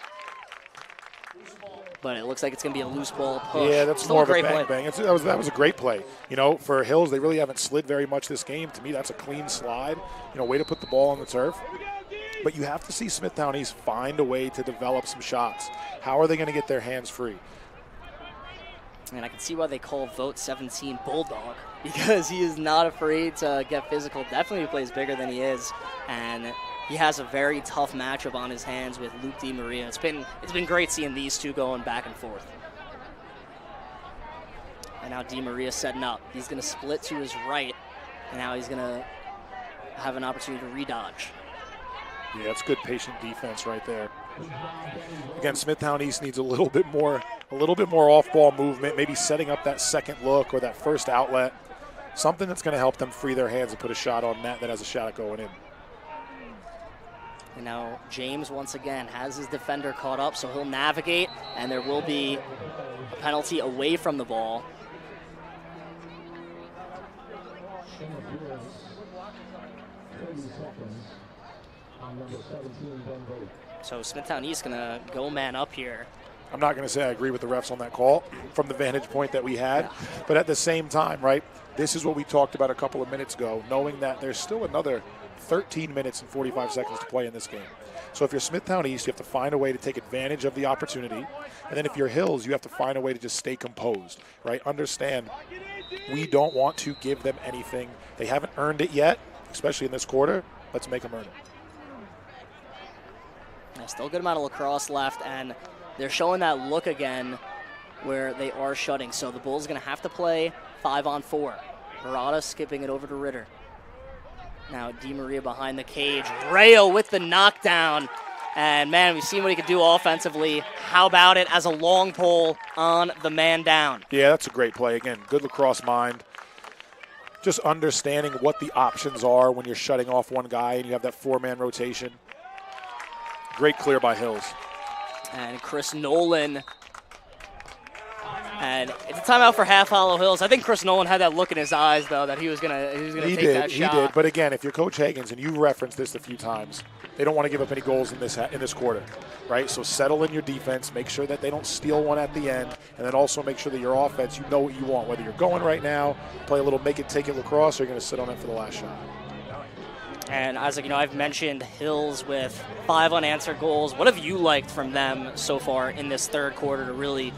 but it looks like it's going to be a loose ball push. Yeah, that's still more of a play. bang. That was a great play. You know, for Hills, they really haven't slid very much this game. To me, that's a clean slide. You know, way to put the ball on the turf. But you have to see Smithtown East find a way to develop some shots. How are they going to get their hands free? And I can see why they call Vogt 17 Bulldog, because he is not afraid to get physical. Definitely plays bigger than he is. And he has a very tough matchup on his hands with Luke DiMaria. It's been great seeing these two going back and forth. And now DiMaria setting up. He's going to split to his right, and now he's going to have an opportunity to redodge. Yeah, that's good patient defense right there. Again, Smithtown East needs a little bit more off-ball movement, maybe setting up that second look or that first outlet, something that's going to help them free their hands and put a shot on net that has a shot at going in. And now James, once again, has his defender caught up, so he'll navigate, and there will be a penalty away from the ball. So Smithtown East going to go man up here. I'm not going to say I agree with the refs on that call from the vantage point that we had, but at the same time, right, this is what we talked about a couple of minutes ago, knowing that there's still another 13 minutes and 45 seconds to play in this game. So if you're Smithtown East, you have to find a way to take advantage of the opportunity. And then if you're Hills, you have to find a way to just stay composed, right? Understand, we don't want to give them anything. They haven't earned it yet, especially in this quarter. Let's make them earn it. There's still a good amount of lacrosse left, and they're showing that look again where they are shutting. So the Bulls going to have to play 5-on-4. Murata skipping it over to Ritter. Now Di Maria behind the cage. Rayo with the knockdown. And, man, we've seen what he could do offensively. How about it as a long pole on the man down? Yeah, that's a great play. Again, good lacrosse mind. Just understanding what the options are when you're shutting off one guy and you have that four-man rotation. Great clear by Hills. And Chris Nolan. And it's a timeout for Half Hollow Hills. I think Chris Nolan had that look in his eyes, though, that he was gonna take that shot. He did. But again, if you're Coach Higgins, and you referenced this a few times, they don't want to give up any goals in this quarter, right? So settle in your defense, make sure that they don't steal one at the end, and then also make sure that your offense, you know what you want. Whether you're going right now, play a little make-it-take-it lacrosse, or you're going to sit on it for the last shot. And Isaac, I've mentioned Hills with 5 unanswered goals. What have you liked from them so far in this third quarter to really,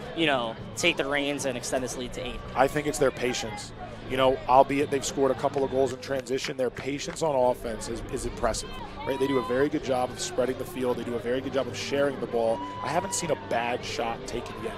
take the reins and extend this lead to 8? I think it's their patience. Albeit they've scored a couple of goals in transition, their patience on offense is impressive, right? They do a very good job of spreading the field. They do a very good job of sharing the ball. I haven't seen a bad shot taken yet,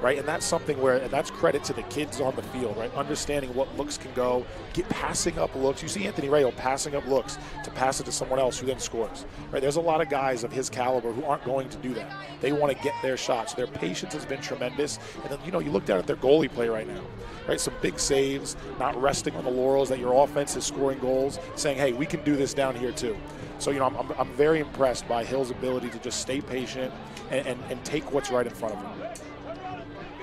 right? And that's something and that's credit to the kids on the field, right? Understanding what looks can go, passing up looks. You see Anthony Rayo passing up looks to pass it to someone else who then scores, right? There's a lot of guys of his caliber who aren't going to do that. They want to get their shots. Their patience has been tremendous. And then, you look down at their goalie play right now, right? Some big saves, not resting on the laurels that your offense is scoring goals, saying, hey, we can do this down here too. So, I'm very impressed by Hill's ability to just stay patient and take what's right in front of them.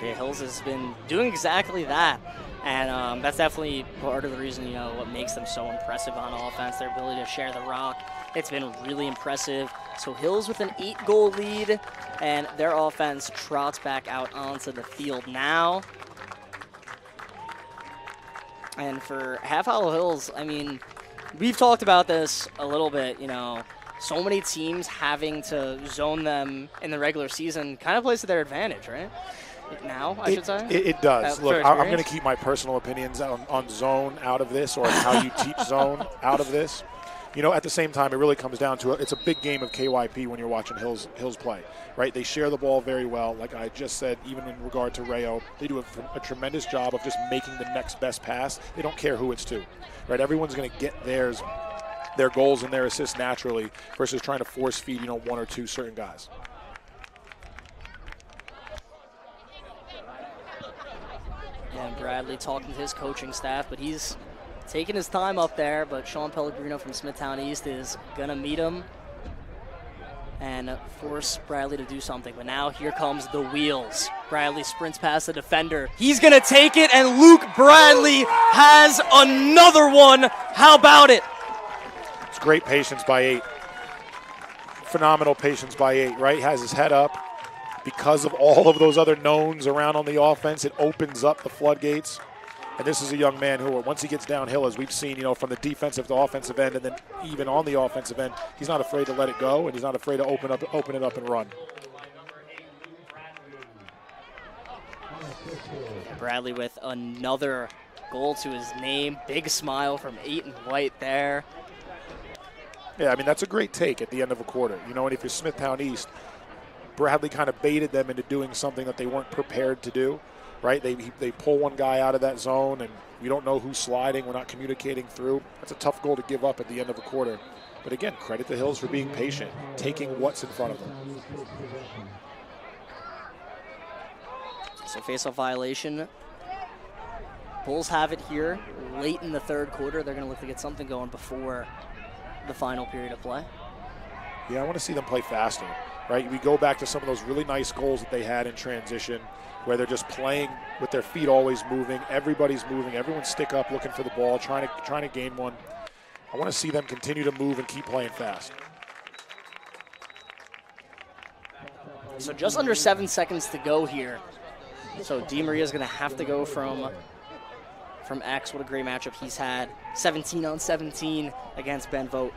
Yeah, Hills has been doing exactly that. And that's definitely part of the reason, what makes them so impressive on offense, their ability to share the rock. It's been really impressive. So Hills with an 8-goal lead, and their offense trots back out onto the field now. And for Half Hollow Hills, we've talked about this a little bit, so many teams having to zone them in the regular season kind of plays to their advantage, right? Now, I should say? It does. Look, I'm going to keep my personal opinions on zone out of this, or how you teach zone out of this. At the same time, it really comes down to it's a big game of KYP when you're watching Hills play, right? They share the ball very well. Like I just said, even in regard to Rayo, they do a tremendous job of just making the next best pass. They don't care who it's to, right? Everyone's going to get their goals and their assists naturally versus trying to force feed, one or two certain guys. And Bradley talking to his coaching staff, but he's taking his time up there. But Sean Pellegrino from Smithtown East is going to meet him and force Bradley to do something. But now here comes the wheels. Bradley sprints past the defender. He's going to take it, and Luke Bradley has another one. How about it? It's great patience by 8. Phenomenal patience by 8, right? Has his head up. Because of all of those other knowns around on the offense, it opens up the floodgates. And this is a young man who, once he gets downhill, as we've seen, from the defensive to offensive end, and then even on the offensive end, he's not afraid to let it go, and he's not afraid to open it up and run. Bradley with another goal to his name. Big smile from 8 and White there. Yeah, that's a great take at the end of a quarter. And if you're Smithtown East, Bradley kind of baited them into doing something that they weren't prepared to do, right? They pull one guy out of that zone, and we don't know who's sliding. We're not communicating through. That's a tough goal to give up at the end of a quarter. But again, credit to Hills for being patient, taking what's in front of them. So face-off violation. Bulls have it here late in the third quarter. They're going to look to get something going before the final period of play. Yeah, I want to see them play faster. Right, we go back to some of those really nice goals that they had in transition where they're just playing with their feet always moving. Everybody's moving. Everyone's stick up looking for the ball, trying to gain one. I want to see them continue to move and keep playing fast. So just under 7 seconds to go here. So Di Maria's going to have to go from from X. What a great matchup he's had. 17 on 17 against Ben Vogt.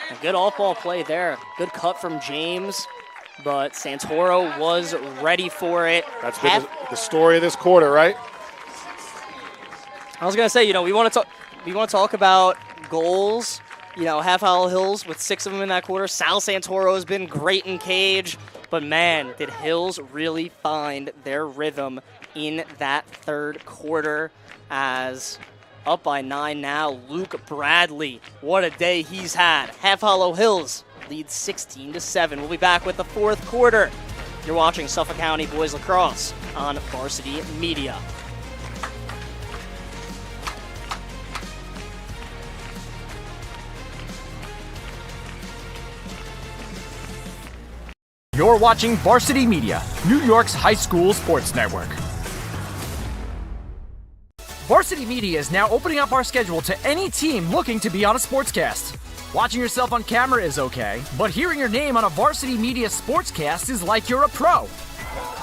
A good off-ball play there. Good cut from James, but Santoro was ready for it. That's been the story of this quarter, right? I was going to say, we want to talk about goals. Half Hollow Hills with 6 of them in that quarter. Sal Santoro has been great in cage, but man, did Hills really find their rhythm in that third quarter as up by 9 now. Luke Bradley, what a day he's had. Half Hollow Hills leads 16-7. We'll be back with the fourth quarter. You're watching Suffolk County Boys Lacrosse on Varsity Media. You're watching Varsity Media, New York's high school sports network. Varsity Media is now opening up our schedule to any team looking to be on a sportscast. Watching yourself on camera is okay, but hearing your name on a Varsity Media sportscast is like you're a pro.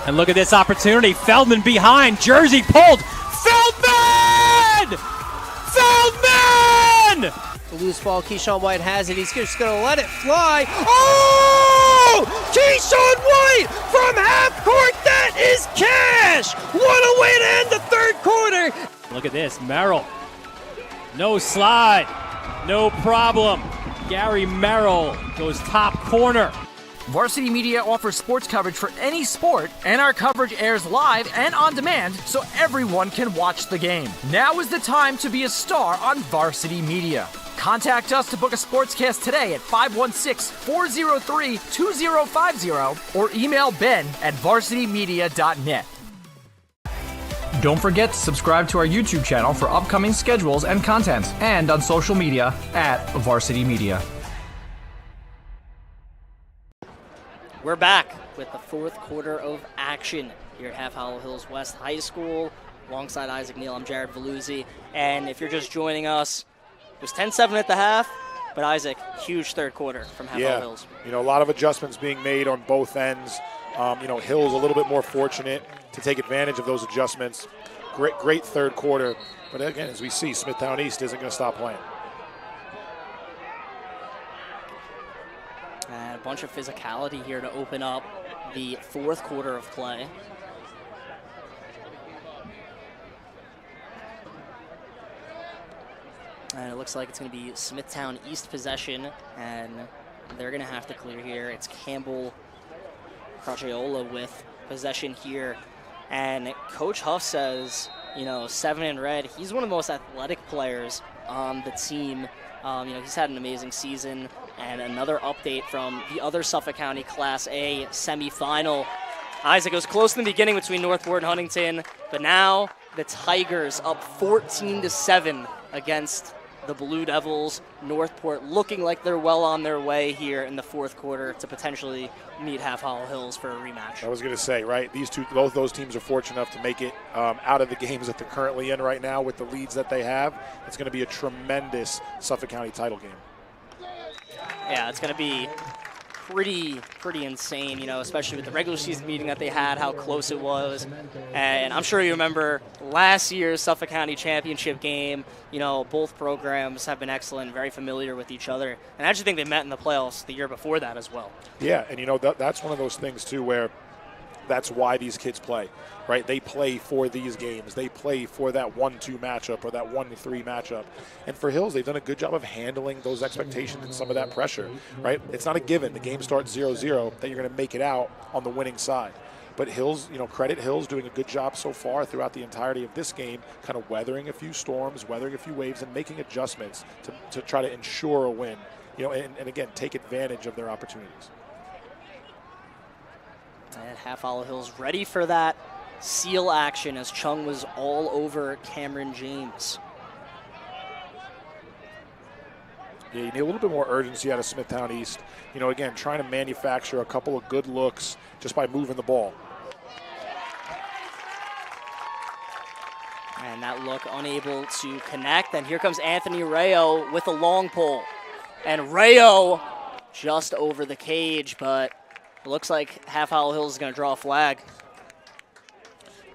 And look at this opportunity. Feldman behind. Jersey pulled. Feldman! Feldman! The loose ball, Keyshawn White has it. He's just going to let it fly. Oh! Keyshawn White from half court. That is cash. What a way to end the third quarter. Look at this. Merrill. No slide. No problem. Gary Merrill goes top corner. Varsity Media offers sports coverage for any sport, and our coverage airs live and on demand so everyone can watch the game. Now is the time to be a star on Varsity Media. Contact us to book a sportscast today at 516-403-2050 or email ben@varsitymedia.net. Don't forget to subscribe to our YouTube channel for upcoming schedules and content, and on social media @Varsity Media. We're back with the fourth quarter of action here at Half Hollow Hills West High School. Alongside Isaac Neal, I'm Jared Veluzzi. And if you're just joining us, it was 10-7 at the half, but Isaac, huge third quarter from Half Hollow Hills. A lot of adjustments being made on both ends. Hills a little bit more fortunate to take advantage of those adjustments. Great third quarter. But again, as we see, Smithtown East isn't going to stop playing. And a bunch of physicality here to open up the fourth quarter of play. And it looks like it's going to be Smithtown East possession, and they're going to have to clear here. It's Campbell Crociola with possession here. And Coach Huff says, 7 in red, he's one of the most athletic players on the team. He's had an amazing season. And another update from the other Suffolk County Class A semifinal. Isaac, it was close in the beginning between Northport and Huntington, but now the Tigers up 14-7 against the Blue Devils. Northport looking like they're well on their way here in the fourth quarter to potentially meet Half Hollow Hills for a rematch. I was going to say, right, both those teams are fortunate enough to make it out of the games that they're currently in right now with the leads that they have. It's going to be a tremendous Suffolk County title game. Yeah, it's going to be pretty insane, especially with the regular season meeting that they had, how close it was. And I'm sure you remember last year's Suffolk County Championship game. Both programs have been excellent, very familiar with each other. And I actually think they met in the playoffs the year before that as well. Yeah, and that's one of those things, too, where that's why these kids play, right? They play for these games. They play for that 1-2 matchup or that 1-3 matchup. And for Hills, they've done a good job of handling those expectations and some of that pressure, right? It's not a given. The game starts 0-0 that you're going to make it out on the winning side. But Hills, credit Hills doing a good job so far throughout the entirety of this game, kind of weathering a few storms, weathering a few waves, and making adjustments to try to ensure a win, and again, take advantage of their opportunities. And Half Hollow Hills ready for that seal action as Chung was all over Cameron James. Yeah, you need a little bit more urgency out of Smithtown East. Again, trying to manufacture a couple of good looks just by moving the ball. And that look unable to connect. And here comes Anthony Rayo with a long pole. And Rayo just over the cage, but looks like Half Hollow Hills is going to draw a flag.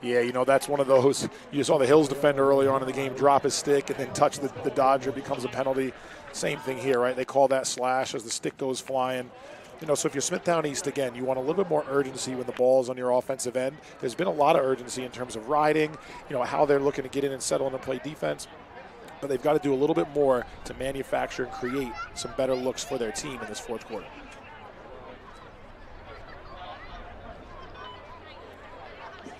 Yeah, you know, that's one of those. You saw the Hills defender early on in the game drop his stick and then touch the Dodger, becomes a penalty. Same thing here, right? They call that slash as the stick goes flying. You know, so if you're Smithtown East, again, you want a little bit more urgency when the ball's on your offensive end. There's been a lot of urgency in terms of riding, you know, how they're looking to get in and settle in and play defense. But they've got to do a little bit more to manufacture and create some better looks for their team in this fourth quarter.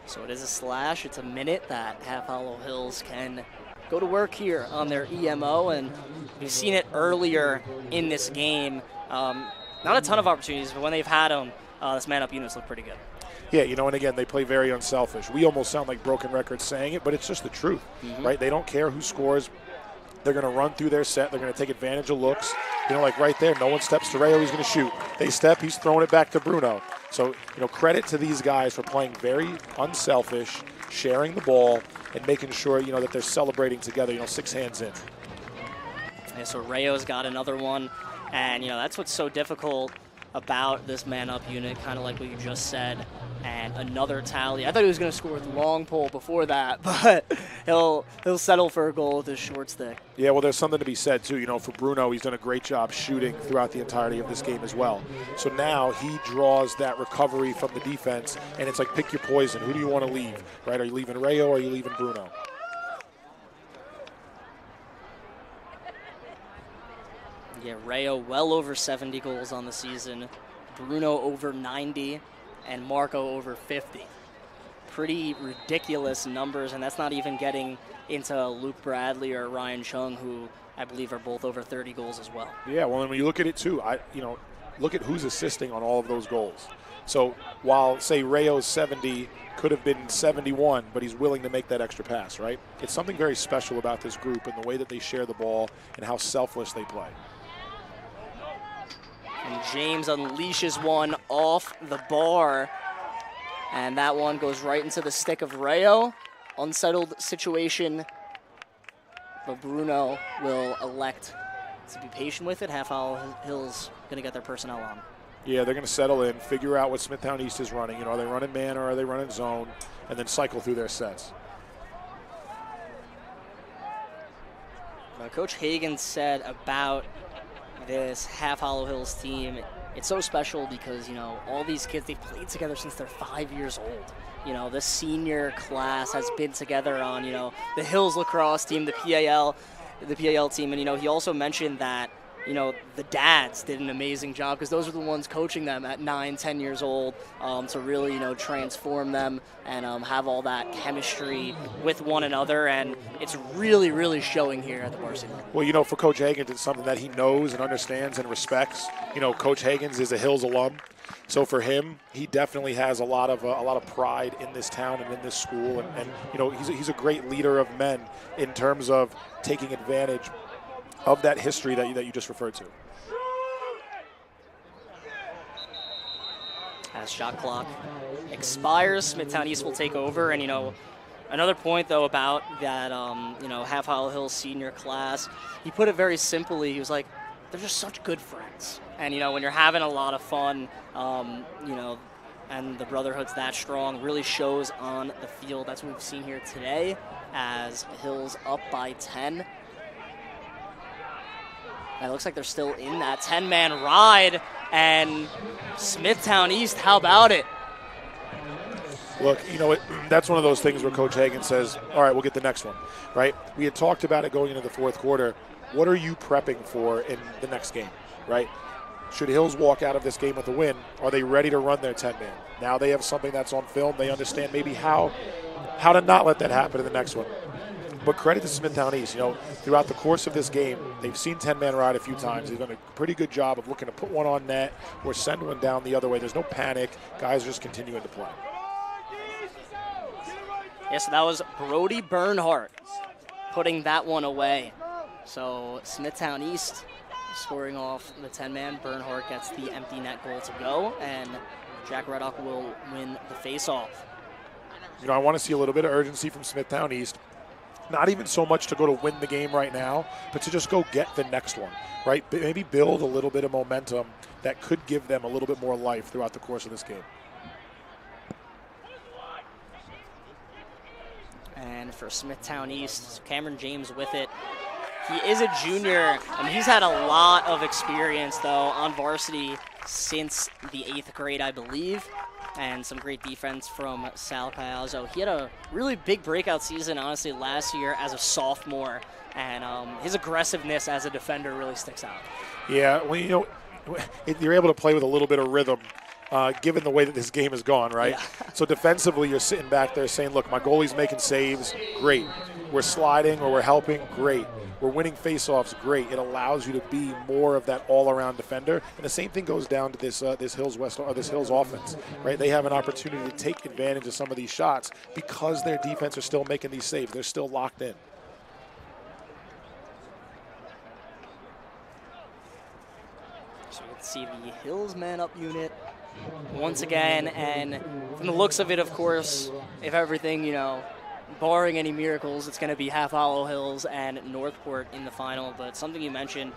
So it is a slash. It's a minute that Half Hollow Hills can go to work here on their EMO, and we've seen it earlier in this game. Not a ton of opportunities, but when they've had them, this man-up units look pretty good. Yeah, you know, and again, they play very unselfish. We almost sound like broken records saying it, but it's just the truth, right? They don't care who scores. They're going to run through their set. They're going to take advantage of looks. You know, like right there, no one steps to Rayo, he's going to shoot. They step, he's throwing it back to Bruno. So, you know, credit to these guys for playing very unselfish, sharing the ball, and making sure, you know, that they're celebrating together, you know, 6 hands in. Yeah, so Rayo's got another one, and, you know, that's what's so difficult about this man-up unit, kind of like what you just said. And another tally. I thought he was going to score with long pole before that, but he'll settle for a goal with his short stick. Yeah, well, there's something to be said, too. You know, for Bruno, he's done a great job shooting throughout the entirety of this game as well. So now he draws that recovery from the defense, and it's like pick your poison. Who do you want to leave, right? Are you leaving Rayo or are you leaving Bruno? Yeah, Rayo well over 70 goals on the season. Bruno over 90. And Marco over 50. Pretty ridiculous numbers, and that's not even getting into Luke Bradley or Ryan Chung, who I believe are both over 30 goals as well. Yeah, well, and when you look at it too, look at who's assisting on all of those goals. So while, say, Rayo's 70 could have been 71, but he's willing to make that extra pass, right? It's something very special about this group and the way that they share the ball and how selfless they play. And James unleashes one off the bar. And that one goes right into the stick of Rayo. Unsettled situation. But Bruno will elect to be patient with it. Half Hollow Hills going to get their personnel on. Yeah, they're going to settle in, figure out what Smithtown East is running. You know, are they running man or are they running zone? And then cycle through their sets. Coach Hagan said about this Half Hollow Hills team, it's so special because, you know, all these kids, they've played together since they're 5 years old. You know, the senior class has been together on, you know, the Hills Lacrosse team, the PAL team. And, you know, he also mentioned that, you know, the dads did an amazing job because those are the ones coaching them at 9, 10 years old to really, you know, transform them and have all that chemistry with one another. And it's really, really showing here at the varsity. Well, you know, for Coach Hagens, it's something that he knows and understands and respects. You know, Coach Hagens is a Hills alum. So for him, he definitely has a lot of pride in this town and in this school. And you know, he's a great leader of men in terms of taking advantage of that history that you just referred to. As shot clock expires, Smithtown East will take over. And, you know, another point, though, about that, you know, Half Hollow Hills senior class, he put it very simply. He was like, they're just such good friends. And, you know, when you're having a lot of fun, you know, and the brotherhood's that strong, really shows on the field. That's what we've seen here today as Hills up by 10. And it looks like they're still in that 10-man ride. And Smithtown East, how about it? Look, you know, that's one of those things where Coach Hagan says, all right, we'll get the next one, right? We had talked about it going into the fourth quarter. What are you prepping for in the next game, right? Should Hills walk out of this game with a win, are they ready to run their 10-man? Now they have something that's on film. They understand maybe how to not let that happen in the next one. But credit to Smithtown East. You know, throughout the course of this game, they've seen 10-man ride a few times. They've done a pretty good job of looking to put one on net or send one down the other way. There's no panic. Guys are just continuing to play. Yes, that was Brody Bernhardt putting that one away. So Smithtown East scoring off the 10-man. Bernhardt gets the empty net goal to go, and Jack Reddock will win the face-off. You know, I want to see a little bit of urgency from Smithtown East. not even so much to go to win the game right now, but to just go get the next one, right? Maybe build a little bit of momentum that could give them a little bit more life throughout the course of this game. And for Smithtown East, Cameron James with it. He is a junior, and he's had a lot of experience, though, on varsity since the 8th grade, I believe, and some great defense from Sal Cayazzo. He had a really big breakout season, honestly, last year as a sophomore, and his aggressiveness as a defender really sticks out. Yeah, well, you know, you're able to play with a little bit of rhythm, given the way that this game has gone, right? Yeah. So defensively, you're sitting back there saying, look, my goalie's making saves, great. We're sliding or we're helping, great. We're winning faceoffs, great. It allows you to be more of that all-around defender. And the same thing goes down to this Hills offense, right? They have an opportunity to take advantage of some of these shots because their defense are still making these saves. They're still locked in. So you can see the Hills man-up unit once again, and from the looks of it, of course, if everything, barring any miracles, it's going to be HHHills and Northport in the final. But something you mentioned,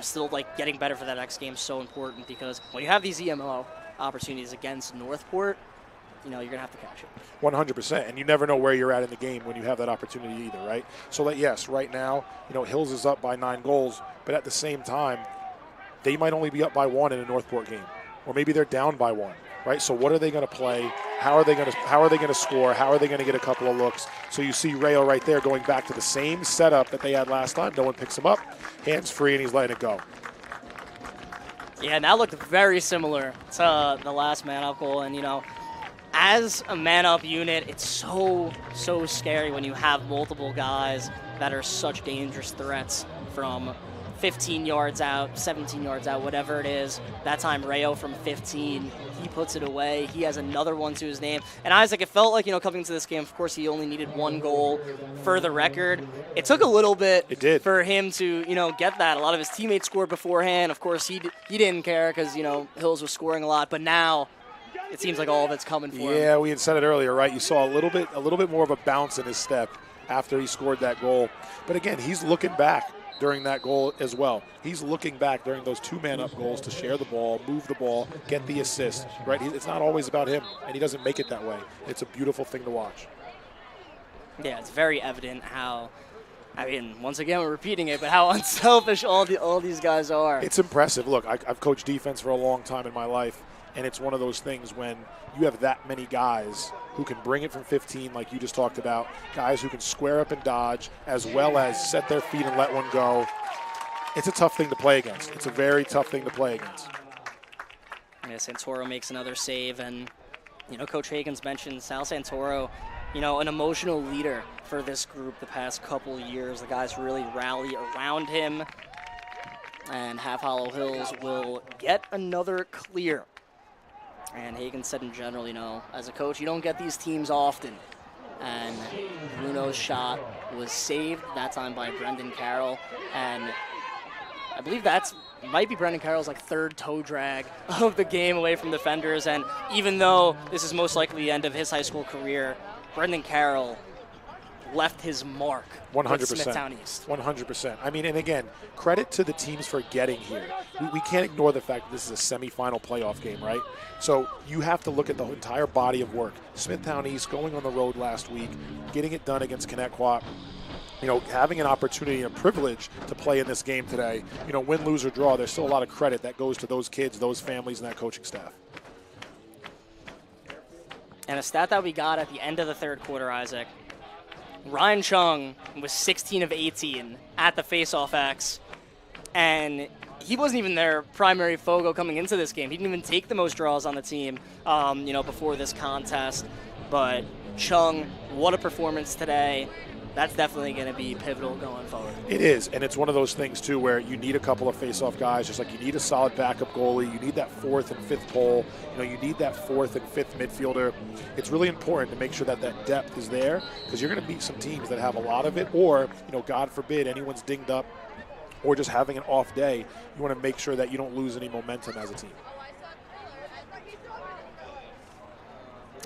still like getting better for that next game is so important, because when you have these EMO opportunities against Northport, you're going to have to catch it. 100%, and you never know where you're at in the game when you have that opportunity either, right? So that, yes, right now, Hills is up by 9 goals, but at the same time, they might only be up by 1 in a Northport game, or maybe they're down by 1. Right, so what are they going to play? How are they going to score? How are they going to get a couple of looks? So you see Rayo right there going back to the same setup that they had last time. No one picks him up, hands free, and he's letting it go. Yeah, and that looked very similar to the last man-up goal. And, as a man-up unit, it's so scary when you have multiple guys that are such dangerous threats from 15 yards out, 17 yards out, whatever it is. That time, Rayo from 15, he puts it away. He has another one to his name. And Isaac, it felt like, coming into this game, of course, he only needed 1 goal for the record. It took a little bit for him to, get that. A lot of his teammates scored beforehand. Of course, he didn't care because, Hills was scoring a lot. But now it seems like all of it's coming for him. Yeah, we had said it earlier, right? You saw a little bit more of a bounce in his step after he scored that goal. But again, he's looking back during that goal as well. He's looking back during those 2 man-up goals to share the ball, move the ball, get the assist, right? It's not always about him, and he doesn't make it that way. It's a beautiful thing to watch. Yeah, it's very evident how, once again, we're repeating it, but how unselfish all these guys are. It's impressive. Look, I've coached defense for a long time in my life, and it's one of those things when you have that many guys who can bring it from 15, like you just talked about, guys who can square up and dodge, as well as set their feet and let one go. It's a tough thing to play against. It's a very tough thing to play against. Yeah, Santoro makes another save, and, Coach Hagan's mentioned Sal Santoro, an emotional leader for this group the past couple years. The guys really rally around him, and HHHills will get another clear. And Hagan said in general, as a coach, you don't get these teams often. And Bruno's shot was saved that time by Brendan Carroll. And I believe might be Brendan Carroll's 3rd toe drag of the game away from defenders. And even though this is most likely the end of his high school career, Brendan Carroll left his mark 100%. With Smithtown East. 100%. And again, credit to the teams for getting here. We can't ignore the fact that this is a semifinal playoff game, right? So you have to look at the entire body of work. Smithtown East going on the road last week, getting it done against Connecticut, having an opportunity and a privilege to play in this game today. Win, lose, or draw, there's still a lot of credit that goes to those kids, those families, and that coaching staff. And a stat that we got at the end of the 3rd quarter, Isaac, Ryan Chung was 16 of 18 at the faceoff X, and he wasn't even their primary fogo coming into this game. He didn't even take the most draws on the team, before this contest. But Chung, what a performance today. That's definitely going to be pivotal going forward. It is, and it's one of those things, too, where you need a couple of face-off guys, just like you need a solid backup goalie. You need that 4th and 5th pole. You need that 4th and 5th midfielder. It's really important to make sure that that depth is there, because you're going to beat some teams that have a lot of it, or, God forbid, anyone's dinged up or just having an off day. You want to make sure that you don't lose any momentum as a team.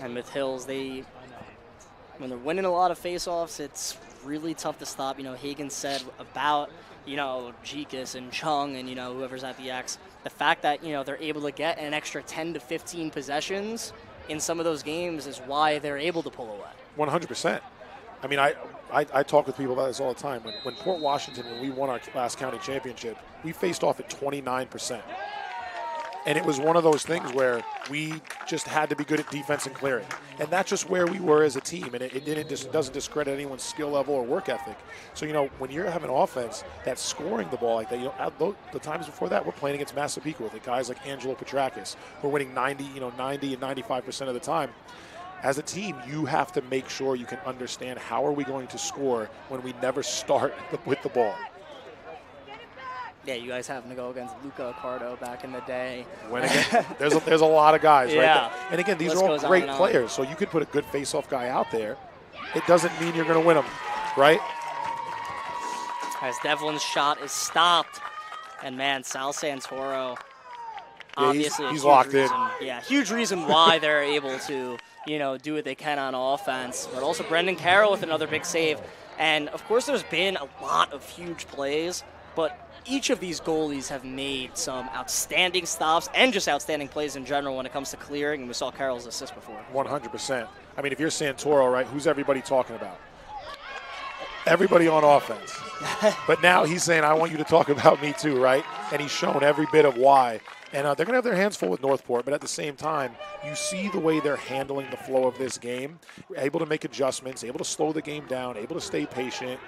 And with Hills, when they're winning a lot of face-offs, it's really tough to stop. Higgins said about, Jekus and Chung and, whoever's at the X. The fact that, they're able to get an extra 10 to 15 possessions in some of those games is why they're able to pull away. 100%. I mean, I talk with people about this all the time. When Port Washington, when we won our last county championship, we faced off at 29%. And it was one of those things where we just had to be good at defense and clearing. And that's just where we were as a team. And it doesn't discredit anyone's skill level or work ethic. So, when you're having offense that's scoring the ball like that, the times before that, we're playing against Massapequa with guys like Angelo Petrakis, who are winning 90 and 95% of the time. As a team, you have to make sure you can understand how are we going to score when we never start with the ball. Yeah, you guys having to go against Luca Accardo back in the day. There's a lot of guys, yeah. right? And again, these are all great players, so you could put a good face-off guy out there. It doesn't mean you're going to win them, right? As Devlin's shot is stopped, and man, Sal Santoro, obviously he's locked in. Yeah, huge reason why they're able to, do what they can on offense. But also Brendan Carroll with another big save. And of course, there's been a lot of huge plays, but each of these goalies have made some outstanding stops and just outstanding plays in general when it comes to clearing, and we saw Carroll's assist before. 100%. I mean, if you're Santoro, right, who's everybody talking about? Everybody on offense. But now he's saying, I want you to talk about me too, right? And he's shown every bit of why. And they're going to have their hands full with Northport, but at the same time, you see the way they're handling the flow of this game, able to make adjustments, able to slow the game down, able to stay patient.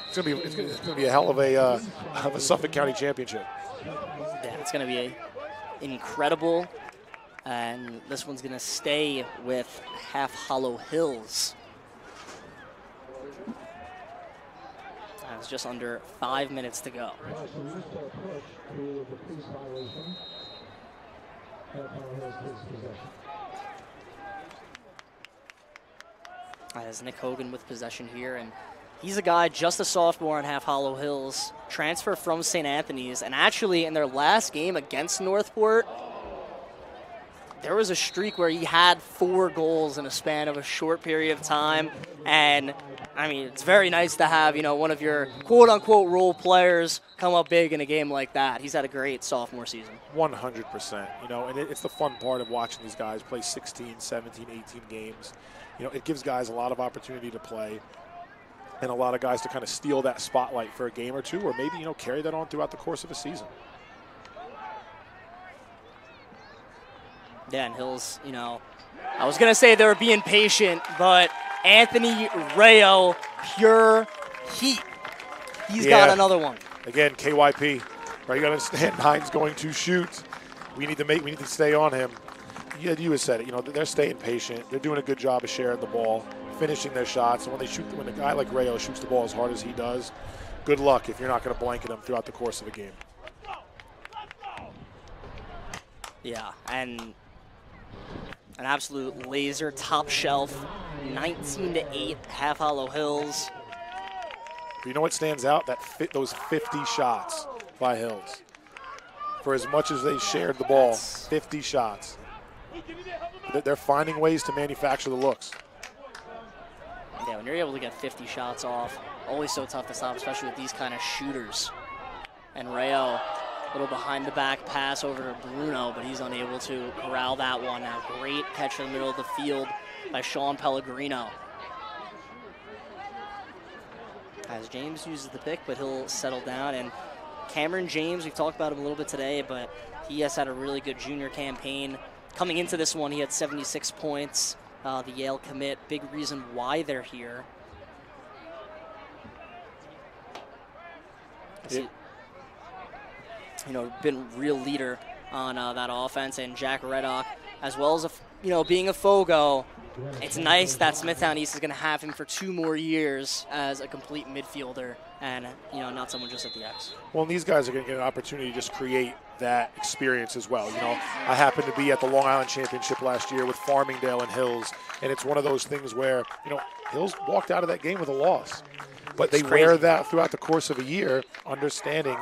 It's gonna be a hell of a Suffolk County championship. Yeah, it's gonna be incredible, and this one's gonna stay with HHHills. It's just under 5 minutes to go. As Nick Hogan with possession here, and he's a guy, just a sophomore on HHHills, transfer from St. Anthony's, and actually in their last game against Northport, there was a streak where he had 4 goals in a span of a short period of time, and I mean, it's very nice to have, one of your quote-unquote role players come up big in a game like that. He's had a great sophomore season. 100%, and it's the fun part of watching these guys play 16, 17, 18 games. It gives guys a lot of opportunity to play, and a lot of guys to kind of steal that spotlight for a game or two, or maybe, carry that on throughout the course of a season. Yeah, and Hills, I was going to say they were being patient, but Anthony Rayo, pure heat. He's got another one. Again, KYP, right? You got to understand, Nine's going to shoot. We need to stay on him. Yeah, you had said it. They're staying patient. They're doing a good job of sharing the ball, finishing their shots. And when a guy like Rayo shoots the ball as hard as he does, good luck if you're not going to blanket him throughout the course of a game. Yeah, and an absolute laser, top shelf, 19-8, HHHills. You know what stands out? Those 50 shots by Hills. For as much as they shared the ball, 50 shots. They're finding ways to manufacture the looks. Yeah, when you're able to get 50 shots off, always so tough to stop, especially with these kind of shooters. And Rayo, a little behind the back pass over to Bruno, but he's unable to corral that one. Now, great catch in the middle of the field by Sean Pellegrino. As James uses the pick, but he'll settle down. And Cameron James, we've talked about him a little bit today, but he has had a really good junior campaign. Coming into this one, he had 76 points. The Yale commit, big reason why they're here. Yeah. Been a real leader on that offense, and Jack Reddock, as well as being a Fogo. It's nice that Smithtown East is going to have him for 2 more years as a complete midfielder, and not someone just at the X. Well, and these guys are going to get an opportunity to just create that experience as well. I happened to be at the Long Island Championship last year with Farmingdale and Hills, and it's one of those things where Hills walked out of that game with a loss. But they wear that throughout the course of a year, understanding,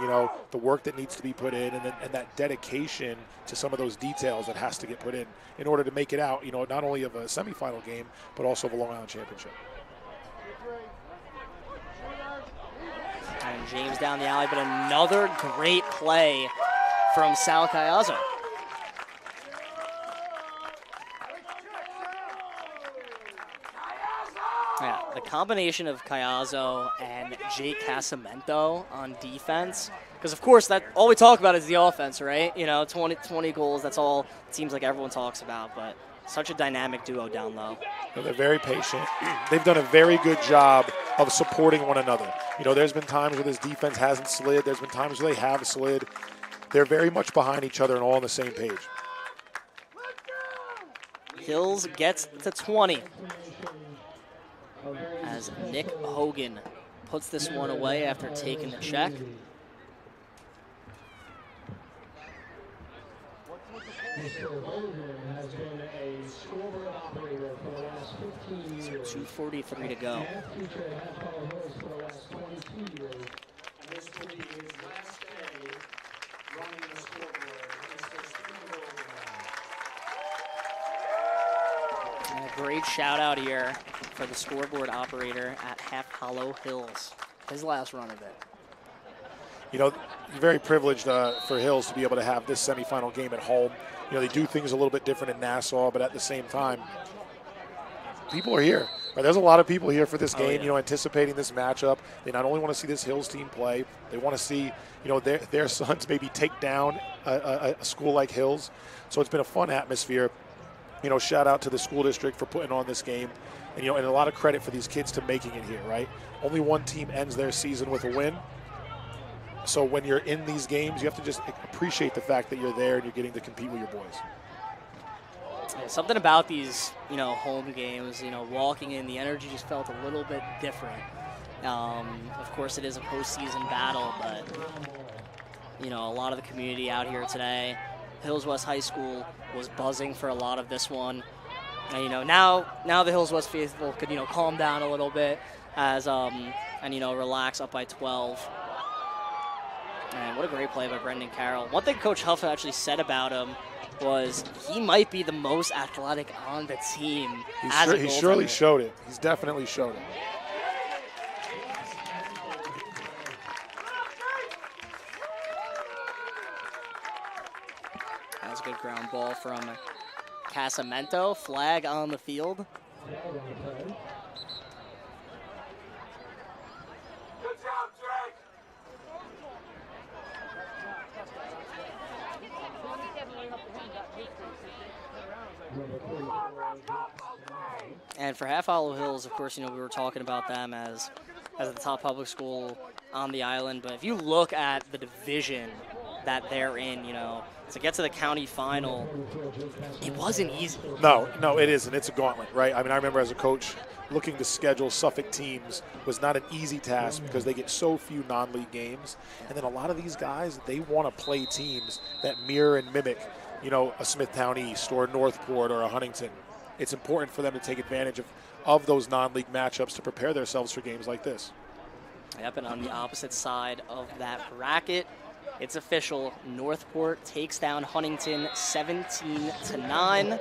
the work that needs to be put in and that dedication to some of those details that has to get put in order to make it out, not only of a semifinal game, but also of a Long Island championship. James down the alley, but another great play from Sal Caiazzo. Yeah, the combination of Caiazzo and Jake Casamento on defense, because of course that all we talk about is the offense, right? 20 goals, that's all it seems like everyone talks about, but such a dynamic duo down low. They're very patient. They've done a very good job of supporting one another. There's been times where this defense hasn't slid. There's been times where they have slid. They're very much behind each other and all on the same page. Hills gets to 20 as Nick Hogan puts this one away after taking the check. So 2:43 to go. And a great shout out here for the scoreboard operator at Half Hollow Hills. His last run of it. You're very privileged for Hills to be able to have this semifinal game at home. They do things a little bit different in Nassau, but at the same time, people are here. Right? There's a lot of people here for this game, anticipating this matchup. They not only want to see this Hills team play, they want to see, their sons maybe take down a school like Hills. So it's been a fun atmosphere. Shout out to the school district for putting on this game. And, and a lot of credit for these kids to making it here, right? Only one team ends their season with a win. So when you're in these games, you have to just appreciate the fact that you're there and you're getting to compete with your boys. Yeah, something about these, home games, walking in, the energy just felt a little bit different. Of course, it is a postseason battle, but, a lot of the community out here today, Hills West High School was buzzing for a lot of this one. And, now the Hills West faithful could, calm down a little bit as, relax up by 12. And what a great play by Brendan Carroll. One thing Coach Huff actually said about him was he might be the most athletic on the team. He surely showed it. He's definitely showed it. That's a good ground ball from Casamento. Flag on the field. And for Half Hollow Hills, of course, we were talking about them as the top public school on the island. But if you look at the division that they're in, to get to the county final, it wasn't easy. No, it isn't. It's a gauntlet, right? I remember as a coach, looking to schedule Suffolk teams was not an easy task because they get so few non-league games. And then a lot of these guys, they want to play teams that mirror and mimic, a Smithtown East or a Northport or a Huntington. It's important for them to take advantage of those non-league matchups to prepare themselves for games like this. Yep, and on the opposite side of that bracket, it's official. Northport takes down Huntington 17-9,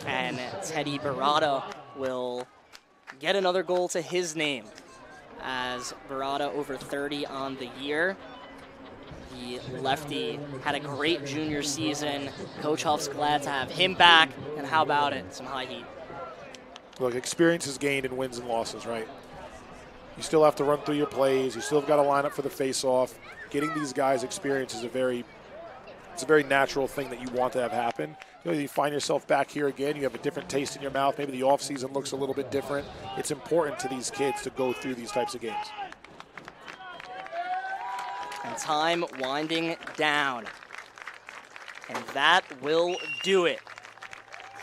and Teddy Barada will get another goal to his name as Barada over 30 on the year. The lefty had a great junior season. Coach Huff's glad to have him back, and how about it? Some high heat. Look, experience is gained in wins and losses, right? You still have to run through your plays. You still have got to line up for the face-off. Getting these guys experience is a very natural thing that you want to have happen. You find yourself back here again. You have a different taste in your mouth. Maybe the offseason looks a little bit different. It's important to these kids to go through these types of games. And time winding down. And that will do it.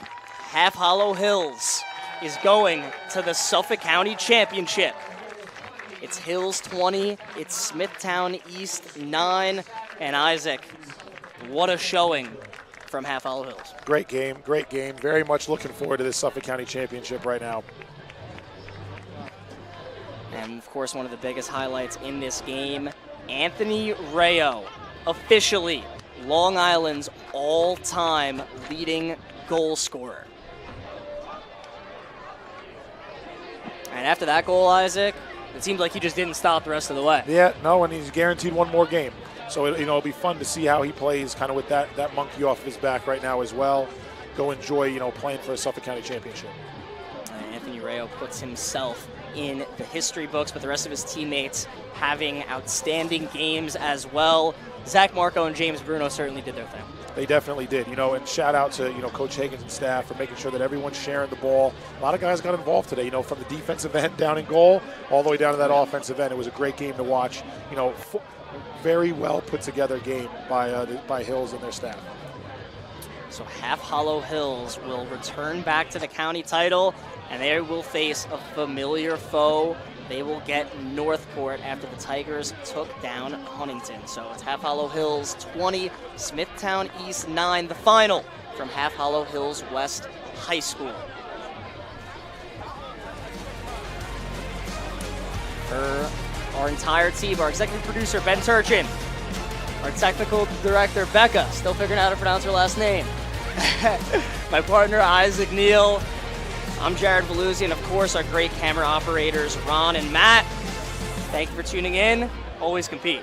Half Hollow Hills is going to the Suffolk County Championship. It's Hills 20, it's Smithtown East 9, and Isaac, what a showing from Half Hollow Hills. Great game. Very much looking forward to this Suffolk County Championship right now. And of course, one of the biggest highlights in this game, Anthony Rayo, officially Long Island's all-time leading goal scorer. And after that goal, Isaac, It seemed like he just didn't stop the rest of the way. Yeah, no, and he's guaranteed one more game. So, it'll be fun to see how he plays kind of with that monkey off his back right now as well. Go enjoy, playing for a Suffolk County championship. Anthony Rayo puts himself in the history books, but the rest of his teammates having outstanding games as well. Zach Marco and James Bruno certainly did their thing. They definitely did, and shout out to, Coach Higgins and staff for making sure that everyone's sharing the ball. A lot of guys got involved today, from the defensive end down in goal all the way down to that offensive end. It was a great game to watch, very well put together game by Hills and their staff. So Half Hollow Hills will return back to the county title, and they will face a familiar foe. They will get Northport after the Tigers took down Huntington. So it's Half Hollow Hills 20, Smithtown East 9, the final from Half Hollow Hills West High School. For our entire team, our executive producer, Ben Turchin, our technical director, Becca, still figuring out how to pronounce her last name, my partner, Isaac Neal, I'm Jared Veluzzi, and of course our great camera operators, Ron and Matt. Thank you for tuning in. Always compete.